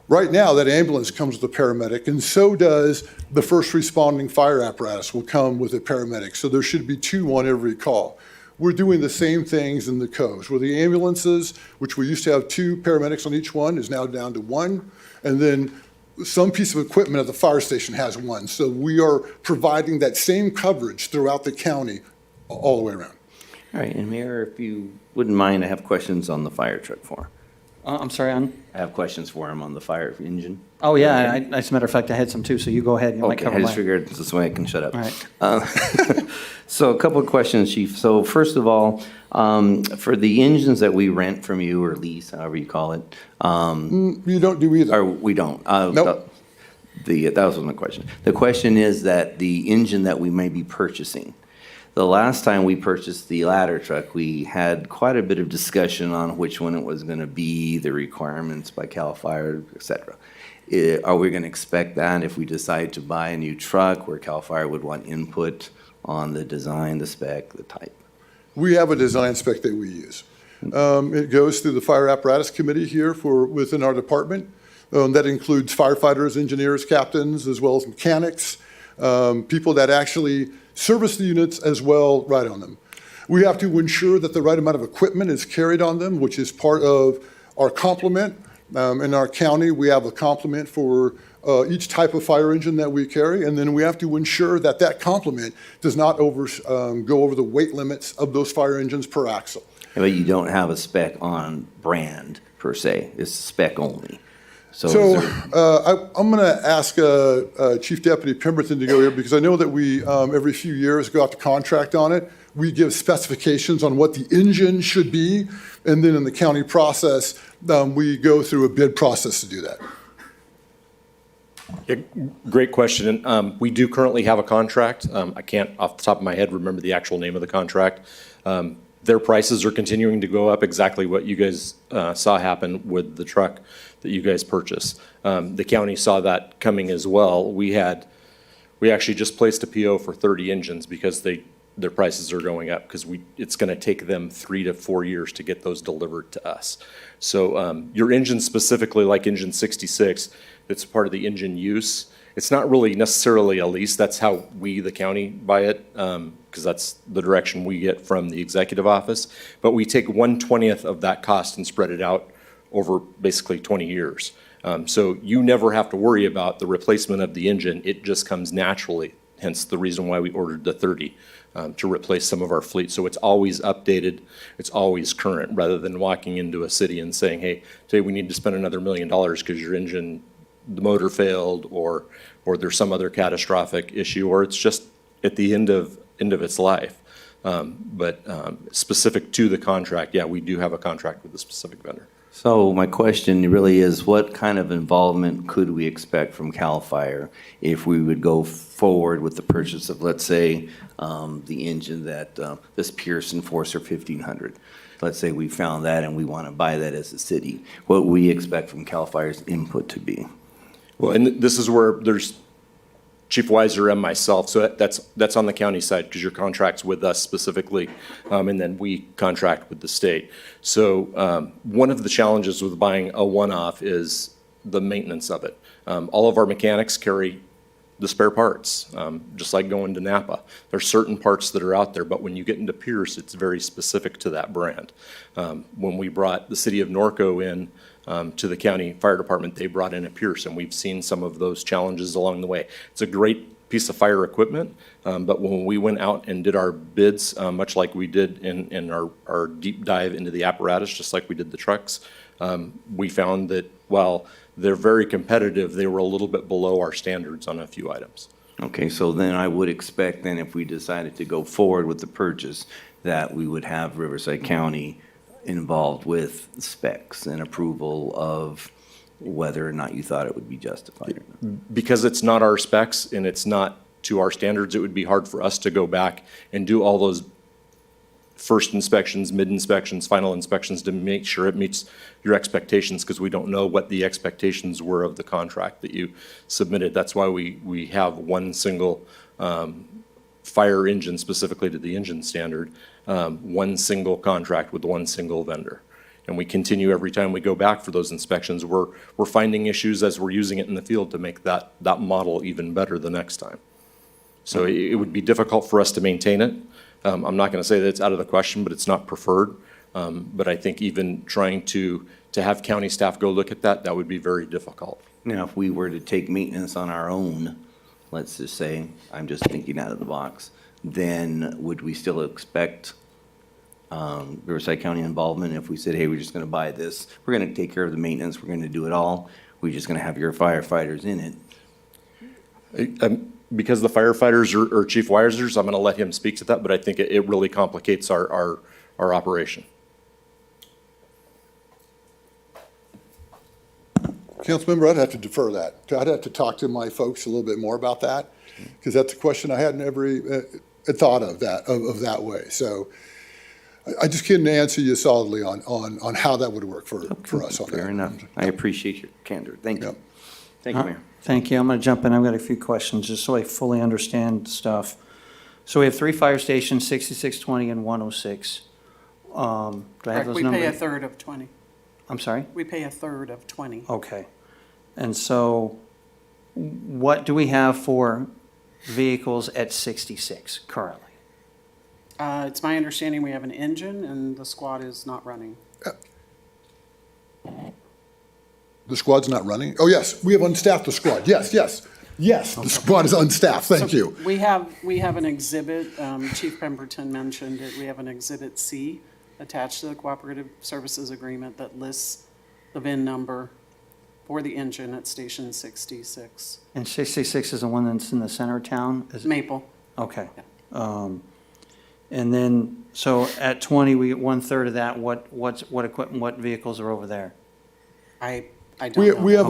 right now that ambulance comes with a paramedic, and so does the first responding fire apparatus will come with a paramedic. So there should be 2 on every call. We're doing the same things in the coves, where the ambulances, which we used to have 2 paramedics on each one, is now down to 1. And then some piece of equipment at the fire station has 1. So we are providing that same coverage throughout the county all the way around. All right, and Mayor, if you wouldn't mind, I have questions on the fire truck for him. I'm sorry, on? I have questions for him on the fire engine. Oh, yeah, as a matter of fact, I had some too, so you go ahead. You might Okay, cover I just mine. figured this way I can shut up. All right. So a couple of questions, Chief. So first of all, for the engines that we rent from you or lease, however you call it. You don't do either. Or we don't? Nope. That was my question. The question is that the engine that we may be purchasing, the last time we purchased the ladder truck, we had quite a bit of discussion on which one it was going to be, the requirements by CAL FIRE, et cetera. Are we going to expect that if we decide to buy a new truck where CAL FIRE would want input on the design, the spec, the type? We have a design spec that we use. It goes through the Fire Apparatus Committee here within our department. That includes firefighters, engineers, captains, as well as mechanics, people that actually service the units as well ride on them. We have to ensure that the right amount of equipment is carried on them, which is part of our complement. In our county, we have a complement for each type of fire engine that we carry, and then we have to ensure that that complement does not go over the weight limits of those fire engines per axle. Yeah, but you don't have a spec on brand per se, it's spec only. I'm going to ask Chief Deputy Pemberton to go here because I know that we, every few years, go out to contract on it. We give specifications on what the engine should be, and then in the county process, we go through a bid process to do that. Yeah, great question. We do currently have a contract. I can't, off the top of my head, remember the actual name of the contract. Their prices are continuing to go up, exactly what you guys saw happen with the truck that you guys purchased. The county saw that coming as well. We actually just placed a PO for 30 engines because their prices are going up because it's going to take them 3 to 4 years to get those delivered to us. So your engine specifically, like engine 66, it's part of the engine use. It's not really necessarily a lease. That's how we, the county, buy it, because that's the direction we get from the executive office. But we take 1/20th of that cost and spread it out over basically 20 years. So you never have to worry about the replacement of the engine. It just comes naturally, hence the reason why we ordered the 30 to replace some of our fleet. So it's always updated, it's always current, rather than walking into a city and saying, hey, today we need to spend another $1 million because your engine, the motor failed, or there's some other catastrophic issue, or it's just at the end of its life. But specific to the contract, yeah, we do have a contract with a specific vendor. So my question really is, what kind of involvement could we expect from CAL FIRE if we would go forward with the purchase of, let's say, the engine that this Pierce Enforcer 1500? Let's say we found that and we want to buy that as a city. What we expect from CAL FIRE's input to be? Well, and this is where there's Chief Weiser and myself, so that's on the county side because your contract's with us specifically, and then we contract with the state. So one of the challenges with buying a one-off is the maintenance of it. All of our mechanics carry the spare parts, just like going to Napa. There's certain parts that are out there, but when you get into Pierce, it's very specific to that brand. When we brought the city of Norco in to the county fire department, they brought in a Pierce, and we've seen some of those challenges along the way. It's a great piece of fire equipment, but when we went out and did our bids, much like we did in our deep dive into the apparatus, just like we did the trucks, we found that while they're very competitive, they were a little bit below our standards on a few items. Okay, so then I would expect then if we decided to go forward with the purchase, that we would have Riverside County involved with specs and approval of whether or not you thought it would be justified or not. Because it's not our specs and it's not to our standards, it would be hard for us to go back and do all those first inspections, mid-inspections, final inspections to make sure it meets your expectations, because we don't know what the expectations were of the contract that you submitted. That's why we have one single fire engine, specifically to the engine standard, one single contract with one single vendor. And we continue every time we go back for those inspections. We're finding issues as we're using it in the field to make that model even better the next time. So it would be difficult for us to maintain it. I'm not going to say that it's out of the question, but it's not preferred. But I think even trying to have county staff go look at that would be very difficult. Now, if we were to take maintenance on our own, let's just say, I'm just thinking out of the box, then would we still expect Riverside County involvement if we said, hey, we're just going to buy this, we're going to take care of the maintenance, we're going to do it all, we're just going to have your firefighters in it? Because the firefighters are chief wisers, I'm going to let him speak to that, but I think it really complicates our operation. Councilmember, I'd have to defer that. I'd have to talk to my folks a little bit more about that, because that's a question I hadn't ever thought of that way. So I just couldn't answer you solidly on how that would work for us on that. Fair enough. I appreciate your candor. Thank you. Thank you, Mayor. Thank you. I'm going to jump in. I've got a few questions just so I fully understand stuff. So we have 3 fire stations, 6620 and 106. Do I have Correct. those We numbers? pay a third of 20. I'm sorry? We pay a third of 20. Okay. And so what do we have for vehicles at 66 currently? It's my understanding we have an engine and the squad is not running. The squad's not running? Oh, yes, we have unstaffed the squad. Yes, the squad is unstaffed. Thank you. We have an exhibit, Chief Pemberton mentioned it, we have an Exhibit C attached to the Cooperative Services Agreement that lists the VIN number for the engine at Station 66. And 66 is the one that's in the center of town? Is it? Maple. Okay. And then, so at 20, we get 1/3 of that. What equipment, what vehicles are over there? I don't know. We have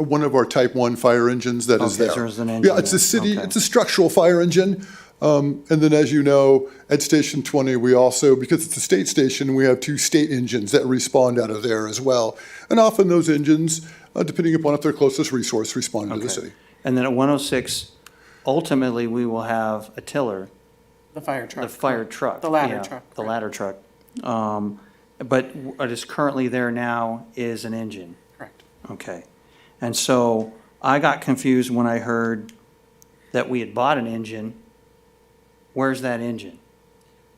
one of our Type 1 fire engines that is Okay, there. so there's an engine Yeah, it's a there. city, Okay. it's a structural fire engine. And then, as you know, at Station 20, we also, because it's a state station, we have 2 state engines that respond out of there as well. And often those engines, depending upon if they're closest resource, respond to the Okay. city. And then at 106, ultimately, we will have a tiller. The fire truck. The fire truck. The ladder yeah, truck. The ladder truck. But what is currently there now is an engine. Correct. Okay. And so I got confused when I heard that we had bought an engine. Where's that engine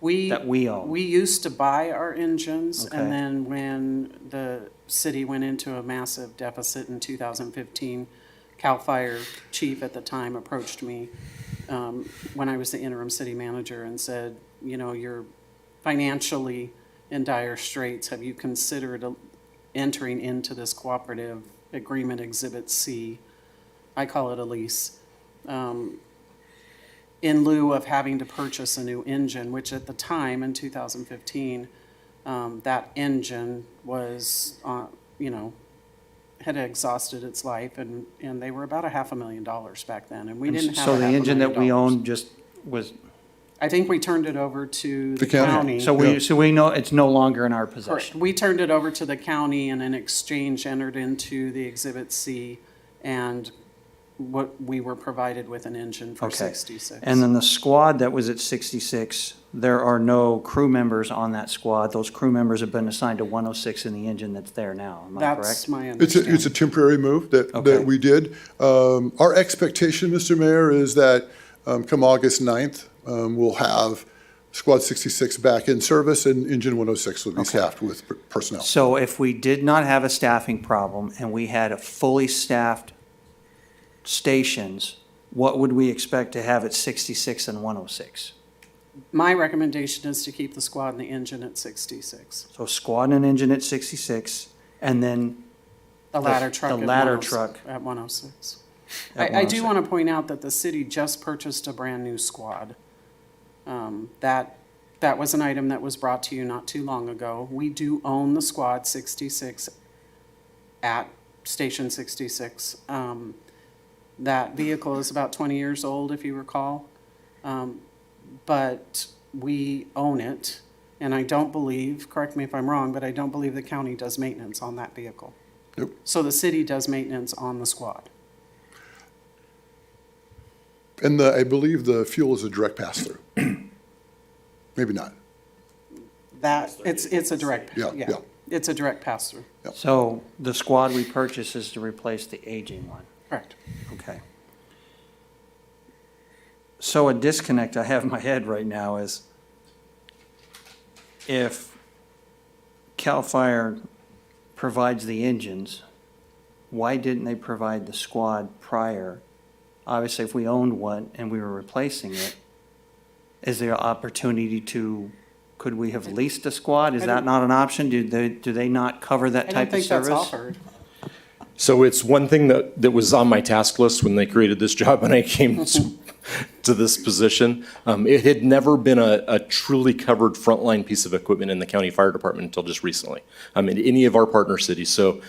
that we own? We used to buy our engines, Okay. and then when the city went into a massive deficit in 2015, CAL FIRE chief at the time approached me when I was the interim city manager and said, you know, you're financially in dire straits. Have you considered entering into this cooperative agreement Exhibit C? I call it a lease. In lieu of having to purchase a new engine, which at the time in 2015, that engine was, had exhausted its life, and they were about $500,000 back then, and we didn't have So the engine that we $500,000. own just was, I think we turned it over to the county. county. so we know it's no longer in our Correct. possession. We turned it over to the county and in exchange entered into the Exhibit C, and what we were provided with an engine for Okay. 66. And then the squad that was at 66, there are no crew members on that squad. Those crew members have been assigned to 106 in the engine that's there now. Am I correct? That's my It's understanding. a temporary move that we did. Our expectation, Mr. Mayor, is that come August 9th, we'll have Squad 66 back in service and Engine 106 will be staffed with personnel. So if we did not have a staffing problem and we had a fully staffed stations, what would we expect to have at 66 and 106? My recommendation is to keep the squad and the engine at 66. So squad and engine at 66, and then The ladder truck. The at ladder 106 truck. At 106. I do want to point out that the city just purchased a brand-new squad. That was an item that was brought to you not too long ago. We do own the Squad 66 at Station 66. That vehicle is about 20 years old, if you recall. But we own it, and I don't believe, correct me if I'm wrong, but I don't believe the county does maintenance on that vehicle. Nope. So the city does maintenance on the squad. And I believe the fuel is a direct pass-through. Maybe not. It's a direct, Yeah. it's a direct pass-through. So the squad we purchased is to replace the aging one? Correct. Okay. So a disconnect I have in my head right now is if CAL FIRE provides the engines, why didn't they provide the squad prior? Obviously, if we owned one and we were replacing it, is there an opportunity could we have leased a squad? Is that not an option? Do they not cover that I type don't of think that's service? offered. So it's one thing that was on my task list when they created this job and I came to this position. It had never been a truly covered frontline piece of equipment in the county fire department until just recently. In any of our partner cities. So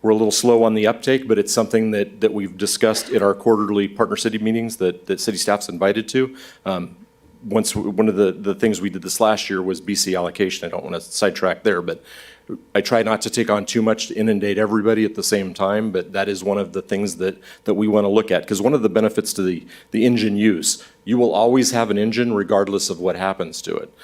we're a little slow on the uptake, but it's something that we've discussed at our quarterly partner city meetings that city staff's invited to. One of the things we did this last year was BC allocation. I don't want to sidetrack there, but I try not to take on too much to inundate everybody at the same time, but that is one of the things that we want to look at. Because one of the benefits to the engine use, you will always have an engine regardless of what happens to it.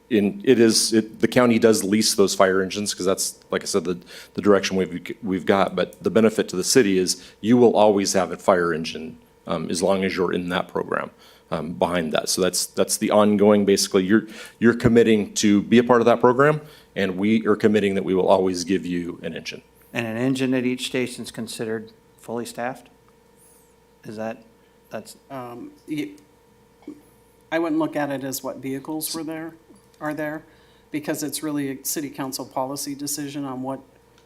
The county does lease those fire engines because that's, like I said, the direction we've got. But the benefit to the city is you will always have a fire engine as long as you're in that program. Behind that. So that's the ongoing, basically, you're committing to be a part of that program, and we are committing that we will always give you an engine. And an engine at each station is considered fully staffed? That's? I wouldn't look at it as what vehicles are there, because it's really a city council policy decision on what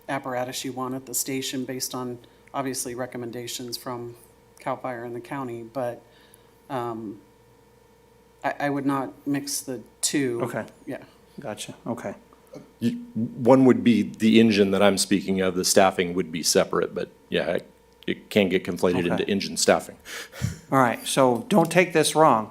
apparatus you want at the station based on, obviously, recommendations from CAL FIRE and the county, but I would not mix the two. Okay. Yeah. Gotcha, okay. One would be the engine that I'm speaking of, the staffing would be separate, but yeah, it can get conflated into engine staffing. All right, so don't take this wrong,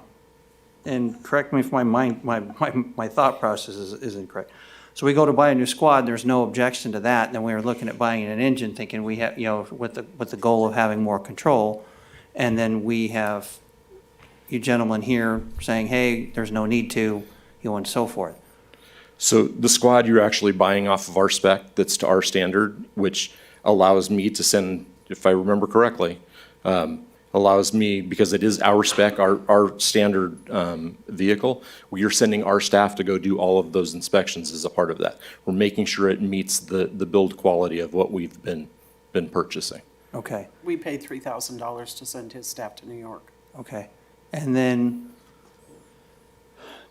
and correct me if my thought process is incorrect. So we go to buy a new squad, there's no objection to that, and then we were looking at buying an engine, thinking we have, with the goal of having more control, and then we have you gentlemen here saying, hey, there's no need to, and so forth. So the squad, you're actually buying off of our spec that's to our standard, which allows me to send, if I remember correctly, allows me, because it is our spec, our standard vehicle, we are sending our staff to go do all of those inspections as a part of that. We're making sure it meets the build quality of what we've been purchasing. Okay. We paid $3,000 to send his staff to New York. Okay. And then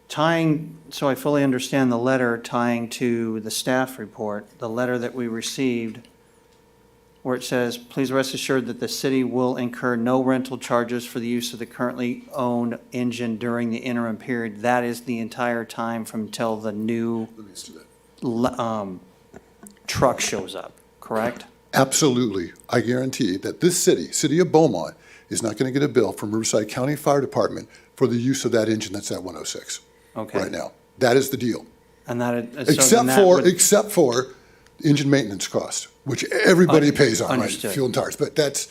so I fully understand the letter tying to the staff report, the letter that we received where it says, please rest assured that the city will incur no rental charges for the use of the currently owned engine during the interim period. That is the entire time from till the new truck shows up, correct? Absolutely. I guarantee that this city of Beaumont, is not going to get a bill from Riverside County Fire Department for the use of that engine that's at 106 right now. That is the deal. And that Except for engine maintenance cost, which everybody pays on, right? Fuel and tires. But this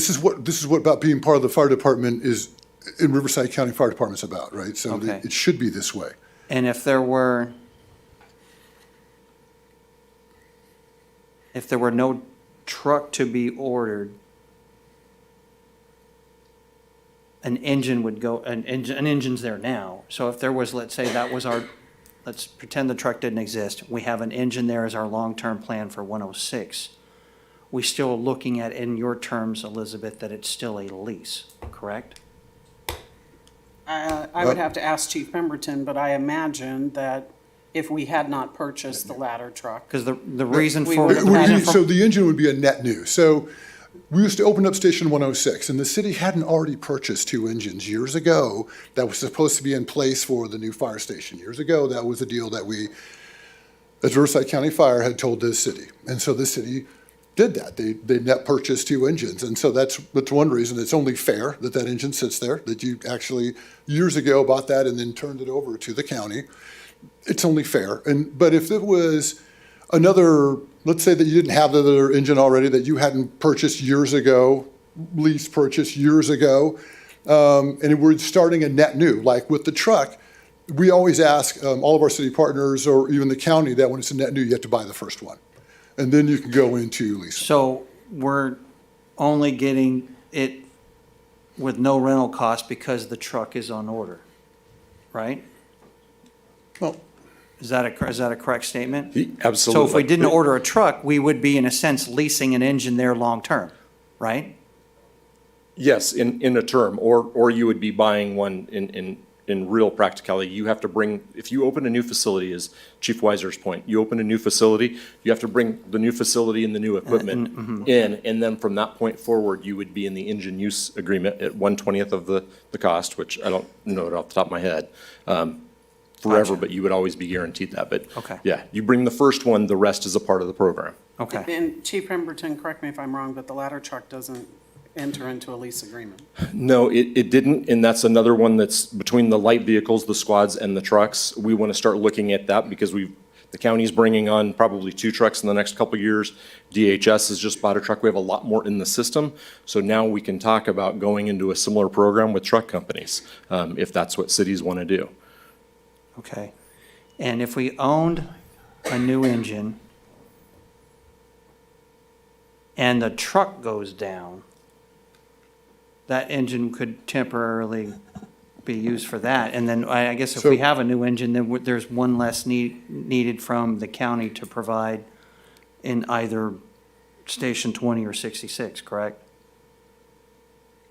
is what about being part of the fire department is in Riverside County Fire Department's about, right? So it should be this way. And if there were no truck to be ordered, an engine would go, an engine's there now. So if there was, let's say that was let's pretend the truck didn't exist. We have an engine there as our long-term plan for 106. We still looking at, in your terms, Elizabeth, that it's still a lease, correct? I would have to ask Chief Pemberton, but I imagine that if we had not purchased the ladder truck. Because the reason We for, would the have had reason it for So the engine would be a net new. So we used to open up Station 106, and the city hadn't already purchased 2 engines years ago that was supposed to be in place for the new fire station. Years ago, that was a deal that we, as Riverside County Fire, had told the city. And so the city did that. They net purchased 2 engines. And so that's one reason it's only fair that that engine sits there, that you actually years ago bought that and then turned it over to the county. It's only fair. But if it was another, let's say that you didn't have the other engine already, that you hadn't purchased years ago, lease purchased years ago, and we're starting a net new, like with the truck, we always ask all of our city partners or even the county that when it's a net new, you have to buy the first one. And then you can go into lease. so we're only getting it with no rental cost because the truck is on order, right? Well, Is that a correct statement? Absolutely. So if we didn't order a truck, we would be in a sense leasing an engine there long-term, right? Yes, in a term, or you would be buying one in real practicality. You have to bring, if you open a new facility, as Chief Weiser's point, you open a new facility, you have to bring the new facility and the new equipment in, and then from that point forward, you would be in the engine use agreement at 1/20th of the cost, which I don't know it off the top of my head, forever, but you would always be guaranteed that. But Okay. yeah, you bring the first one, the rest is a part of the program. Okay. And Chief Pemberton, correct me if I'm wrong, but the ladder truck doesn't enter into a lease agreement. No, it didn't, and that's another one that's between the light vehicles, the squads, and the trucks. We want to start looking at that because the county's bringing on probably 2 trucks in the next couple of years. DHS has just bought a truck. We have a lot more in the system. So now we can talk about going into a similar program with truck companies, if that's what cities want to do. Okay. And if we owned a new engine and the truck goes down, that engine could temporarily be used for that. And then I guess if we So- have a new engine, then there's one less needed from the county to provide in either Station 20 or 66, correct?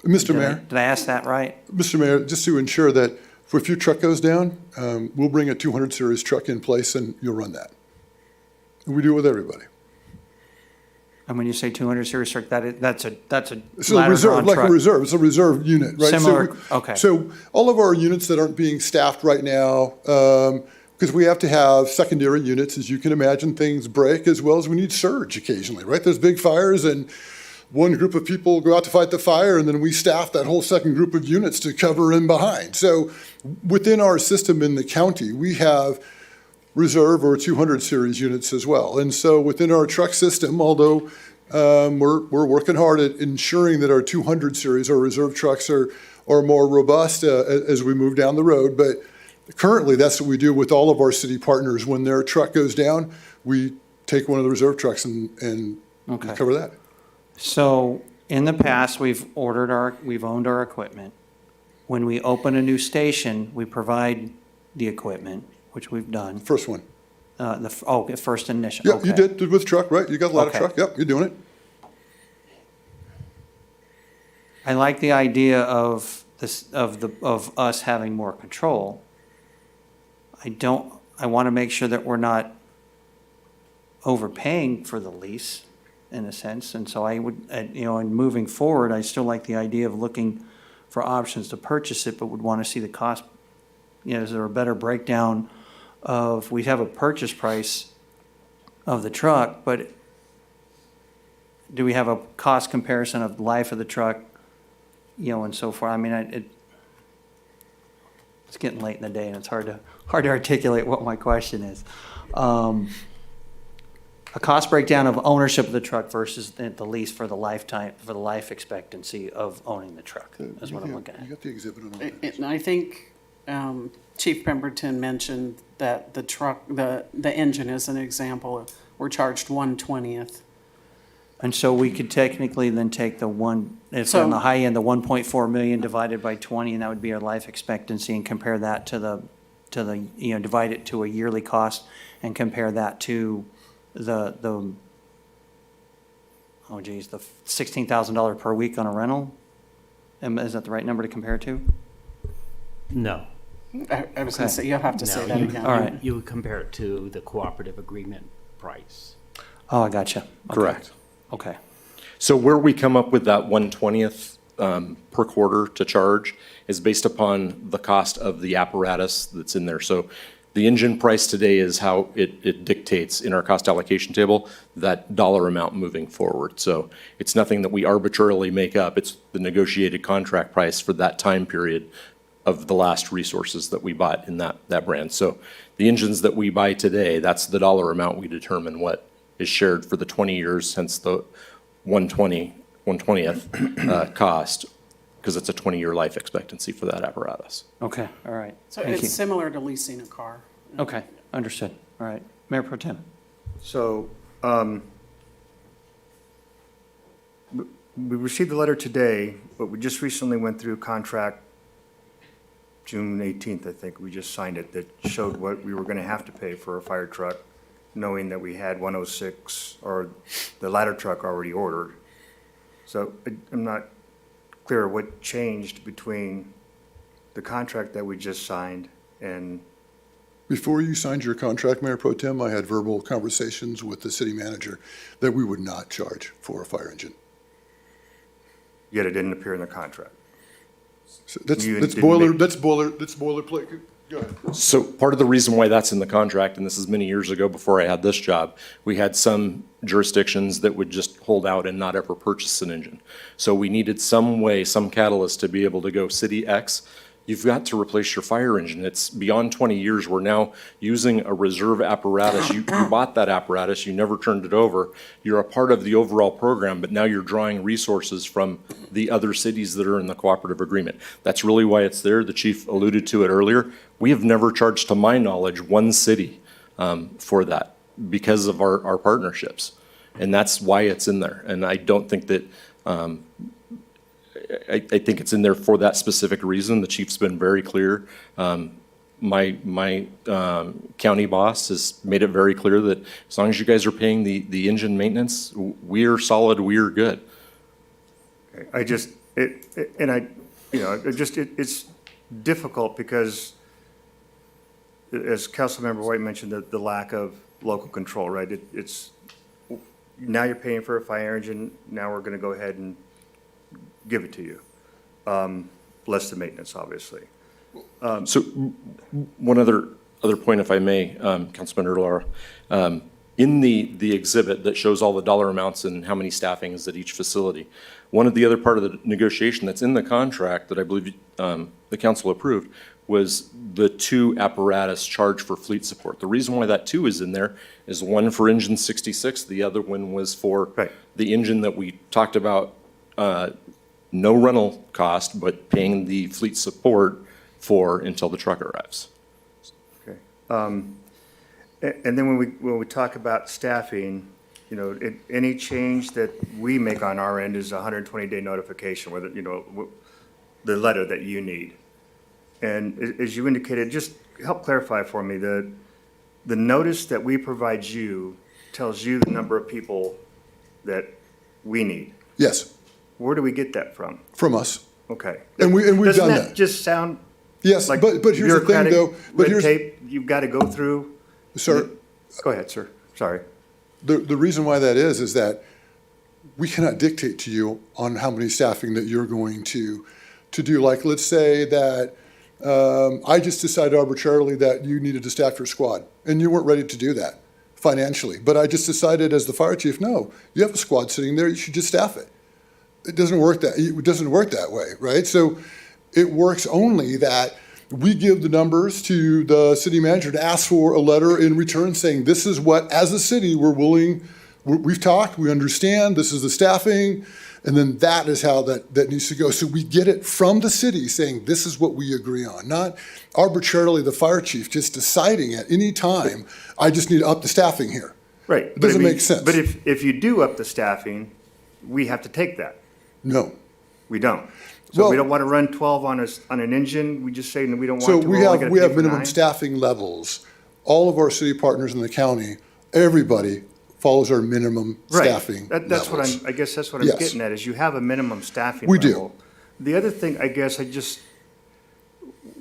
Mr. Did I- Mayor, Did I ask that right? Mr. Mayor, just to ensure that if your truck goes down, we'll bring a 200 series truck in place and you'll run that. And we do it with everybody. And when you say 200 series truck, that's a So ladder reserve, drawn like a truck. reserve, it's a reserve unit, right? So Similar- we- okay. So all of our units that aren't being staffed right now, because we have to have secondary units, as you can imagine, things break as well as we need surge occasionally, right? There's big fires and one group of people go out to fight the fire and then we staff that whole second group of units to cover in behind. So within our system in the county, we have reserve or 200 series units as well. And so within our truck system, although we're working hard at ensuring that our 200 series, our reserve trucks are more robust as we move down the road. But currently, that's what we do with all of our city partners. When their truck goes down, we take one of the reserve trucks and Okay. cover that. So in the past, we've owned our equipment. When we open a new station, we provide the equipment, which we've done. First one. First initial. Yep, you okay. did with truck, right? You got a ladder Okay. truck. Yep, you're doing it. I like the idea of us having more control. I want to make sure that we're not overpaying for the lease in a sense. And so I would, in moving forward, I still like the idea of looking for options to purchase it, but would want to see the cost. Is there a better breakdown of, we have a purchase price of the truck, but do we have a cost comparison of life of the truck, and so forth? I mean, it's getting late in the day and it's hard to articulate what my question is. A cost breakdown of ownership of the truck versus the lease for the lifetime, for the life expectancy of owning the truck, is what I'm looking at. You got the exhibit on that. And I think Chief Pemberton mentioned that the truck, the engine is an example. We're charged 1/20th. And so we could technically then take the one, if So- on the high end, the 1.4 million divided by 20, and that would be our life expectancy, and compare that to the, divide it to a yearly cost and compare that to the $16,000 per week on a rental? Is that the right number to compare to? No. I was gonna Okay. say, you'll have to say No, that you- again. All right. You would compare it to the cooperative agreement price. Oh, I gotcha. Okay. Correct. Okay. So where we come up with that 1/20th per quarter to charge is based upon the cost of the apparatus that's in there. So the engine price today is how it dictates in our cost allocation table that dollar amount moving forward. So it's nothing that we arbitrarily make up. It's the negotiated contract price for that time period of the last resources that we bought in that brand. So the engines that we buy today, that's the dollar amount we determine what is shared for the 20 years since the 1/20th cost, because it's a 20-year life expectancy for that apparatus. Okay, all right. So Thank you. it's similar to leasing a car. Okay, understood. All right. Mayor Pro Tem. So, we received the letter today, but we just recently went through contract June 18th, I think, we just signed it, that showed what we were gonna have to pay for a fire truck, knowing that we had 106, or the ladder truck already ordered. So I'm not clear what changed between the contract that we just signed and, Before you signed your contract, Mayor Pro Tem, I had verbal conversations with the city manager that we would not charge for a fire engine. yet it didn't appear in the contract. So that's You that's didn't boiler make- that's boilerplate. Go ahead. So part of the reason why that's in the contract, and this is many years ago before I had this job, we had some jurisdictions that would just hold out and not ever purchase an engine. So we needed some way, some catalyst to be able to go, City X, you've got to replace your fire engine. It's beyond 20 years. We're now using a reserve apparatus. You bought that apparatus, you never turned it over. You're a part of the overall program, but now you're drawing resources from the other cities that are in the cooperative agreement. That's really why it's there. The chief alluded to it earlier. We have never charged, to my knowledge, one city for that because of our partnerships. And that's why it's in there. And I don't think that, I think it's in there for that specific reason. The chief's been very clear. My county boss has made it very clear that as long as you guys are paying the engine maintenance, we're solid, we're good. I just, it's difficult because, as Councilmember White mentioned, the lack of local control, right? It's, now you're paying for a fire engine, now we're gonna go ahead and give it to you. Less the maintenance, obviously. So one other point, if I may, Councilman Erlar, in the exhibit that shows all the dollar amounts and how many staffings at each facility, one of the other part of the negotiation that's in the contract that I believe the council approved was the 2 apparatus charge for fleet support. The reason why that 2 is in there is one for engine 66, the other one was for the engine that we talked about, no rental cost, but paying the fleet support for until the truck arrives. Okay. And then when we talk about staffing, any change that we make on our end is a 120-day notification, whether, the letter that you need. And as you indicated, just help clarify for me, the notice that we provide you tells you the number of people that we need. Yes. Where do we get that from? From us. Okay. And we've Doesn't done that that. just sound Yes, like but here's the thing, bureaucratic though. But red here's tape you've got to go through? Sir. Go ahead, sir. Sorry. The reason why that is that we cannot dictate to you on how many staffing that you're going to do. Like, let's say that I just decided arbitrarily that you needed to staff your squad, and you weren't ready to do that financially. But I just decided as the fire chief, no, you have a squad sitting there, you should just staff it. It doesn't work that way, right? So it works only that we give the numbers to the city manager to ask for a letter in return saying, this is what, as a city, we've talked, we understand, this is the staffing, and then that is how that needs to go. So we get it from the city saying, this is what we agree on, not arbitrarily the fire chief just deciding at any time, I just need to up the staffing here. Right. It doesn't make sense. But if you do up the staffing, we have to take that. No. We don't. So we don't want to run 12 on an engine, we just say, no, we don't want to. So we're only gonna we pay have for minimum 9? staffing levels. All of our city partners in the county, everybody follows our minimum staffing That's what levels. I guess that's what I'm Yes. getting at, is you have a minimum staffing We level. do. The other thing, I guess,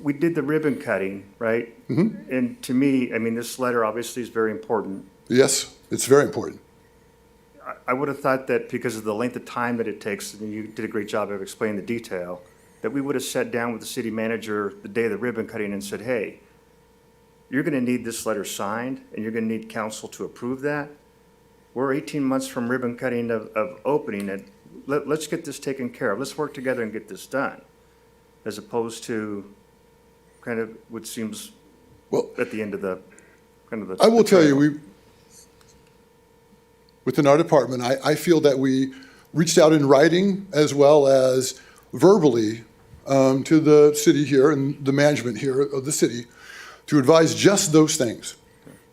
we did the ribbon cutting, right? And to me, I mean, this letter obviously is very important. Yes, it's very important. I would have thought that because of the length of time that it takes, and you did a great job of explaining the detail, that we would have sat down with the city manager the day of the ribbon cutting and said, hey, you're going to need this letter signed, and you're going to need council to approve that. We're 18 months from ribbon cutting of opening it. Let's get this taken care of. Let's work together and get this done, as opposed to kind of what seems at the end of the kind of the. I will tell you, within our department, I feel that we reached out in writing as well as verbally to the city here and the management here of the city to advise just those things.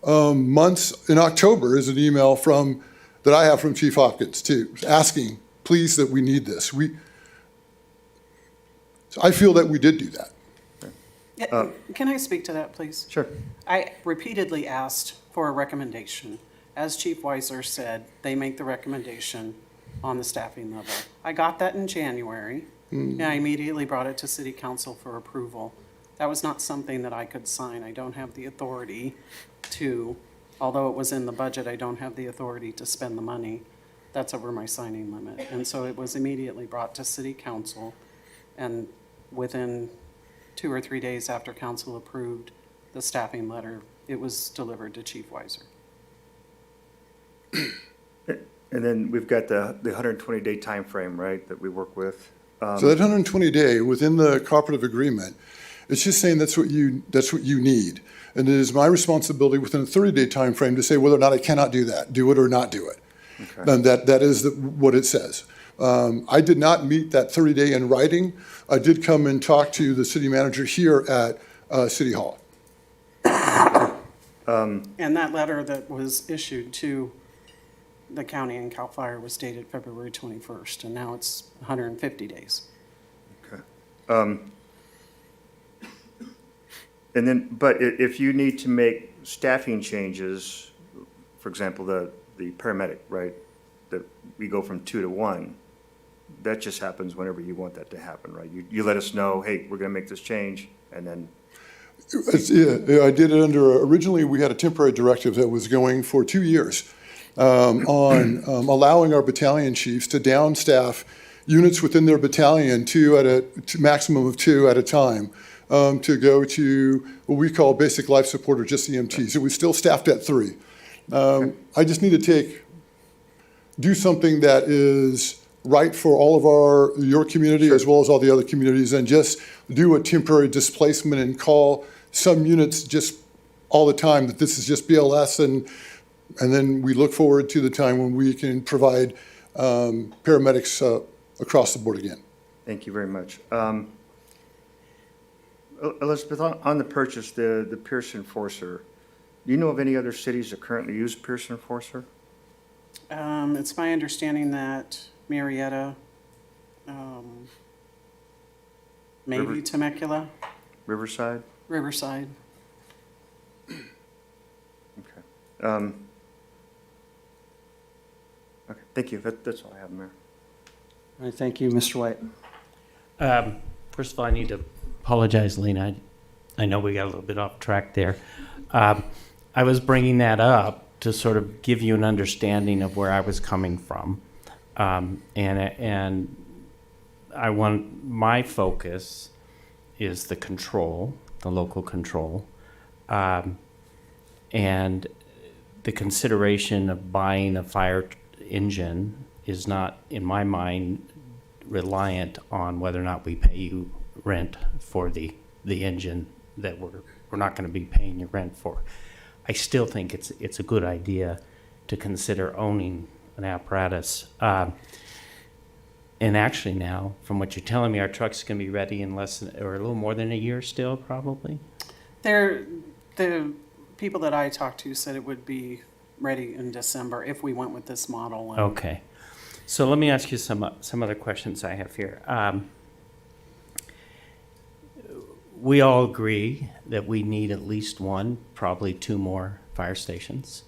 Months in October is an email that I have from Chief Hopkins too, asking, please, that we need this. So I feel that we did do that. Can I speak to that, please? Sure. I repeatedly asked for a recommendation. As Chief Weiser said, they make the recommendation on the staffing level. I got that in January, and I immediately brought it to City Council for approval. That was not something that I could sign. I don't have the authority to, although it was in the budget, I don't have the authority to spend the money. That's over my signing limit. And so it was immediately brought to City Council, and within 2 or 3 days after council approved the staffing letter, it was delivered to Chief Weiser. And then we've got the 120-day time frame, right, that we work with. So that 120-day within the cooperative agreement, it's just saying that's what you need. And it is my responsibility within a 30-day time frame to say whether or not I cannot do that, do it or not do it. Okay. And that is what it says. I did not meet that 30-day in writing. I did come and talk to the city manager here at City Hall. And that letter that was issued to the county and CAL FIRE was dated February 21st, and now it's 150 days. Okay. And then, but if you need to make staffing changes, for example, the paramedic, right, that we go from 2 to 1, that just happens whenever you want that to happen, right? You let us know, hey, we're going to make this change, and then. I did it originally we had a temporary directive that was going for 2 years on allowing our battalion chiefs to downstaff units within their battalion to maximum of 2 at a time to go to what we call basic life support or just EMTs. It was still staffed at 3. I just need to do something that is right for all of your community as well as all the other communities, and just do a temporary displacement and call some units just all the time that this is just BLS, and then we look forward to the time when we can provide paramedics across the board again. Thank you very much. Elizabeth, on the purchase, the Pearson Enforcer, do you know of any other cities that currently use Pearson Enforcer? It's my understanding that Marietta, maybe Temecula, Riverside? Riverside. Okay. Okay, thank you. That's all I have, Mayor. All right, thank you, Mr. White. First of all, I need to apologize, Lena. I know we got a little bit off track there. I was bringing that up to sort of give you an understanding of where I was coming from. And I want, my focus is the control, the local control, and the consideration of buying a fire engine is not, in my mind, reliant on whether or not we pay you rent for the engine that we're not going to be paying you rent for. I still think it's a good idea to consider owning an apparatus. And actually now, from what you're telling me, our truck's going to be ready in less than, or a little more than a year still, probably? The people that I talked to said it would be ready in December if we went with this model. Okay. So let me ask you some other questions I have here. We all agree that we need at least 1, probably 2 more fire stations.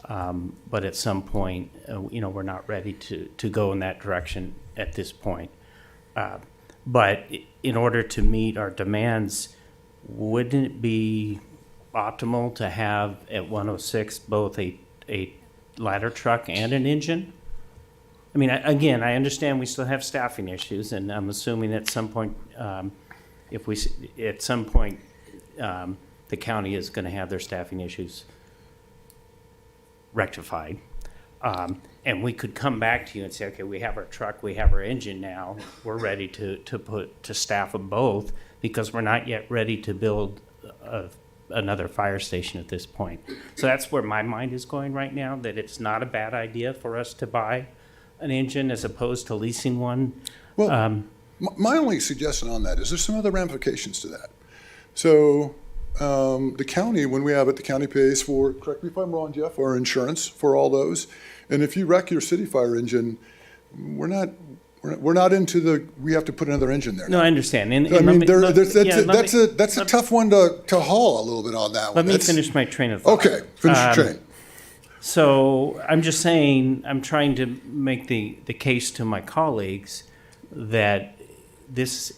But at some point, we're not ready to go in that direction at this point. But in order to meet our demands wouldn't it be optimal to have at 106 both a ladder truck and an engine? I mean, again, I understand we still have staffing issues, and I'm assuming at some point, the county is going to have their staffing issues rectified. And we could come back to you and say, okay, we have our truck, we have our engine now, we're ready to staff them both, because we're not yet ready to build another fire station at this point. So that's where my mind is going right now, that it's not a bad idea for us to buy an engine as opposed to leasing one. Well, my only suggestion on that is there's some other ramifications to that. So the county, when we have it, the county pays for, correct me if I'm wrong, Jeff, our insurance for all those. And if you wreck your city fire engine, we're not into we have to put another engine there. No, I understand. And I mean, that's a tough one to haul a little bit on that one. Let me finish my train of thought. Okay, finish your train. So I'm just saying, I'm trying to make the case to my colleagues that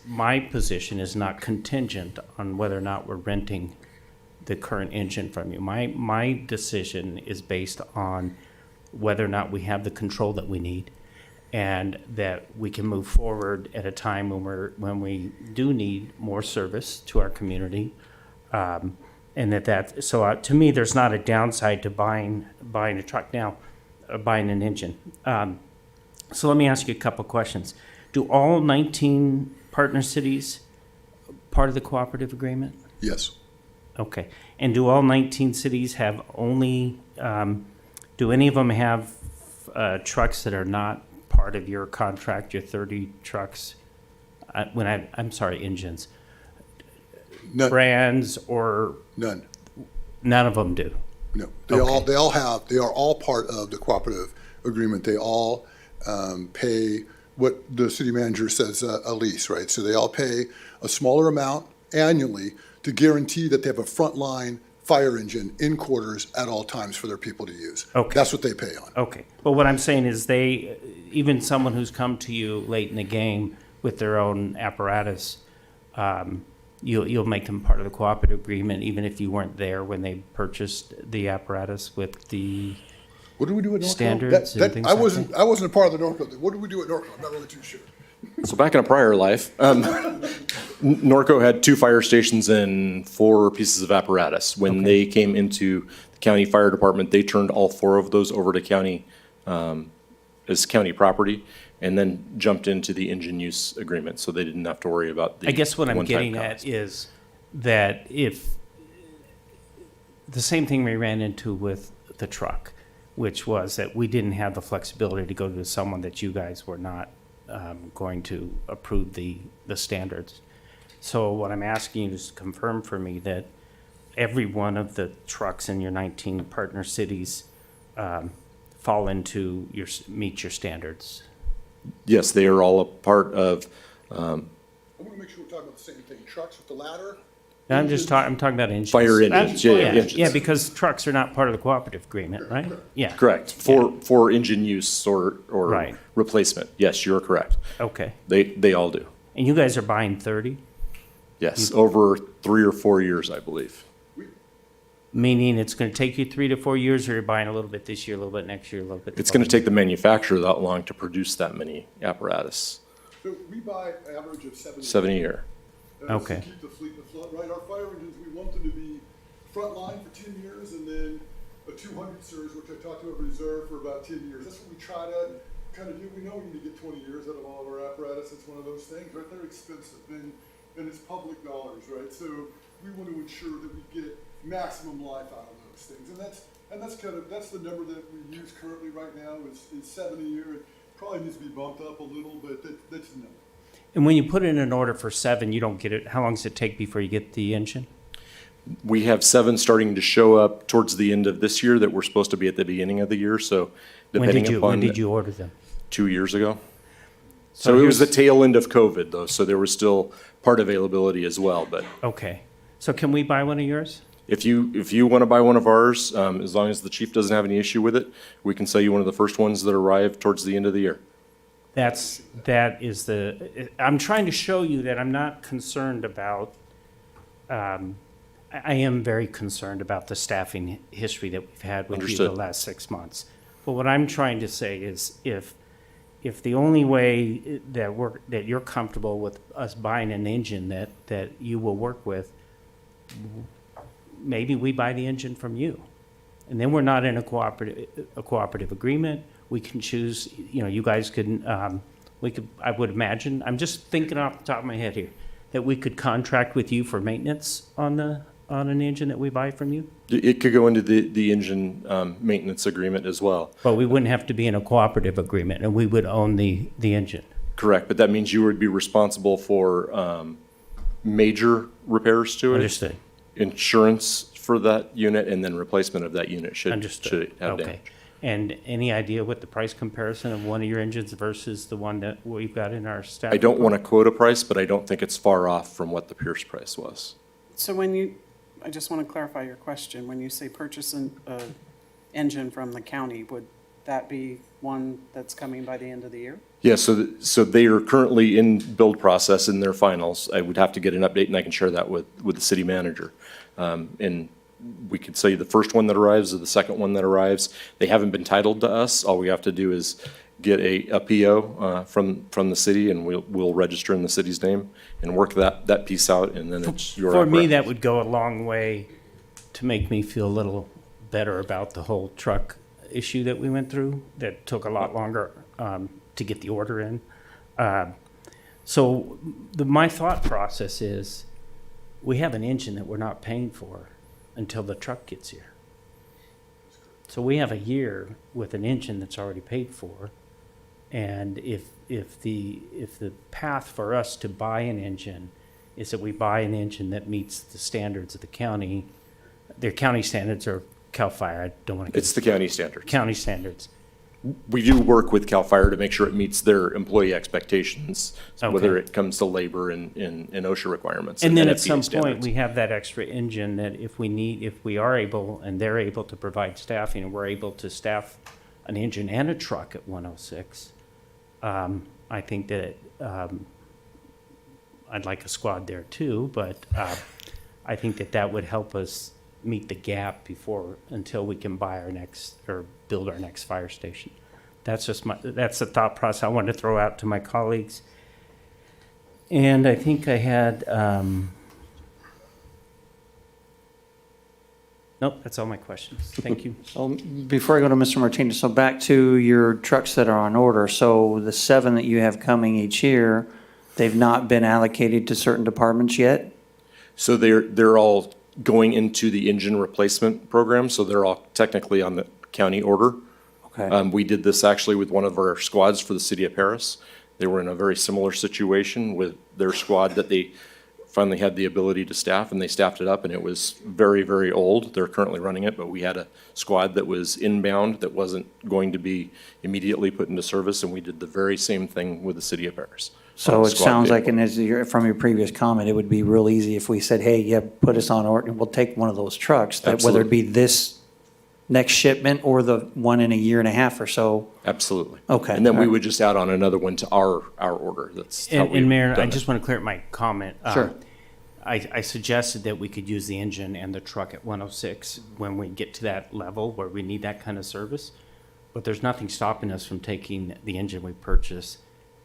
my position is not contingent on whether or not we're renting the current engine from you. My decision is based on whether or not we have the control that we need, and that we can move forward at a time when we do need more service to our community. So to me, there's not a downside to buying a truck now, buying an engine. So let me ask you a couple questions. Do all 19 partner cities part of the cooperative agreement? Yes. Okay. And do all 19 cities have only, do any of them have trucks that are not part of your contract, your 30 trucks? I'm sorry, engines. None. Brands or? None. None of them do? No. They are all part of the cooperative agreement. They all pay what the city manager says a lease, right? So they all pay a smaller amount annually to guarantee that they have a frontline fire engine in quarters at all times for their people to use. Okay. That's what they pay on. Okay. But what I'm saying is even someone who's come to you late in the game with their own apparatus, you'll make them part of the cooperative agreement, even if you weren't there when they purchased the apparatus with the what do we do at Norco? standards and things I like wasn't that? I wasn't a part of the Norco. What do we do at Norco? I'm not really too sure. So back in a prior life, Norco had 2 fire stations and 4 pieces of apparatus. When they came into the county fire department, they turned all 4 of those over to county as county property, and then jumped into the engine use agreement, so they didn't have to worry about the I guess what I'm one-time getting cost. at is that if the same thing we ran into with the truck, which was that we didn't have the flexibility to go to someone that you guys were not going to approve the standards. So what I'm asking you is to confirm for me that every one of the trucks in your 19 partner cities fall into meet your standards. Yes, they are all a part of. I want to make sure we're talking about the same thing. Trucks with the ladder. I'm talking about engines. Fire engines, engines. Yeah, because trucks are not part of the cooperative agreement, right? Yeah. Correct. For engine use or Right. replacement. Yes, you're correct. Okay. They all do. And you guys are buying 30? Yes, over 3 or 4 years, I believe. Meaning it's going to take you 3 to 4 years, or you're buying a little bit this year, a little bit next year, a little bit. It's going to take the manufacturer that long to produce that many apparatus. So we buy an average of 7 a year. Okay. To keep the fleet afloat, right? Our fire engines, we want them to be frontline for 10 years, and then a 200 series, which I talked about reserve for about 10 years. That's what we try to kind of do. We know we need to get 20 years out of all of our apparatus. It's one of those things, right? They're expensive, and it's public dollars, right? So we want to ensure that we get maximum life out of those things, and that's the number that we use currently right now is 7 a year. It probably needs to be bumped up a little, but that's the number. And when you put in an order for 7, you don't get it. How long does it take before you get the engine? We have 7 starting to show up towards the end of this year that were supposed to be at the beginning of the year. So depending when did you order them? 2 years ago. So it was the tail end of COVID though. So there was still part availability as well. But okay. So can we buy one of yours? if you want to buy one of ours, as long as the chief doesn't have any issue with it, we can sell you one of the first ones that arrive towards the end of the year. I'm trying to show you that I'm not concerned about I am very concerned about the staffing history that we've had with you Understood. the last 6 months. But what I'm trying to say is if the only way that you're comfortable with us buying an engine that you will work with, maybe we buy the engine from you. And then we're not in a cooperative agreement. We can choose, you guys could, I would imagine, I'm just thinking off the top of my head here, that we could contract with you for maintenance on an engine that we buy from you? It could go into the engine maintenance agreement as well. But we wouldn't have to be in a cooperative agreement, and we would own the engine. Correct, but that means you would be responsible for major repairs to it. Understood. Insurance for that unit, and then replacement of that unit should Understood. have Okay. damage. And any idea what the price comparison of one of your engines versus the one that we've got in our staff? I don't want to quote a price, but I don't think it's far off from what the Pierce price was. So I just want to clarify your question. When you say purchase an engine from the county, would that be one that's coming by the end of the year? Yeah, so they are currently in build process in their finals. I would have to get an update, and I can share that with the city manager. And we could say the first one that arrives or the second one that arrives. They haven't been titled to us. All we have to do is get a PO from the city, and we'll register in the city's name and work that piece out, and then it's your For me, apparatus. that would go a long way to make me feel a little better about the whole truck issue that we went through, that took a lot longer to get the order in. So my thought process is, we have an engine that we're not paying for until the truck gets here. So we have a year with an engine that's already paid for. And if the path for us to buy an engine is that we buy an engine that meets the standards of the county, their county standards are CAL FIRE, I don't want to. It's the county standards. County standards. We do work with CAL FIRE to make sure it meets their employee expectations, whether it comes to labor and OSHA requirements. And then at NFPA some point, standards. we have that extra engine that if we are able, and they're able to provide staffing, and we're able to staff an engine and a truck at 106, I think that I'd like a squad there too, but I think that would help us meet the gap until we can buy our next, or build our next fire station. That's the thought process I wanted to throw out to my colleagues. And I think I had, nope, that's all my questions. Thank you. So before I go to Mr. Martinez, so back to your trucks that are on order. So the 7 that you have coming each year, they've not been allocated to certain departments yet? So they're all going into the engine replacement program, so they're all technically on the county order. Okay. We did this actually with one of our squads for the city of Paris. They were in a very similar situation with their squad that they finally had the ability to staff, and they staffed it up, and it was very, very old. They're currently running it, but we had a squad that was inbound that wasn't going to be immediately put into service, and we did the very same thing with the city of Paris. So it Squad sounds like, vehicle. and from your previous comment, it would be real easy if we said, hey, yeah, put us on order, and we'll take one of those trucks, that whether it be this next shipment or the one in a year and a half or so. Absolutely. Okay. And then we All right. would just add on another one to our order. That's how we've And Mayor, I done it. just want to clear up my comment. Sure. I suggested that we could use the engine and the truck at 106 when we get to that level where we need that kind of service. But there's nothing stopping us from taking the engine we purchase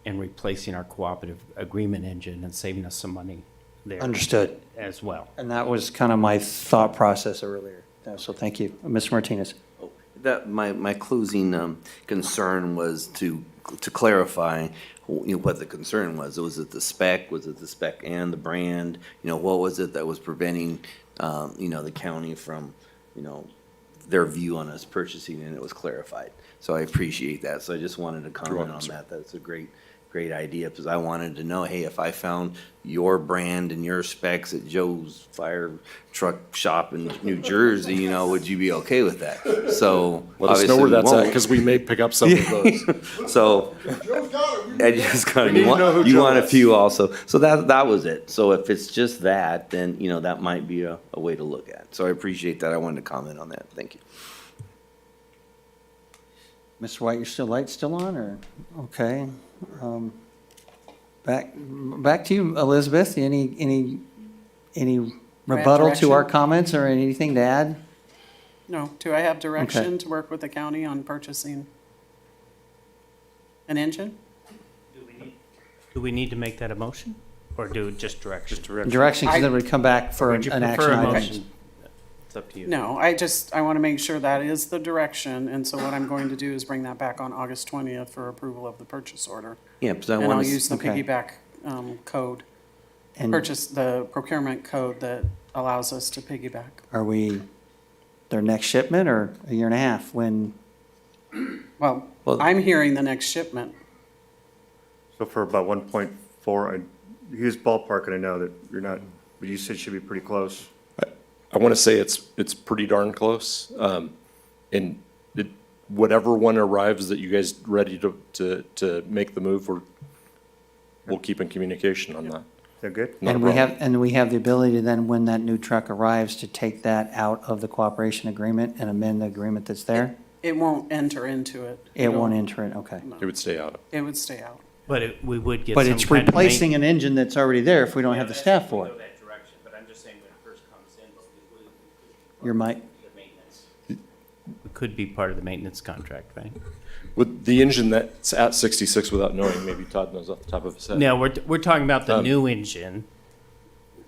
and replacing our cooperative agreement engine and saving us some money there. Understood. As well. And that was kind of my thought process earlier. So thank you. Mr. Martinez. My closing concern was to clarify what the concern was. Was it the spec? Was it the spec and the brand? What was it that was preventing the county from their view on us purchasing, and it was clarified. So I appreciate that. So I just wanted to comment on that. That's a great idea, because I wanted to know, hey, if I found your brand and your specs at Joe's fire truck shop in New Jersey, would you be okay with that? So Let us know where that's at, because we may pick up some of those. So I just kind of you want a few also. So that was it. So if it's just that, then that might be a way to look at. So I appreciate that. I wanted to comment on that. Thank you. Mr. White, your light still on, or, okay. Back to you, Elizabeth. Any rebuttal to our direction? comments or anything to add? No, do I have direction to work with the county on purchasing an engine? Do we need to make that a motion or do just direction? Just Direction, because then we'd come back for Would you an prefer action a item. motion? It's up to you. No, I want to make sure that is the direction, and so what I'm going to do is bring that back on August 20th for approval of the purchase order. Yeah, because I And want I'll to. use the Okay. piggyback code, And the procurement code that allows us to piggyback. are we, their next shipment or a year and a half when? Well, I'm hearing the next shipment. So for about 1.4, he was ballparking, I know that you're not, but you said it should be pretty close. I want to say it's pretty darn close. And whatever one arrives that you guys ready to make the move, we'll keep in communication on that. They're good? Not a And we problem. have the ability to then, when that new truck arrives, to take that out of the cooperation agreement and amend the agreement that's there? It won't enter into it. It won't enter it, okay. It would stay out. It would stay out. But we would get But some it's kind of replacing an engine that's already there if we don't have the staff for it. But I'm just saying when it first comes in, Your mic? it could be part of the maintenance contract, right? With the engine that's at 66 without knowing, maybe Todd knows off the top of his head. No, we're talking about the new engine.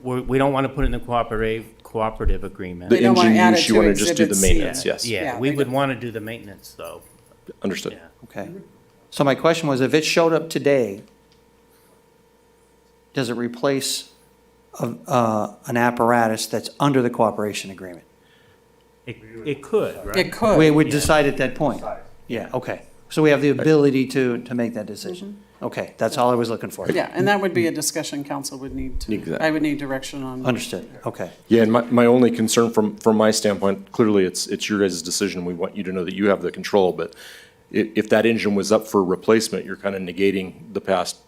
We don't want to put it in the cooperative agreement. The They don't wanna engine add use, it you to want to just do the Exhibit C. maintenance, yes. Yeah, we would want to do the maintenance though. Understood. Yeah. Okay. So my question was, if it showed up today, does it replace an apparatus that's under the cooperation agreement? It could, right? It could. We would decide at that point? Yeah, okay. So we have the ability to make that decision? Okay, that's all I was looking for. Yeah, and that would be a discussion council would need to, Exactly. I would need direction on. Understood, okay. Yeah, and my only concern from my standpoint, clearly it's your guys' decision. We want you to know that you have the control, but if that engine was up for replacement, you're kind of negating the past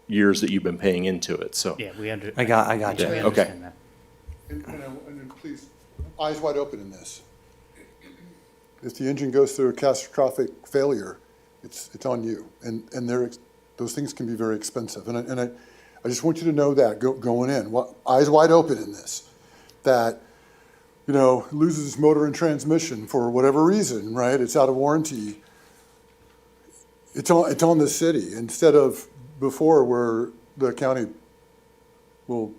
years that you've been paying into it, so. Yeah, I got you. we Okay. understand that. And please, eyes wide open in this. If the engine goes through a catastrophic failure, it's on you. And those things can be very expensive. And I just want you to know that going in, eyes wide open in this, that, loses its motor and transmission for whatever reason, right? It's out of warranty. It's on the city instead of before where the county will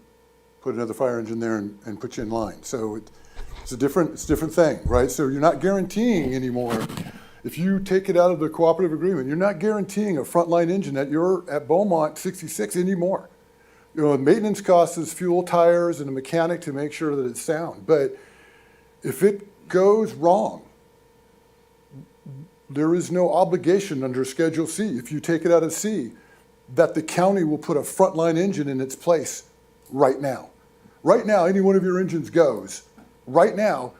put another fire engine there and put you in line. So it's a different thing, right? So you're not guaranteeing anymore. If you take it out of the cooperative agreement, you're not guaranteeing a frontline engine at Beaumont 66 anymore. The maintenance cost is fuel, tires, and a mechanic to make sure that it's sound. But if it goes wrong, there is no obligation under Schedule C, if you take it out of C, that the county will put a frontline engine in its place right now. Right now, any one of your engines goes, right now,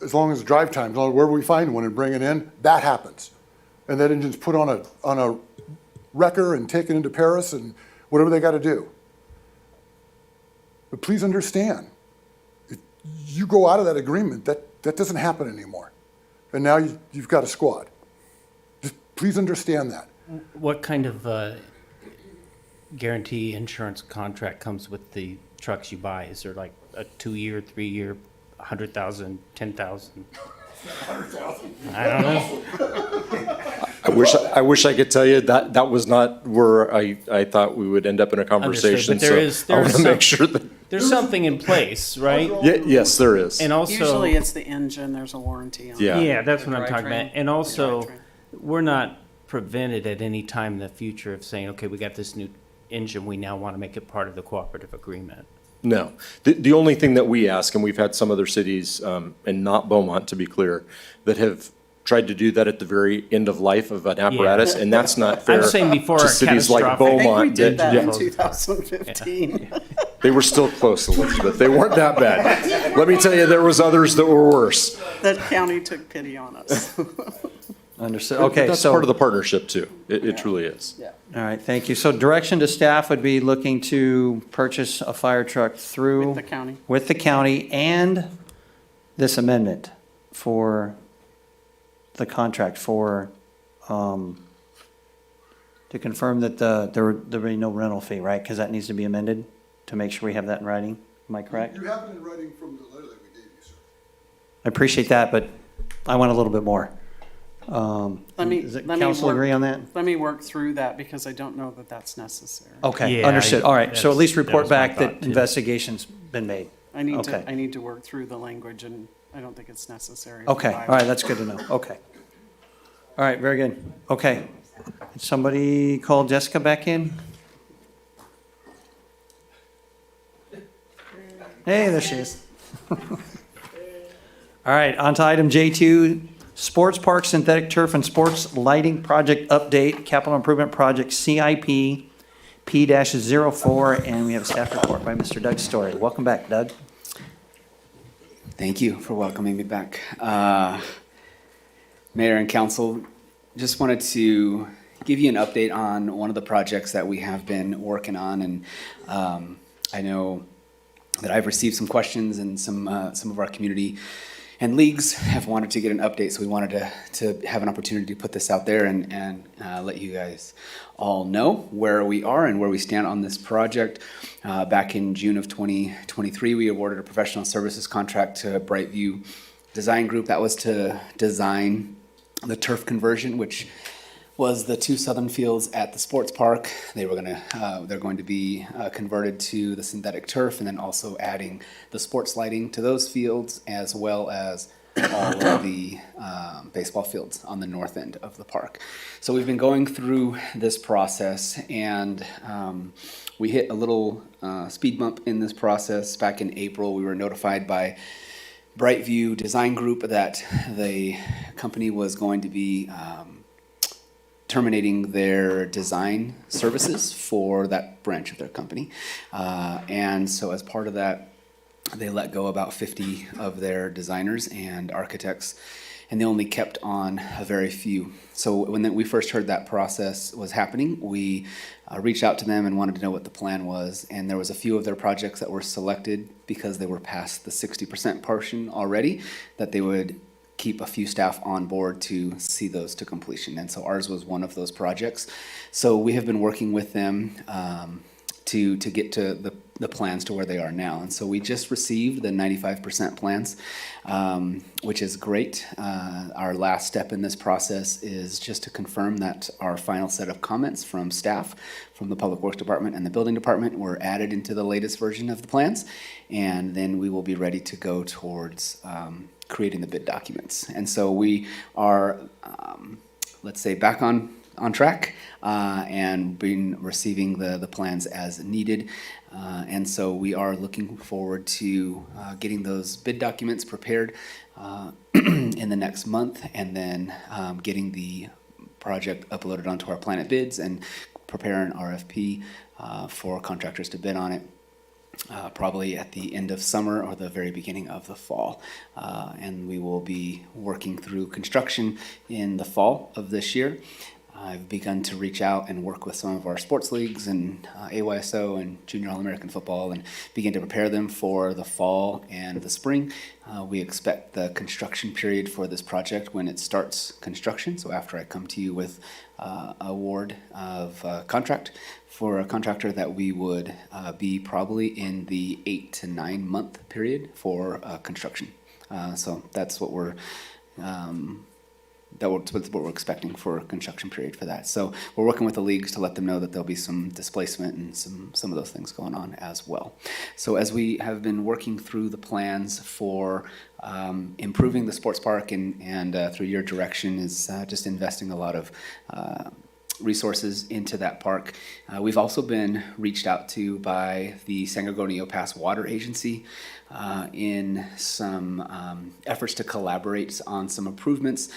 as long as drive time, as long as wherever we find one and bring it in, that happens. And that engine's put on a wrecker and taken into Paris and whatever they got to do. But please understand, if you go out of that agreement, that doesn't happen anymore. And now you've got a squad. Just please understand that. What kind of guarantee insurance contract comes with the trucks you buy? Is there like a 2-year, 3-year, 100,000, 10,000? 100,000. I don't know. I wish I could tell you that was not where I thought we would end up in a conversation. Understood, but so I want to make sure that there's something in place, right? yes, there is. And also, Usually it's the engine, there's a warranty on it. Yeah. that's what I'm The talking about. drivetrain. And also, drivetrain. we're not prevented at any time in the future of saying, okay, we got this new engine, we now want to make it part of the cooperative agreement. No. The only thing that we ask, and we've had some other cities, and not Beaumont to be clear, that have tried to do that at the very end of life of an apparatus, and that's not fair I'm saying before to our cities like catastrophic- I think we Beaumont. did that in yeah, 2015. they were still close, Elizabeth. They weren't that bad. Let me tell you, there was others that were worse. That county took pity on us. Understood, okay, That's so. part of the partnership too. It truly is. Yeah. All right, thank you. So direction to staff would be looking to purchase a fire truck through. With the county. With the county and this amendment for the contract for, to confirm that there would be no rental fee, right? Because that needs to be amended to make sure we have that in writing. Am I correct? You have it in writing from the letter that we gave you, sir. I appreciate that, but I want a little bit more. Does it council agree on that? Let me work through that because I don't know that that's necessary. Okay, Yeah, understood. All right, so at least that report was my back thought, that too. investigation's been made. I need Okay. to work through the language, and I don't think it's necessary. Okay, all right, that's good to know. Okay. All right, very good. Okay. Somebody call Jessica back in? Hey, there she is. All right, on to item J2, Sports Park Synthetic Turf and Sports Lighting Project Update, Capital Improvement Project CIP P-04, and we have a staff report by Mr. Doug Story. Welcome back, Doug. Thank you for welcoming me back. Mayor and council, just wanted to give you an update on one of the projects that we have been working on. And I know that I've received some questions, and some of our community and leagues have wanted to get an update. So we wanted to have an opportunity to put this out there and let you guys all know where we are and where we stand on this project. Back in June of 2023, we awarded a professional services contract to Brightview Design Group. That was to design the turf conversion, which was the two southern fields at the sports park. They're going to be converted to the synthetic turf, and then also adding the sports lighting to those fields, as well as all of the baseball fields on the north end of the park. So we've been going through this process, and we hit a little speed bump in this process. Back in April, we were notified by Brightview Design Group that the company was going to be terminating their design services for that branch of their company. And so as part of that, they let go about 50 of their designers and architects, and they only kept on a very few. So when we first heard that process was happening, we reached out to them and wanted to know what the plan was. And there was a few of their projects that were selected because they were past the 60% portion already, that they would keep a few staff on board to see those to completion. And so ours was one of those projects. So we have been working with them to get to the plans to where they are now. And so we just received the 95% plans, which is great. Our last step in this process is just to confirm that our final set of comments from staff, from the Public Works Department and the Building Department, were added into the latest version of the plans. And then we will be ready to go towards creating the bid documents. And so we are, let's say, back on track and been receiving the plans as needed. And so we are looking forward to getting those bid documents prepared in the next month, and then getting the project uploaded onto our Planet Bids and prepare an RFP for contractors to bid on it. Probably at the end of summer or the very beginning of the fall. And we will be working through construction in the fall of this year. I've begun to reach out and work with some of our sports leagues and AYSO and Junior All-American Football, and begin to prepare them for the fall and the spring. We expect the construction period for this project when it starts construction. So after I come to you with award of contract for a contractor, that we would be probably in the 8 to 9 month period for construction. So that's what we're that's what we're expecting for a construction period for that. So we're working with the leagues to let them know that there'll be some displacement and some of those things going on as well. So as we have been working through the plans for improving the sports park, and through your direction is just investing a lot of resources into that park. We've also been reached out to by the San Gorgonio Pass Water Agency in some efforts to collaborate on some improvements.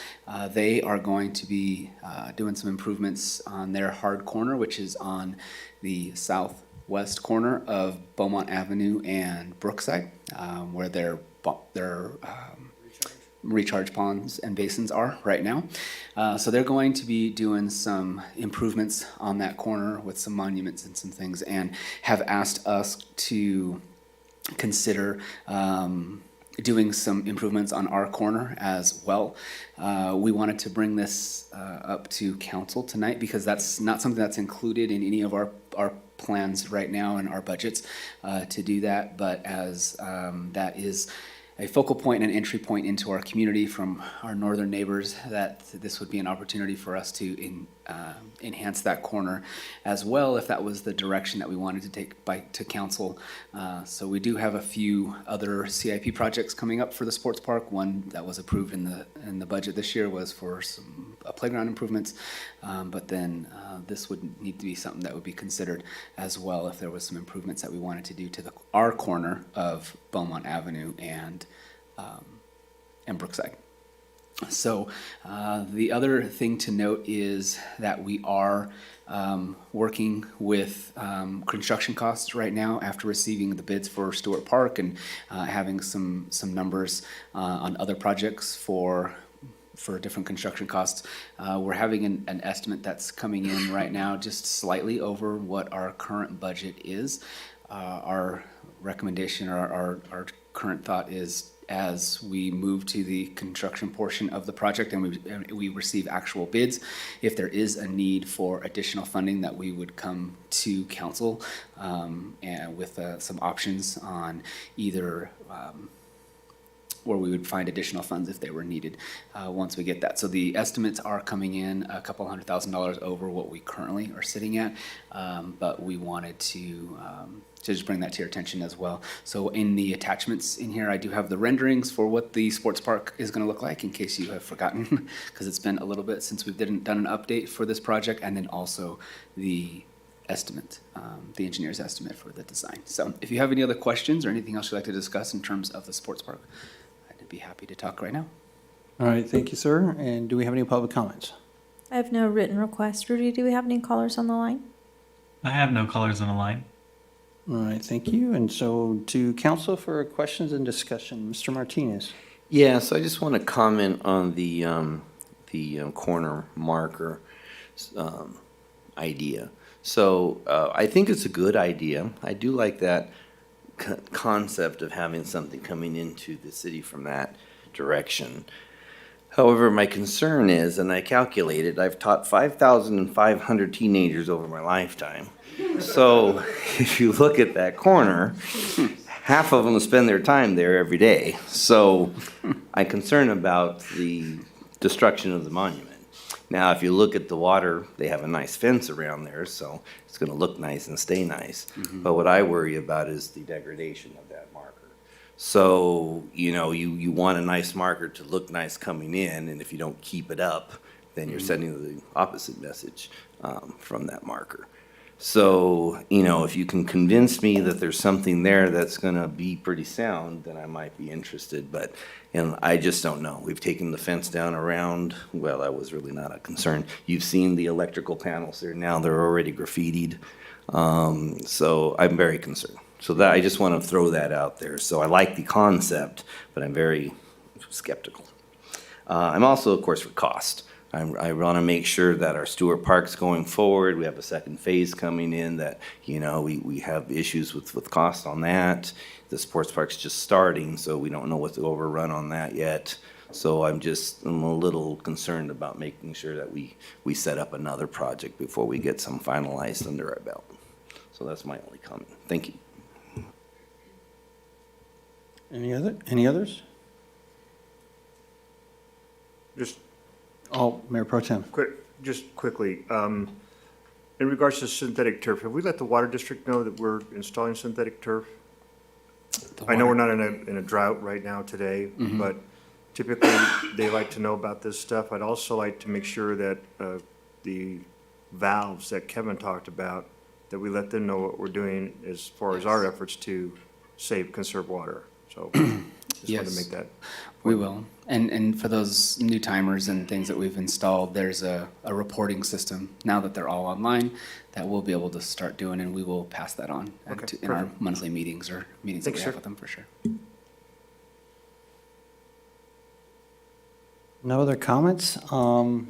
They are going to be doing some improvements on their hard corner, which is on the southwest corner of Beaumont Avenue and Brookside, where their recharge ponds and basins are right now. So they're going to be doing some improvements on that corner with some monuments and some things, and have asked us to consider doing some improvements on our corner as well. We wanted to bring this up to council tonight because that's not something that's included in any of our plans right now in our budgets to do that, but as that is a focal point and an entry point into our community from our northern neighbors, that this would be an opportunity for us to enhance that corner as well, if that was the direction that we wanted to take to council. So we do have a few other CIP projects coming up for the sports park. One that was approved in the budget this year was for some playground improvements, but then this would need to be something that would be considered as well if there was some improvements that we wanted to do to our corner of Beaumont Avenue and Brookside. So the other thing to note is that we are working with construction costs right now after receiving the bids for Stewart Park and having some numbers on other projects for different construction costs. We're having an estimate that's coming in right now just slightly over what our current budget is. Our recommendation or our current thought is, as we move to the construction portion of the project and we receive actual bids, if there is a need for additional funding, that we would come to council and with some options on either where we would find additional funds if they were needed once we get that. So the estimates are coming in a couple $100,000 over what we currently are sitting at, but we wanted to just bring that to your attention as well. So in the attachments in here, I do have the renderings for what the sports park is going to look like in case you have forgotten, because it's been a little bit since we've done an update for this project, and then also the estimate, the engineer's estimate for the design. So if you have any other questions or anything else you'd like to discuss in terms of the sports park, I'd be happy to talk right now. All right, thank you, sir. And do we have any public comments? I have no written request. Rudy, do we have any callers on the line? I have no callers on the line. All right, thank you. And so to council for questions and discussion, Mr. Martinez. Yeah, so I just want to comment on the corner marker idea. So I think it's a good idea. I do like that concept of having something coming into the city from that direction. However, my concern is, and I calculated, I've taught 5,500 teenagers over my lifetime. So if you look at that corner, half of them spend their time there every day. So I'm concerned about the destruction of the monument. Now, if you look at the water, they have a nice fence around there, so it's going to look nice and stay nice. But what I worry about is the degradation of that marker. So, you want a nice marker to look nice coming in, and if you don't keep it up, then you're sending the opposite message from that marker. So, if you can convince me that there's something there that's going to be pretty sound, then I might be interested. But I just don't know. We've taken the fence down around. Well, that was really not a concern. You've seen the electrical panels there now. They're already graffitied. So I'm very concerned. So that I just want to throw that out there. So I like the concept, but I'm very skeptical. I'm also, of course, for cost. I want to make sure that our Stewart Park's going forward. We have a second phase coming in that, we have issues with cost on that. The sports park's just starting, so we don't know what to overrun on that yet. So I'm a little concerned about making sure that we set up another project before we get some finalized under our belt. So that's my only comment. Thank you. Any others? Mayor Pro Tem. Just quickly, in regards to synthetic turf, have we let the water district know that we're installing synthetic turf? I know we're not in a drought right now today, but typically they like to know about this stuff. I'd also like to make sure that the valves that Kevin talked about, that we let them know what we're doing as far as our efforts to conserve water. So just wanted to make that. We will. And for those new timers and things that we've installed, there's a reporting system now that they're all online that we'll be able to start doing, and we will pass that on in our monthly meetings or meetings that we have with them for sure. No other comments? All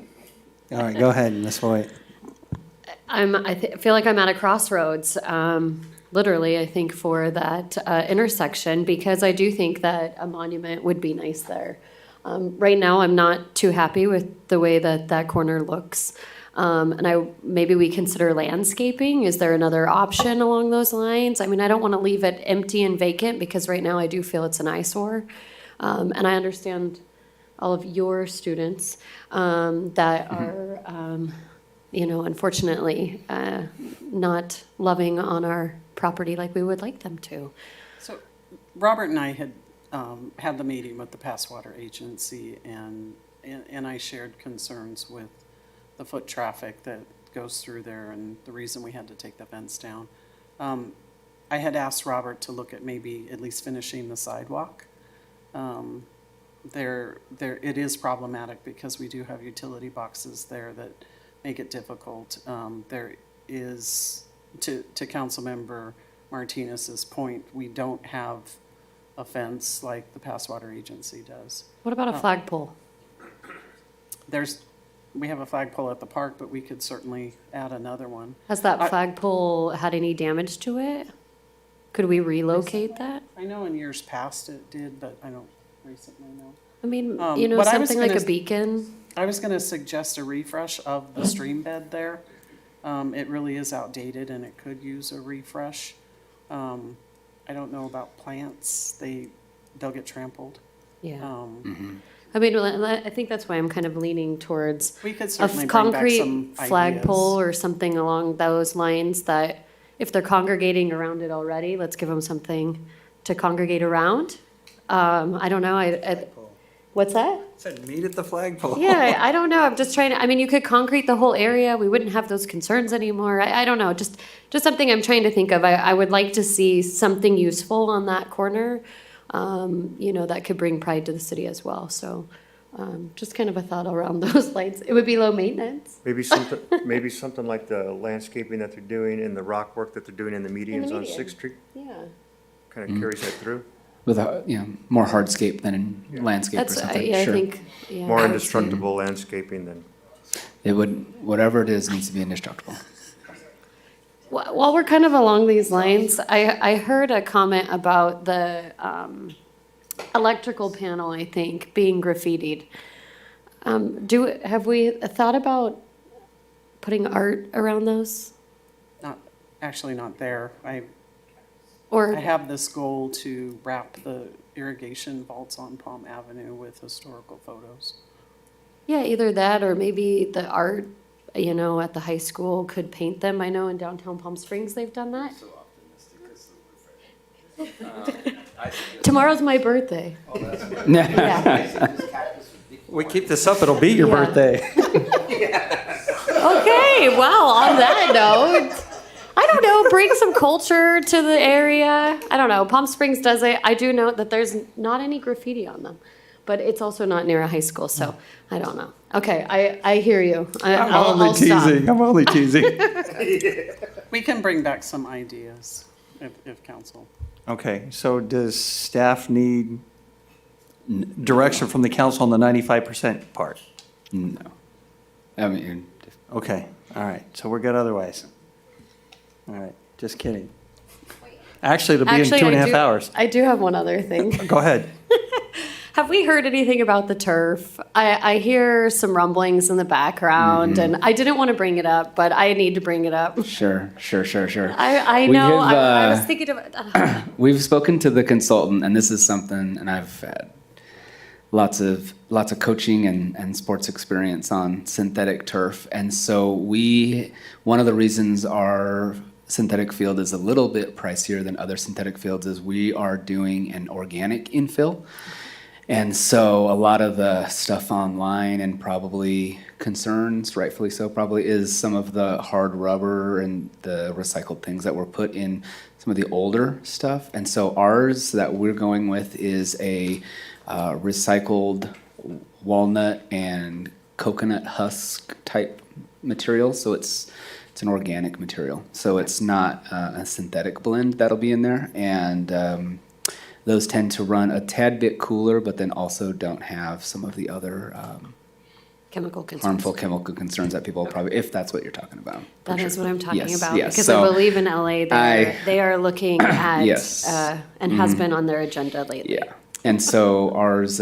right, go ahead, Ms. Voigt. I feel like I'm at a crossroads. literally, I think, for that intersection, because I do think that a monument would be nice there. Right now, I'm not too happy with the way that that corner looks. And maybe we consider landscaping. Is there another option along those lines? I mean, I don't want to leave it empty and vacant, because right now I do feel it's an eyesore. And I understand all of your students that are, unfortunately, not loving on our property like we would like them to. So Robert and I had had the meeting with the Pass Water Agency, and I shared concerns with the foot traffic that goes through there and the reason we had to take the fence down. I had asked Robert to look at maybe at least finishing the sidewalk. It is problematic because we do have utility boxes there that make it difficult. There is, to Councilmember Martinez's point, we don't have a fence like the Pass Water Agency does. What about a flagpole? We have a flagpole at the park, but we could certainly add another one. Has that flagpole had any damage to it? Could we relocate that? I know in years past it did, but I don't recently know. I mean, But I was something like gonna- a beacon. I was going to suggest a refresh of the stream bed there. It really is outdated and it could use a refresh. I don't know about plants. They'll get trampled. Yeah. I mean, I think that's why I'm kind of leaning towards We could a certainly bring back concrete some flagpole or something along those lines, that if they're congregating around it already, let's give them something to congregate around. I don't know. What's that? Said meet at the flagpole. Yeah, I don't know. I'm just trying to, I mean, you could concrete the whole area. We wouldn't have those concerns anymore. I don't know. Just something I'm trying to think of. I would like to see something useful on that corner, that could bring pride to the city as well. So just kind of a thought around those lights. It would be low maintenance. Maybe something like the landscaping that they're doing and the rock work that they're doing in the medians on median. 6th Street, Yeah. kind of carries that through. With more hardscape than landscape or That's, something. I Sure. think, yeah. More I would- indestructible landscaping than. It would, whatever it is, needs to be indestructible. While we're kind of along these lines, I heard a comment about the electrical panel, I think, being graffitied. Have we thought about putting art around those? Actually not there. I Or have this goal to wrap the irrigation vaults on Palm Avenue with historical photos. yeah, either that or maybe the art, at the high school could paint them. I know in downtown Palm Springs they've done that. Tomorrow's my birthday. Yeah. We keep this up, it'll be your Yeah. birthday. Okay, well, on that note, I don't know, bring some culture to the area. I don't know, Palm Springs does it. I do note that there's not any graffiti on them, but it's also not near a high school, so I don't know. Okay, I hear you. I'm only teasing. We can bring back some ideas if council. Okay, so does staff need direction from the council on the 95% part? No. I mean, Okay, all right, so we're good otherwise. All right, just kidding. Actually, it'll be in 2.5 hours. I do have one other thing. Go ahead. Have we heard anything about the turf? I hear some rumblings in the background, and I didn't want to bring it up, but I need to bring it up. Sure. I We know, have, I was thinking of it. We've spoken to the consultant, and this is something, and I've had lots of coaching and sports experience on synthetic turf. And so one of the reasons our synthetic field is a little bit pricier than other synthetic fields is we are doing an organic infill. And so a lot of the stuff online and probably concerns, rightfully so, probably is some of the hard rubber and the recycled things that were put in some of the older stuff. And so ours that we're going with is a recycled walnut and coconut husk type material. So it's an organic material. So it's not a synthetic blend that'll be in there. And those tend to run a tad bit cooler, but then also don't have some of the other Chemical concerns. harmful chemical concerns that people probably, if that's what you're talking about. for That is sure. what I'm talking Yes, about, yes. because So I believe in LA, they are looking at, Yes. and has been on their agenda lately. Yeah, and so ours,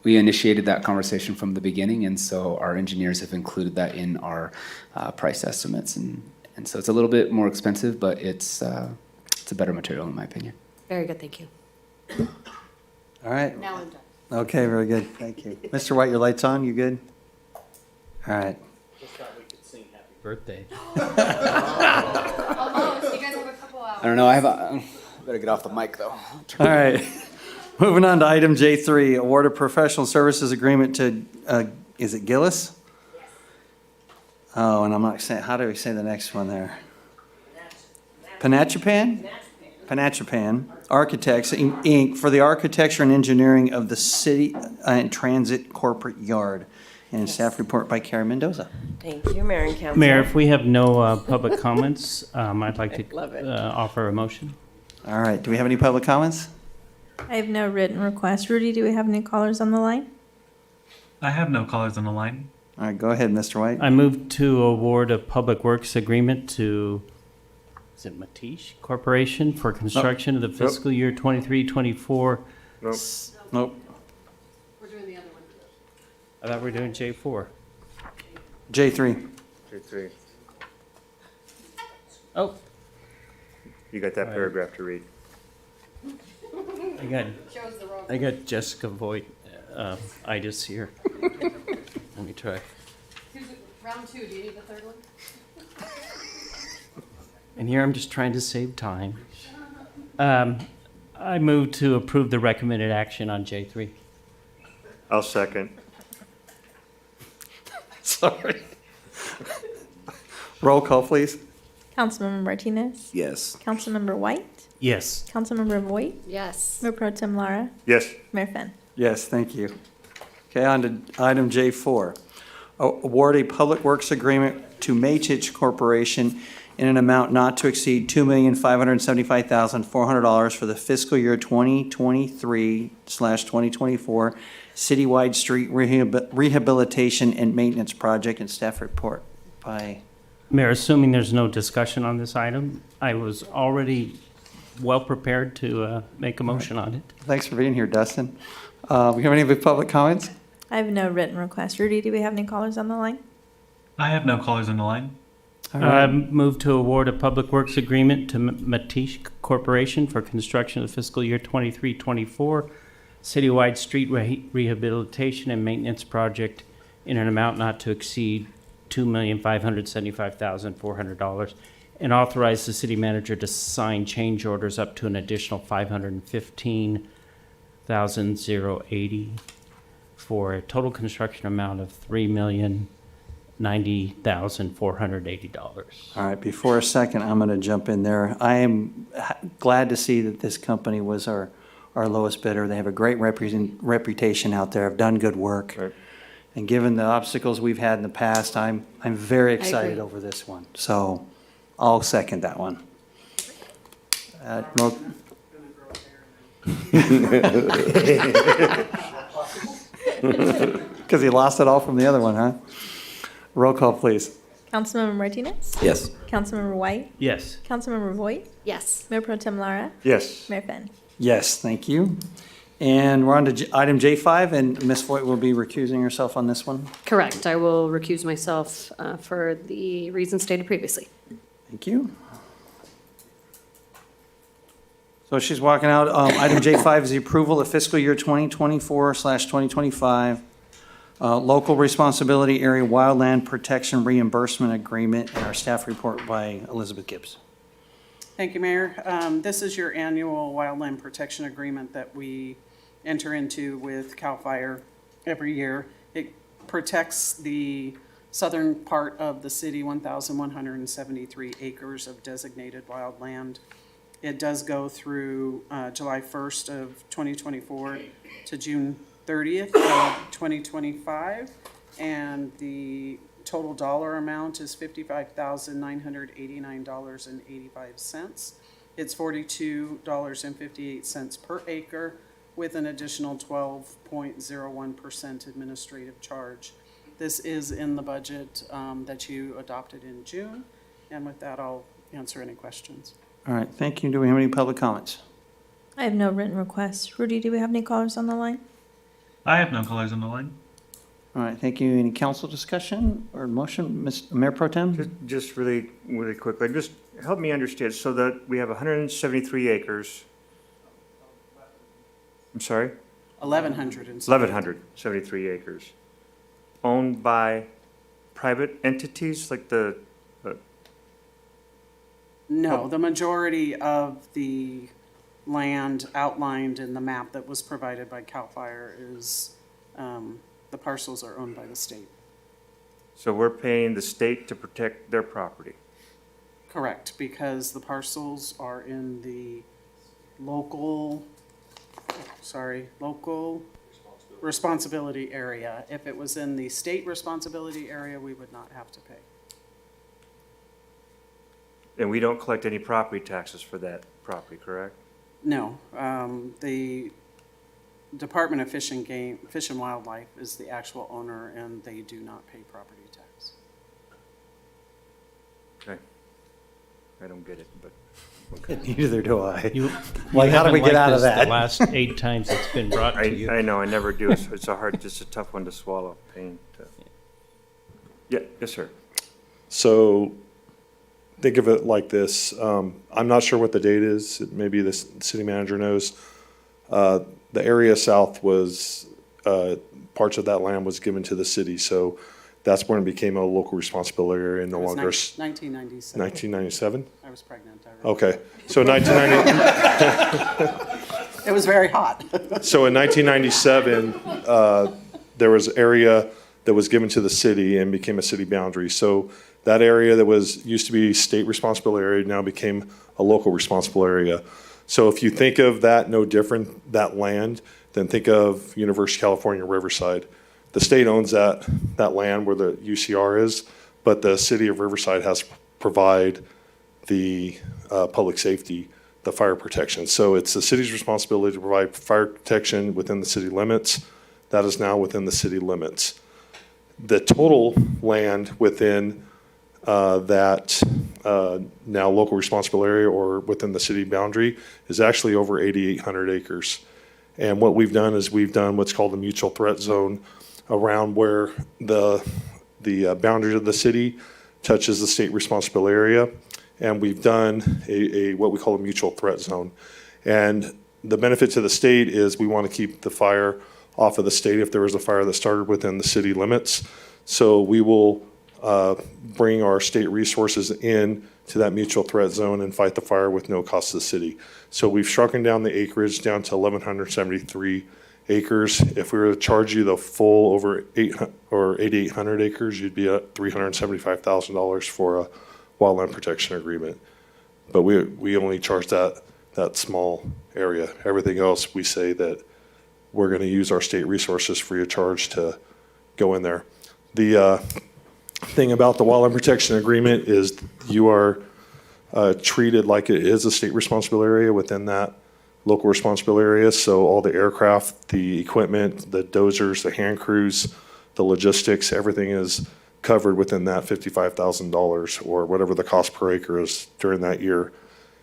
we initiated that conversation from the beginning, and so our engineers have included that in our price estimates, and so it's a little bit more expensive, but it's a better material in my opinion. Very good, thank you. All right. Now I'm done. Okay, very good. Thank you. Mr. White, your light's on? You good? All right. Birthday. Almost, you guys have a couple hours. I don't know, I better get off the mic though. All right. Moving on to item J3, award a professional services agreement to, is it Gillis? Oh, and I'm not saying, how do we say the next one there? Panachapan? Panachapan Architects, Inc., for the architecture and engineering of the city and transit corporate yard. And staff report by Karen Mendoza. Thank you, Mayor and Council. Mayor, if we have no public comments, I'd like to Love it. offer a motion. All right, do we have any public comments? I have no written request. Rudy, do we have any callers on the line? I have no callers on the line. All right, go ahead, Mr. White. I move to award a public works agreement to, is it Matish Corporation for construction of the fiscal year 23-24. Nope. Nope. We're doing the other one. I thought we were doing J4. J3. J3. Oh, You got that Right. paragraph to read. I got Jessica Voigt, itis here. Let me try. Round two, do you need the third one? And here I'm just trying to save time. I move to approve the recommended action on J3. I'll second. Sorry. Roll call, please. Councilmember Martinez? Yes. Councilmember White? Yes. Councilmember Voigt? Yes. Mayor Pro Tem Lara? Yes. Mayor Finn? Yes, thank you. Okay, on to item J4. Award a public works agreement to Maytich Corporation in an amount not to exceed $2,575,400 for the fiscal year 2023/2024 citywide street rehabilitation and maintenance project, and staff report by. Mayor, assuming there's no discussion on this item, I was already well prepared to make a motion on it. Thanks for being here, Dustin. We have any public comments? I have no written request. Rudy, do we have any callers on the line? I have no callers on the line. All right. Move to award a public works agreement to Matish Corporation for construction of the fiscal year 23-24 citywide street rehabilitation and maintenance project in an amount not to exceed $2,575,400, and authorize the city manager to sign change orders up to an additional $515,080 for a total construction amount of $3,090,480. All right, before a second, I'm going to jump in there. I am glad to see that this company was our lowest bidder. They have a great reputation out there, have done good work. Right. And given the obstacles we've had in the past, I'm very excited agree. over this one. So I'll second that one. Because he lost it all from the other one, huh? Roll call, please. Councilmember Martinez? Yes. Councilmember White? Yes. Councilmember Voigt? Yes. Mayor Pro Tem Lara? Yes. Mayor Finn? Yes, thank you. And we're on to item J5, and Ms. Voigt will be recusing herself on this one. Correct. I will recuse myself for the reasons stated previously. Thank you. So she's walking out. Item J5 is the approval of fiscal year 2024/2025 local responsibility area wildland protection reimbursement agreement, and our staff report by Elizabeth Gibbs. Thank you, Mayor. This is your annual wildland protection agreement that we enter into with CAL FIRE every year. It protects the southern part of the city, 1,173 acres of designated wildland. It does go through July 1st of 2024 to June 30th of 2025, and the total dollar amount is $55,989.85. It's $42.58 per acre, with an additional 12.01% administrative charge. This is in the budget that you adopted in June, and with that, I'll answer any questions. All right, thank you. Do we have any public comments? I have no written requests. Rudy, do we have any callers on the line? I have no callers on the line. All right, thank you. Any council discussion or motion? Mayor Pro Tem? Just really, really quickly, just help me understand, so that we have 173 acres. I'm sorry? 1,173 acres, owned by private entities like the, No, the majority of the land outlined in the map that was provided by CAL FIRE is, the parcels are owned by the state. so we're paying the state to protect their property. Correct, because the parcels are in the local responsibility area. If it was in the state responsibility area, we would not have to pay. And we don't collect any property taxes for that property, correct? No, the Department of Fish and Wildlife is the actual owner, and they do not pay property tax. Okay. I don't get it, but. Neither do I. Like, how do we get out of that? The last 8 times it's been brought to you. I know, I never do. It's just a tough one to swallow, pain. Yeah, yes, sir. So think of it like this. I'm not sure what the date is. Maybe the city manager knows. The area south was, parts of that land was given to the city. So that's when it became a local responsibility area and no longer. 1997. 1997? I was pregnant. Okay. So 1990. It was very hot. So in 1997, there was area that was given to the city and became a city boundary. So that area that used to be state responsible area now became a local responsible area. So if you think of that no different, that land, then think of University of California, Riverside. The state owns that land where the UCR is, but the city of Riverside has to provide the public safety, the fire protection. So it's the city's responsibility to provide fire protection within the city limits. That is now within the city limits. The total land within that now local responsible area or within the city boundary is actually over 8,800 acres. And what we've done is we've done what's called a mutual threat zone around where the boundary of the city touches the state responsible area. And we've done what we call a mutual threat zone. And the benefit to the state is we want to keep the fire off of the state if there was a fire that started within the city limits. So we will bring our state resources in to that mutual threat zone and fight the fire with no cost to the city. So we've shrunken down the acreage down to 1,173 acres. If we were to charge you the full over 8,800 acres, you'd be at $375,000 for a wildland protection agreement. But we only charge that small area. Everything else, we say that we're going to use our state resources free of charge to go in there. The thing about the wildland protection agreement is you are treated like it is a state responsible area within that local responsible area. So all the aircraft, the equipment, the dozers, the hand crews, the logistics, everything is covered within that $55,000 or whatever the cost per acre is during that year.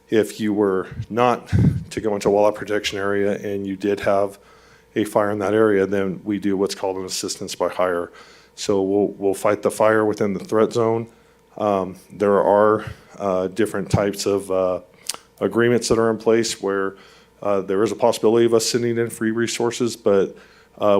If you were not to go into a wildlife protection area and you did have a fire in that area, then we do what's called an assistance by hire. So we'll fight the fire within the threat zone. There are different types of agreements that are in place where there is a possibility of us sending in free resources, but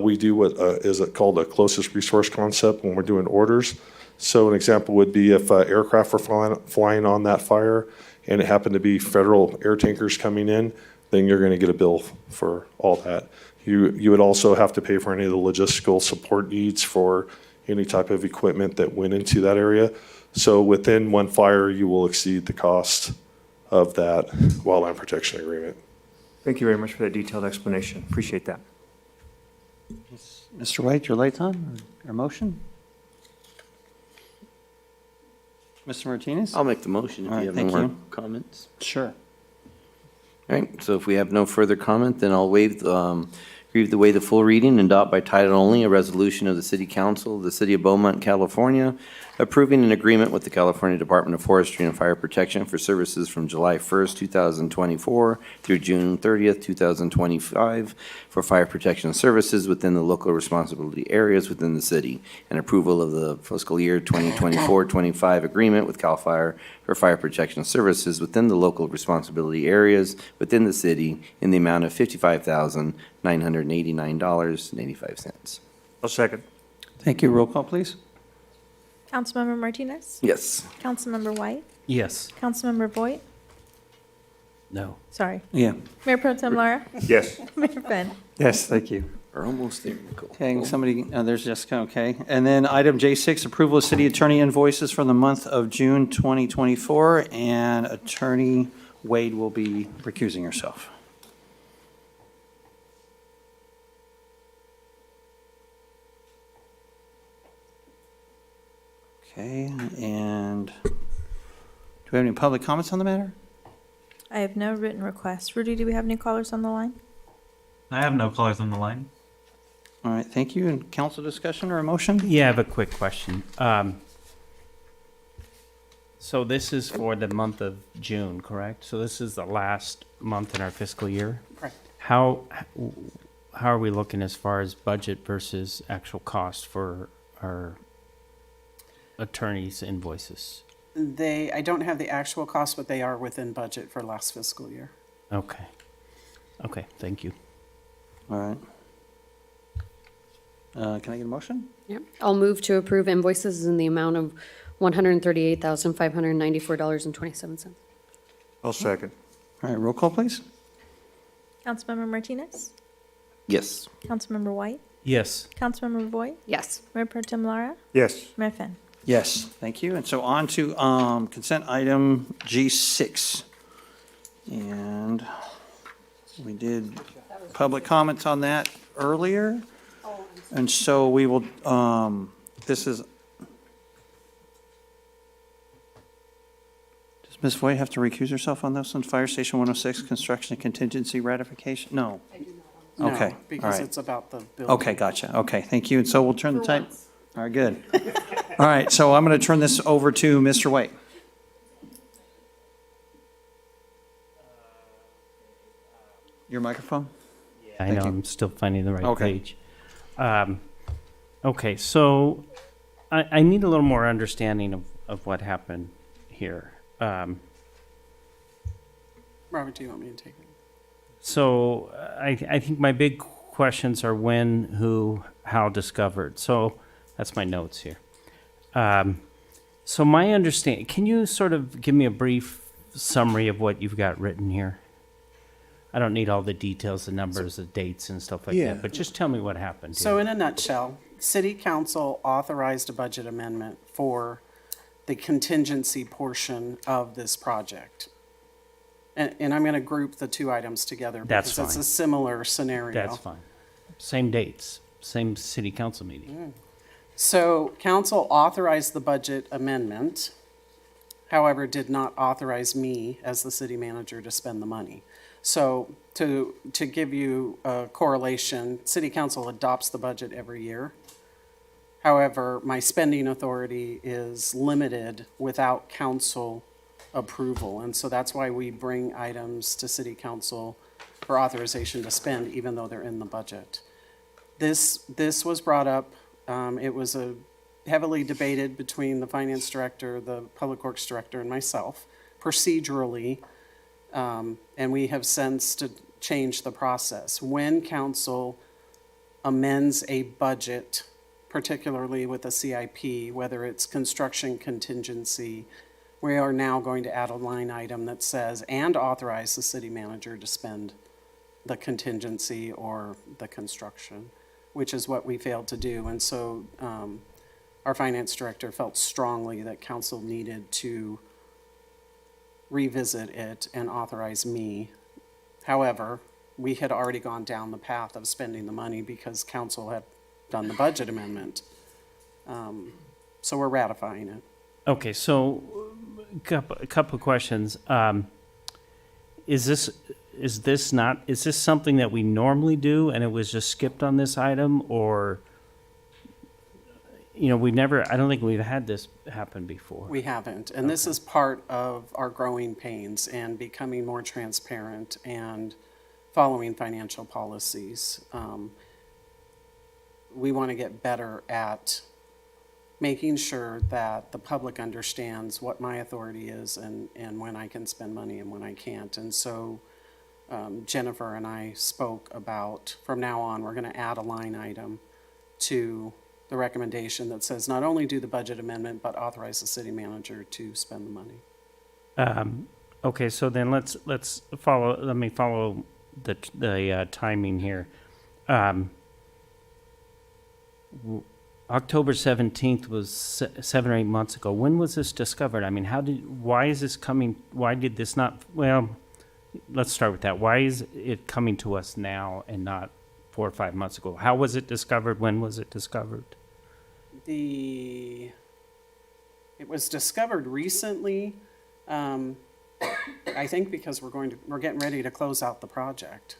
we do what is called a closest resource concept when we're doing orders. So an example would be if aircraft were flying on that fire and it happened to be federal air tankers coming in, then you're going to get a bill for all that. You would also have to pay for any of the logistical support needs for any type of equipment that went into that area. So within one fire, you will exceed the cost of that wildland protection agreement. Thank you very much for that detailed explanation. Appreciate that. Mr. White, your light's on, or motion? Mr. Martinez? I'll make the motion if All you right, have no thank more you. comments. Sure. All right, so if we have no further comment, then I'll read the full reading and adopt by title only a resolution of the City Council of the City of Beaumont, California, approving an agreement with the California Department of Forestry and Fire Protection for services from July 1st, 2024 through June 30th, 2025 for fire protection services within the local responsibility areas within the city, and approval of the fiscal year 2024-25 agreement with CAL FIRE for fire protection services within the local responsibility areas within the city in the amount of $55,989.85. I'll second. Thank you. Roll call, please. Councilmember Martinez? Yes. Councilmember White? Yes. Councilmember Voigt? No. Sorry. Yeah. Mayor Pro Tem Lara? Yes. Mayor Finn? Yes, thank you. We're almost there, Nicole. Okay, somebody, there's Jessica, okay. And then item J6, approval of city attorney invoices for the month of June 2024, and Attorney Wade will be recusing herself. Okay, and do we have any public comments on the matter? I have no written requests. Rudy, do we have any callers on the line? I have no callers on the line. All right, thank you. And council discussion or a motion? Yeah, I have a quick question. So this is for the month of June, correct? So this is the last month in our fiscal year? Correct. How are we looking as far as budget versus actual cost for our attorneys' invoices? I don't have the actual cost, but they are within budget for last fiscal year. Okay. Okay, thank you. All right. Can I get a motion? Yep. I'll move to approve invoices in the amount of $138,594.27. I'll second. All right, roll call, please. Councilmember Martinez? Yes. Councilmember White? Yes. Councilmember Voigt? Yes. Mayor Pro Tem Lara? Yes. Mayor Finn? Yes, thank you. And so on to consent item G6. And we did public comments on that earlier. And so we will, this is, does Ms. Voigt have to recuse herself on this one? Fire Station 106, construction and contingency ratification? No. No, Okay, all because right. it's about the building. Okay, gotcha. Okay, thank you. And so we'll turn the time. All right, good. All right, so I'm going to turn this over to Mr. White. Your microphone? I Thank know, you. I'm still finding the right Okay. page. Okay, so I need a little more understanding of what happened here. Robert, do you want me to take it? So I think my big questions are when, who, how discovered. So that's my notes here. So my understanding, can you sort of give me a brief summary of what you've got written here? I don't need all the details, the numbers, the dates and stuff like Yeah. that, but just tell me what happened. So here. in a nutshell, City Council authorized a budget amendment for the contingency portion of this project. And I'm going to group the two items together That's because it's fine. a similar scenario. That's fine. Same dates, same city council meeting. So council authorized the budget amendment, however, did not authorize me as the city manager to spend the money. So to give you a correlation, city council adopts the budget every year. However, my spending authority is limited without council approval. And so that's why we bring items to city council for authorization to spend, even though they're in the budget. This was brought up. It was a heavily debated between the finance director, the public works director, and myself, procedurally. And we have since to change the process. When council amends a budget, particularly with a CIP, whether it's construction contingency, we are now going to add a line item that says, and authorize the city manager to spend the contingency or the construction, which is what we failed to do. And so our finance director felt strongly that council needed to revisit it and authorize me. However, we had already gone down the path of spending the money because council had done the budget amendment. So we're ratifying it. Okay, so a couple of questions. Is this, is this something that we normally do and it was just skipped on this item, or, I don't think we've had this happen before. We haven't, and this is part of our growing pains and becoming more transparent and following financial policies. We want to get better at making sure that the public understands what my authority is and when I can spend money and when I can't. And so Jennifer and I spoke about, from now on, we're going to add a line item to the recommendation that says not only do the budget amendment, but authorize the city manager to spend the money. Okay, so then let me follow the timing here. October 17th was 7 or 8 months ago. When was this discovered? I mean, why is this coming, why did this not, well, let's start with that. Why is it coming to us now and not 4 or 5 months ago? How was it discovered? When was it discovered? It was discovered recently, I think because we're getting ready to close out the project.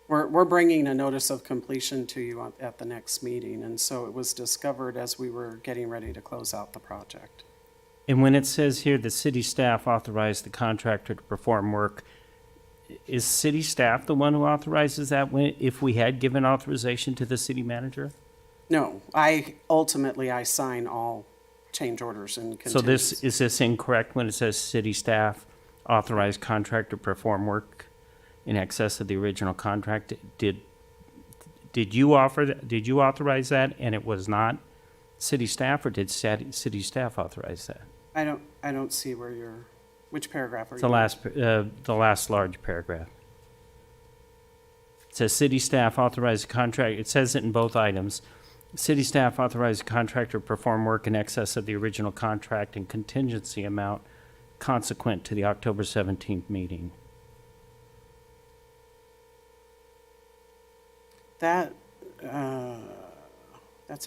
We're bringing a notice of completion to you at the next meeting, and so it was discovered as we were getting ready to close out the project. And when it says here the city staff authorized the contractor to perform work, is city staff the one who authorizes that if we had given authorization to the city manager? No, I sign all change orders and contingencies. So is this incorrect when it says city staff authorized contractor to perform work in excess of the original contract? Did you authorize that and it was not city staff, or did city staff authorize that? I don't see which paragraph are It's you? the last large paragraph. It says city staff authorized the contract, it says it in both items. City staff authorized the contractor to perform work in excess of the original contract and contingency amount consequent to the October 17th meeting. That's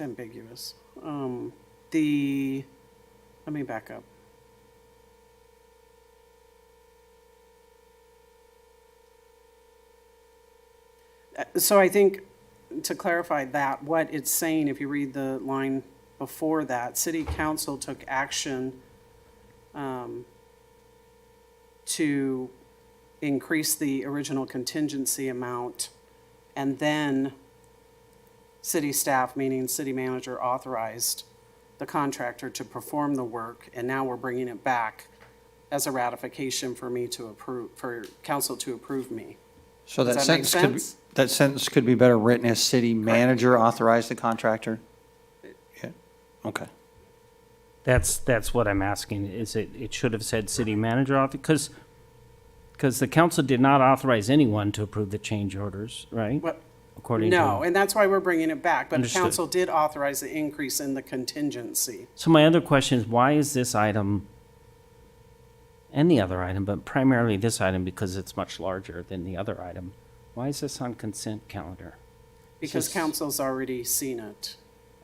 ambiguous. Let me back up. So I think, to clarify that, what it's saying, if you read the line before that, city council took action to increase the original contingency amount, and then city staff, meaning city manager, authorized the contractor to perform the work, and now we're bringing it back as a ratification for me to approve, for council to approve me. So Does that make sense? that sentence could be better written as city manager authorized the contractor? Yeah, okay. That's what I'm asking. Is it should have said city manager, because the council did not authorize anyone to approve the change orders, right? According No, to. and that's why we're bringing it back, but Understood. council did authorize the increase in the contingency. So my other question is, why is this item and the other item, but primarily this item because it's much larger than the other item, why is this on consent calendar? Because council's already seen it.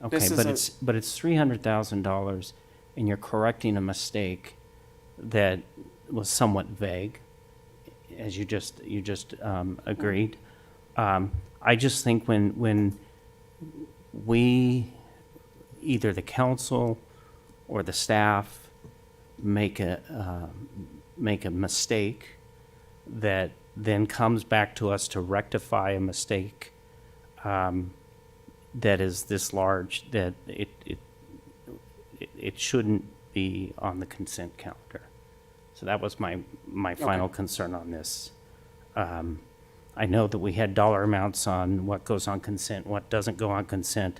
Okay, This is but it's $300,000, and you're correcting a mistake that was somewhat vague, as you just agreed. I just think when we, either the council or the staff, make a mistake that then comes back to us to rectify a mistake that is this large, that it shouldn't be on the consent calendar. So that was my final concern on this. I know that we had dollar amounts on what goes on consent, what doesn't go on consent,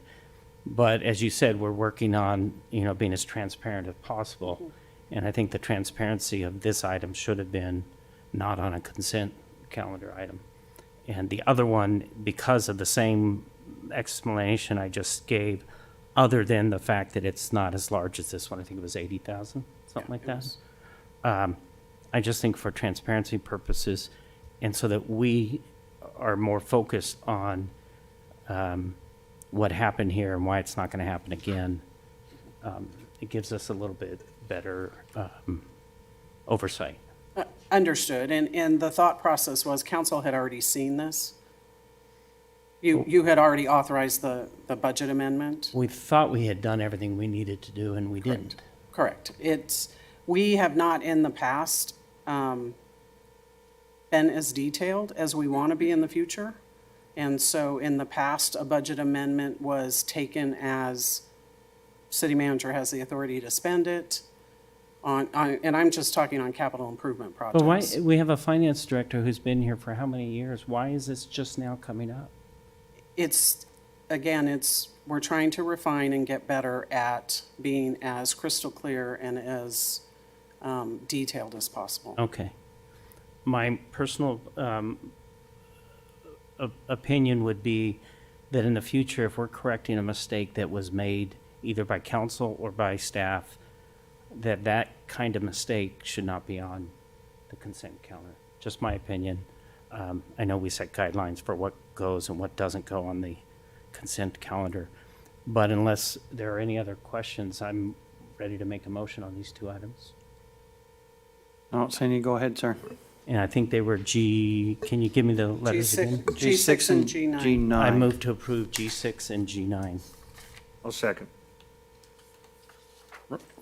but as you said, we're working on, being as transparent as possible. And I think the transparency of this item should have been not on a consent calendar item. And the other one, because of the same explanation I just gave, other than the fact that it's not as large as this one, I think it was 80,000, something like that. I just think for transparency purposes, and so that we are more focused on what happened here and why it's not going to happen again, it gives us a little bit better oversight. Understood, and the thought process was council had already seen this. You had already authorized the budget amendment? We thought we had done everything we needed to do, and we didn't. Correct. We have not in the past been as detailed as we want to be in the future. And so in the past, a budget amendment was taken as city manager has the authority to spend it on, and I'm just talking on capital improvement projects. But why, we have a finance director who's been here for how many years? Why is this just now coming up? We're trying to refine and get better at being as crystal clear and as detailed as possible. Okay. My personal opinion would be that in the future, if we're correcting a mistake that was made either by council or by staff, that kind of mistake should not be on the consent calendar. Just my opinion. I know we set guidelines for what goes and what doesn't go on the consent calendar. But unless there are any other questions, I'm ready to make a motion on these two items. I don't see any. Go ahead, sir. And I think they were G, can you give me the letters again? G6 and G9. I move to approve G6 and G9. I'll second.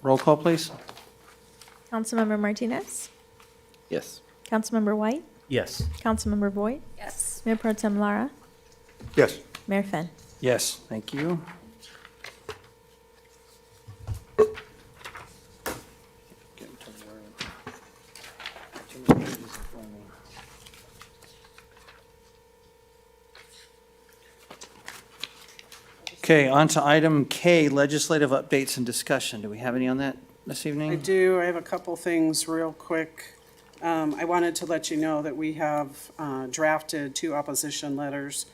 Roll call, please. Councilmember Martinez? Yes. Councilmember White? Yes. Councilmember Voigt? Yes. Mayor Pro Tem Lara? Yes. Mayor Finn? Yes, thank you. Okay, on to item K, legislative updates and discussion. Do we have any on that this evening? I do. I have a couple things real quick. I wanted to let you know that we have drafted 2 opposition letters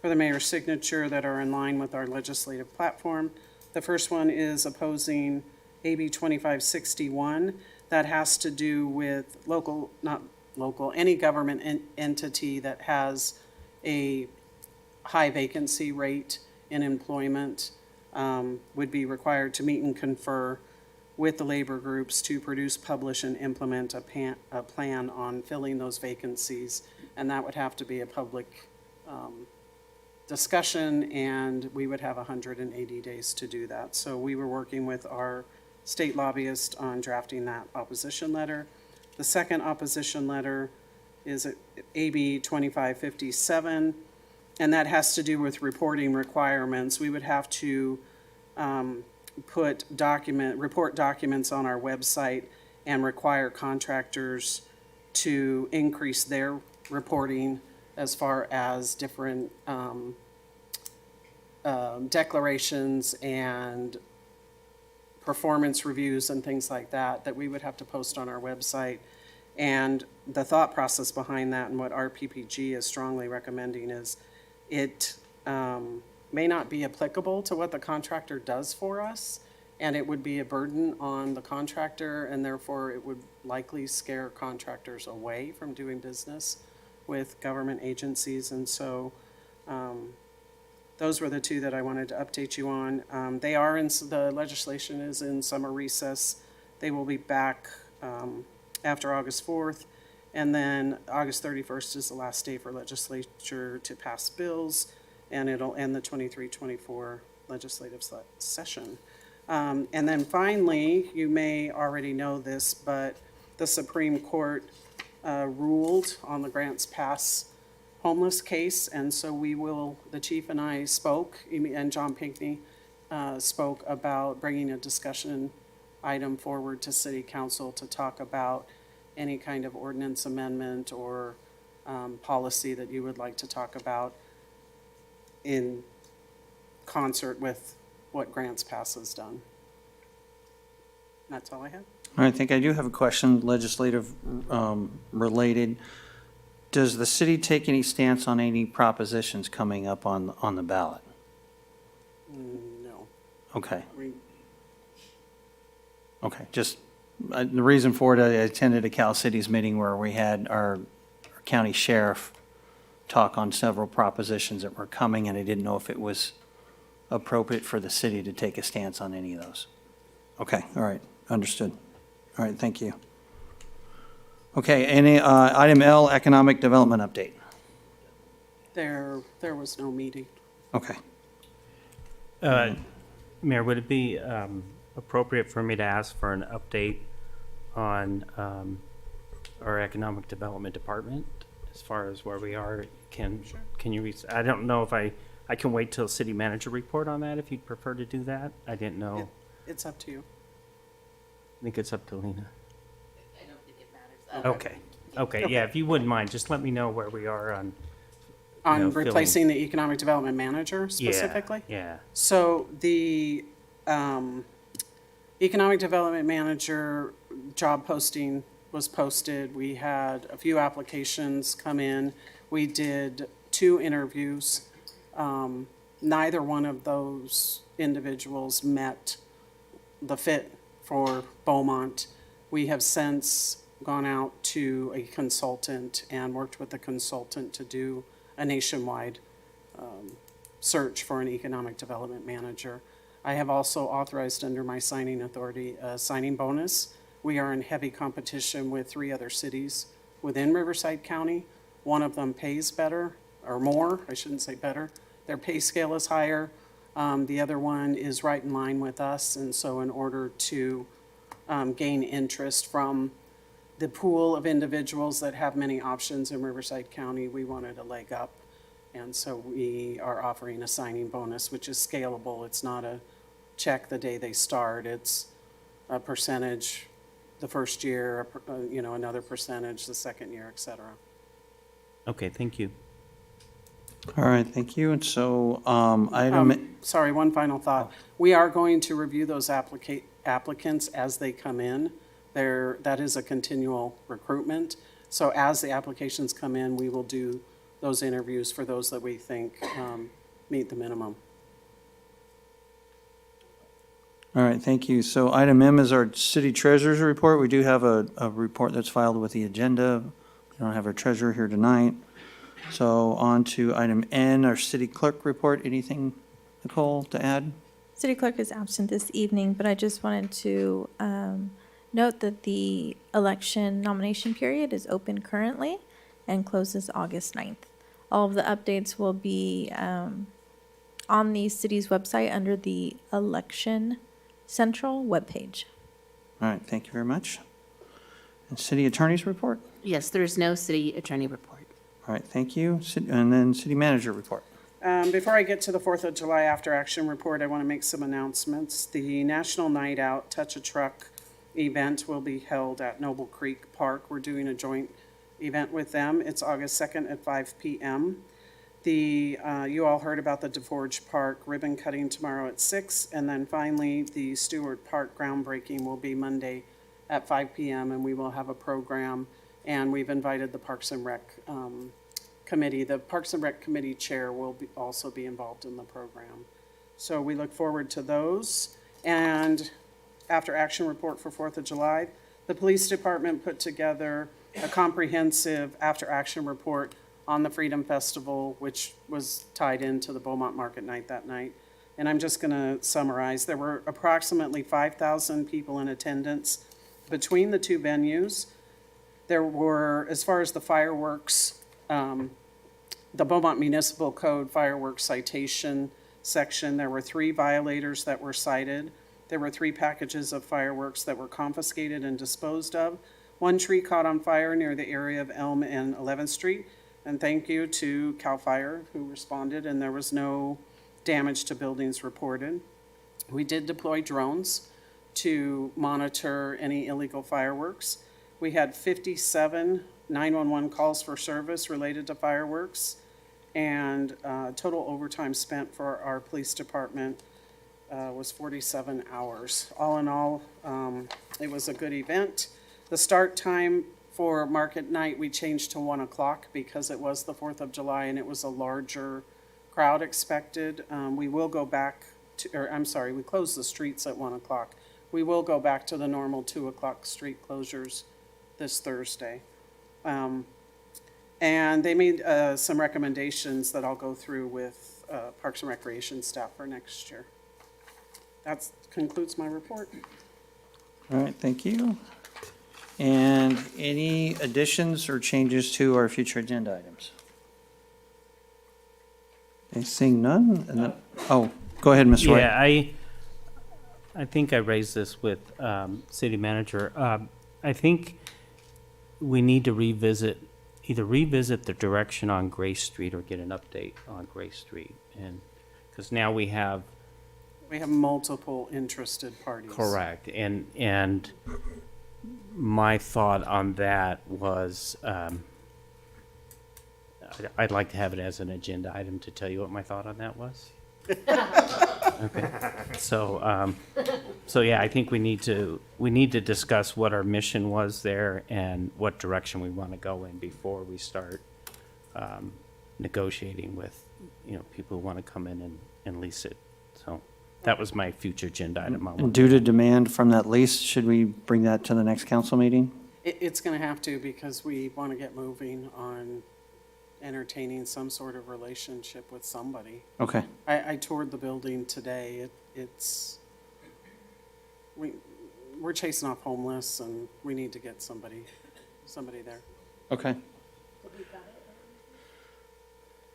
for the mayor's signature that are in line with our legislative platform. The first one is opposing AB 2561. That has to do with any government entity that has a high vacancy rate in employment would be required to meet and confer with the labor groups to produce, publish, and implement a plan on filling those vacancies. And that would have to be a public discussion, and we would have 180 days to do that. So we were working with our state lobbyist on drafting that opposition letter. The second opposition letter is AB 2557, and that has to do with reporting requirements. We would have to report documents on our website and require contractors to increase their reporting as far as different declarations and performance reviews and things like that we would have to post on our website. And the thought process behind that and what RPPG is strongly recommending is it may not be applicable to what the contractor does for us, and it would be a burden on the contractor, and therefore it would likely scare contractors away from doing business with government agencies. And so those were the 2 that I wanted to update you on. The legislation is in summer recess. They will be back after August 4th. And then August 31st is the last day for legislature to pass bills, and it'll end the 23-24 legislative session. And then finally, you may already know this, but the Supreme Court ruled on the Grants Pass homeless case, and so the chief and I spoke, and John Pinckney spoke about bringing a discussion item forward to City Council to talk about any kind of ordinance amendment or policy that you would like to talk about in concert with what Grants Pass has done. That's all I have. All right, I think I do have a question, legislative related. Does the city take any stance on any propositions coming up on the ballot? No. Okay. Okay, just the reason for it, I attended a Cal Cities meeting where we had our county sheriff talk on several propositions that were coming, and I didn't know if it was appropriate for the city to take a stance on any of those. Okay, all right, understood. All right, thank you. Okay, any, item L, economic development update. There was no meeting. Okay. Mayor, would it be appropriate for me to ask for an update on our economic development department as far as where we are? Can you, I don't know if I can wait till city manager report on that if you'd prefer to do that. I didn't know. It's up to you. I think it's up to Lena. I don't think it matters. Okay, yeah, if you wouldn't mind, just let me know where we are on. On replacing the economic development manager specifically? Yeah. So the economic development manager job posting was posted. We had a few applications come in. We did 2 interviews. Neither one of those individuals met the fit for Beaumont. We have since gone out to a consultant and worked with the consultant to do a nationwide search for an economic development manager. I have also authorized under my signing authority a signing bonus. We are in heavy competition with 3 other cities within Riverside County. One of them pays better, or more, I shouldn't say better. Their pay scale is higher. The other one is right in line with us, and so in order to gain interest from the pool of individuals that have many options in Riverside County, we wanted a leg up. And so we are offering a signing bonus, which is scalable. It's not a check the day they start. It's a percentage the first year, another percentage the second year, et cetera. Okay, thank you. All right, thank you. And so, Sorry, one final thought. We are going to review those applicants as they come in. That is a continual recruitment. So as the applications come in, we will do those interviews for those that we think meet the minimum. all right, thank you. So item M is our city treasurer's report. We do have a report that's filed with the agenda. We don't have our treasurer here tonight. So on to item N, our city clerk report. Anything, Nicole, to add? City clerk is absent this evening, but I just wanted to note that the election nomination period is open currently and closes August 9th. All of the updates will be on the city's website under the Election Central webpage. All right, thank you very much. And city attorney's report? Yes, there is no city attorney report. All right, thank you. And then city manager report. Before I get to the 4th of July after action report, I want to make some announcements. The National Night Out Touch a Truck event will be held at Noble Creek Park. We're doing a joint event with them. It's August 2nd at 5 p.m. You all heard about the DeForge Park ribbon cutting tomorrow at 6, and then finally the Stewart Park groundbreaking will be Monday at 5 p.m. and we will have a program, and we've invited the Parks and Rec committee. The Parks and Rec committee chair will also be involved in the program. So we look forward to those. And after action report for 4th of July, the police department put together a comprehensive after action report on the Freedom Festival, which was tied into the Beaumont Market Night that night. And I'm just going to summarize. There were approximately 5,000 people in attendance between the 2 venues. There were, as far as the fireworks, the Beaumont Municipal Code fireworks citation section, there were 3 violators that were cited. There were 3 packages of fireworks that were confiscated and disposed of. 1 tree caught on fire near the area of Elm and 11th Street. And thank you to CAL FIRE who responded, and there was no damage to buildings reported. We did deploy drones to monitor any illegal fireworks. We had 57 911 calls for service related to fireworks, and total overtime spent for our police department was 47 hours. All in all, it was a good event. The start time for market night, we changed to 1 o'clock because it was the 4th of July and it was a larger crowd expected. We will go back to, we closed the streets at 1 o'clock. We will go back to the normal 2 o'clock street closures this Thursday. And they made some recommendations that I'll go through with Parks and Recreation staff for next year. That concludes my report. All right, thank you. And any additions or changes to our future agenda items? Okay, seeing none, and then, oh, go ahead, Mr. White. Yeah, I think I raised this with city manager. I think we need to either revisit the direction on Grace Street or get an update on Grace Street. And, because now we have. We have multiple interested parties. Correct. And my thought on that was, I'd like to have it as an agenda item to tell you what my thought on that was. Okay. So yeah, I think we need to discuss what our mission was there and what direction we want to go in before we start negotiating with, people who want to come in and lease it. So that was my future agenda item. And due to demand from that lease, should we bring that to the next council meeting? It's going to have to, because we want to get moving on entertaining some sort of relationship with somebody. Okay. I toured the building today. We're chasing off homeless, and we need to get somebody there. Okay.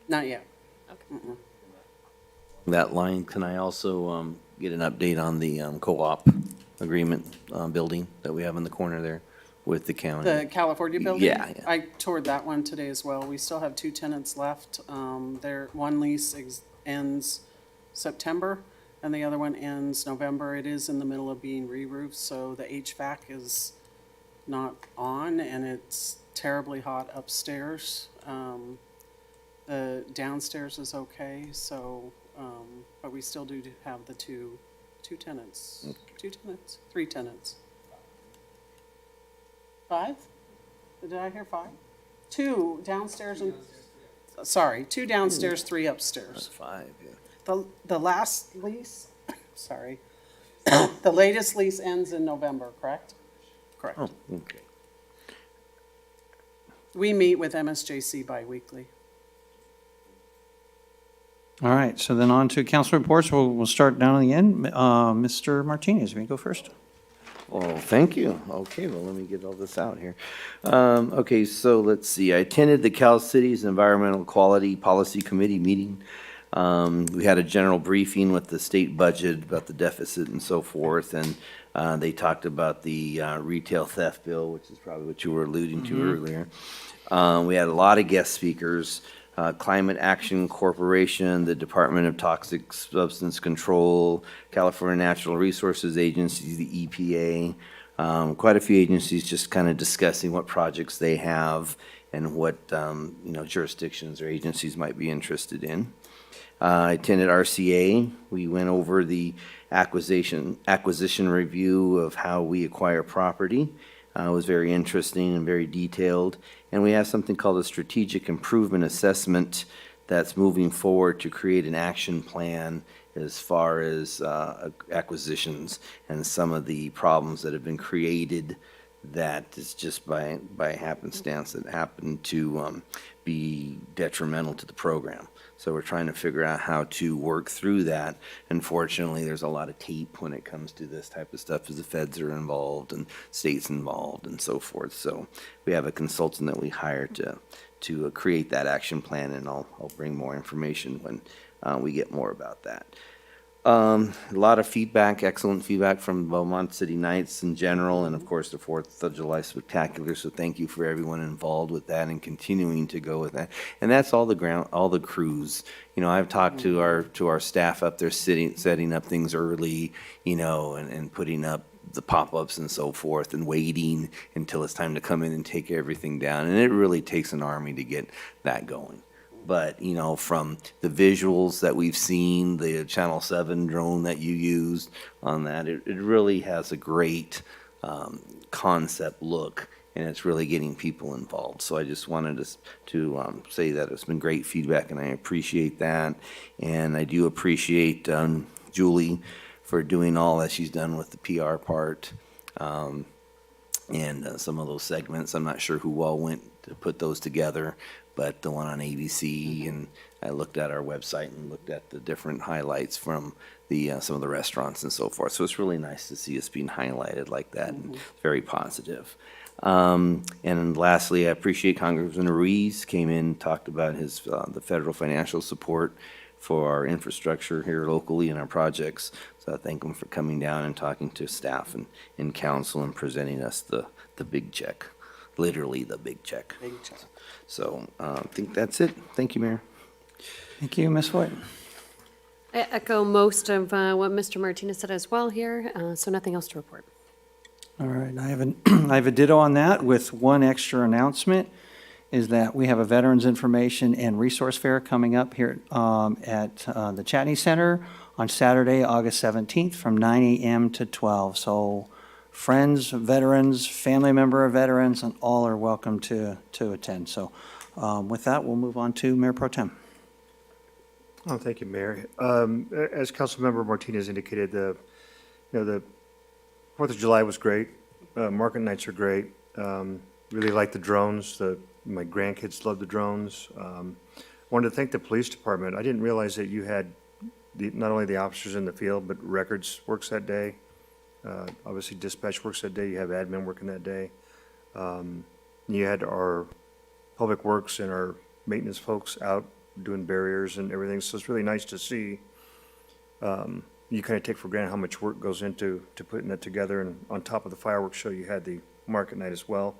Not yet. Okay. That line, can I also get an update on the co-op agreement building that we have in the corner there with the county? The California building? Yeah. I toured that one today as well. We still have 2 tenants left. One lease ends September, and the other one ends November. It is in the middle of being re-roofed, so the HVAC is not on, and it's terribly hot upstairs. The downstairs is okay, so, but we still do have the two tenants. 2 tenants? 3 tenants. 5? Did I hear 5? 2 downstairs and, sorry, 2 downstairs, 3 upstairs. 5, yeah. The last lease, sorry, the latest lease ends in November, correct? Correct. Oh, okay. We meet with MSJC biweekly. All right, so then on to council reports. We'll start down at the end. Mr. Martinez, you may go first. Well, thank you. Okay, well, let me get all this out here. Okay, so let's see. I attended the Cal Cities Environmental Quality Policy Committee meeting. We had a general briefing with the state budget about the deficit and so forth, and they talked about the retail theft bill, which is probably what you were alluding to earlier. We had a lot of guest speakers. Climate Action Corporation, the Department of Toxic Substance Control, California Natural Resources Agency, the EPA, quite a few agencies just kind of discussing what projects they have and what jurisdictions or agencies might be interested in. I attended RCA. We went over the acquisition review of how we acquire property. It was very interesting and very detailed. And we have something called a strategic improvement assessment that's moving forward to create an action plan as far as acquisitions and some of the problems that have been created that is just by happenstance that happen to be detrimental to the program. So we're trying to figure out how to work through that. Unfortunately, there's a lot of tape when it comes to this type of stuff as the feds are involved and states involved and so forth. So we have a consultant that we hired to create that action plan, and I'll bring more information when we get more about that. A lot of feedback, excellent feedback from Beaumont City Nights in general, and of course the 4th of July Spectacular. So thank you for everyone involved with that and continuing to go with that. And that's all the crews. I've talked to our staff up there setting up things early, and putting up the pop-ups and so forth, and waiting until it's time to come in and take everything down. And it really takes an army to get that going. But, from the visuals that we've seen, the Channel 7 drone that you used on that, it really has a great concept look, and it's really getting people involved. So I just wanted to say that it's been great feedback, and I appreciate that. And I do appreciate Julie for doing all that she's done with the PR part and some of those segments. I'm not sure who all went to put those together, but the one on ABC, and I looked at our website and looked at the different highlights from some of the restaurants and so forth. So it's really nice to see us being highlighted like that, and very positive. And lastly, I appreciate Congressman Ruiz came in, talked about his, the federal financial support for our infrastructure here locally and our projects. So I thank him for coming down and talking to staff and council and presenting us the big check, literally the big check. Big check. So I think that's it. Thank you, Mayor. Thank you, Ms. White. I echo most of what Mr. Martinez said as well here, so nothing else to report. All right, I have a ditto on that with one extra announcement, is that we have a Veterans Information and Resource Fair coming up here at the Chatney Center on Saturday, August 17th from 9 a.m. to 12. So friends, veterans, family member of veterans, and all are welcome to attend. So with that, we'll move on to Mayor Pro Tem. Oh, thank you, Mayor. As Councilmember Martinez indicated, the 4th of July was great. Market nights are great. Really like the drones. My grandkids love the drones. Wanted to thank the police department. I didn't realize that you had not only the officers in the field, but records works that day. Obviously dispatch works that day. You have admin working that day. You had our public works and our maintenance folks out doing barriers and everything. So it's really nice to see. You kind of take for granted how much work goes into putting that together. And on top of the fireworks show, you had the market night as well.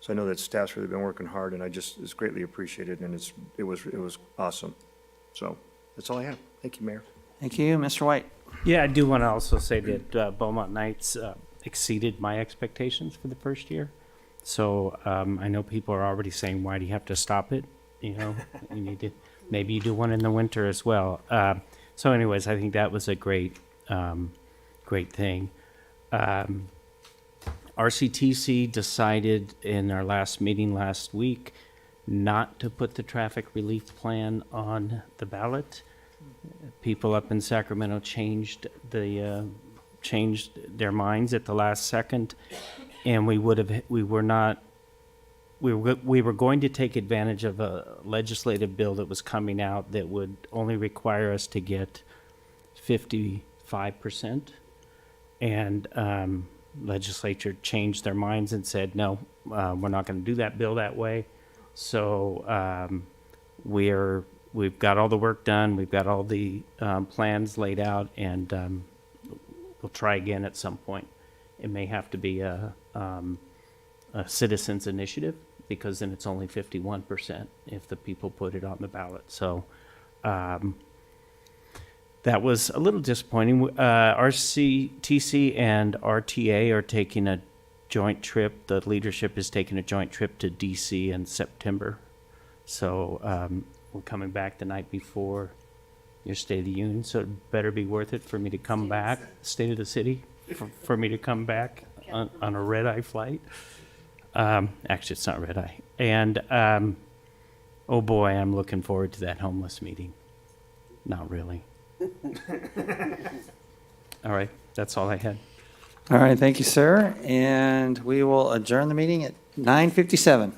So I know that staff's really been working hard, and it's greatly appreciated, and it was awesome. So that's all I have. Thank you, Mayor. Thank you, Mr. White. Yeah, I do want to also say that Beaumont Nights exceeded my expectations for the first year. So I know people are already saying, why do you have to stop it? You know, you need to, maybe you do one in the winter as well. So anyways, I think that was a great thing. RCTC decided in our last meeting last week not to put the traffic relief plan on the ballot. People up in Sacramento changed their minds at the last second, and we were going to take advantage of a legislative bill that was coming out that would only require us to get 55%, and legislature changed their minds and said, no, we're not going to do that bill that way. So we've got all the work done, we've got all the plans laid out, and we'll try again at some point. It may have to be a citizens initiative, because then it's only 51% if the people put it on the ballot. So that was a little disappointing. RCTC and RTA are taking a joint trip. The leadership is taking a joint trip to DC in September. So we're coming back the night before your State of the Union, so it better be worth it for me to come back, State of the City, for me to come back on a red-eye flight. Actually, it's not red-eye. And, oh boy, I'm looking forward to that homeless meeting. Not really. All right, that's all I had. All right, thank you, sir. And we will adjourn the meeting at 9:57.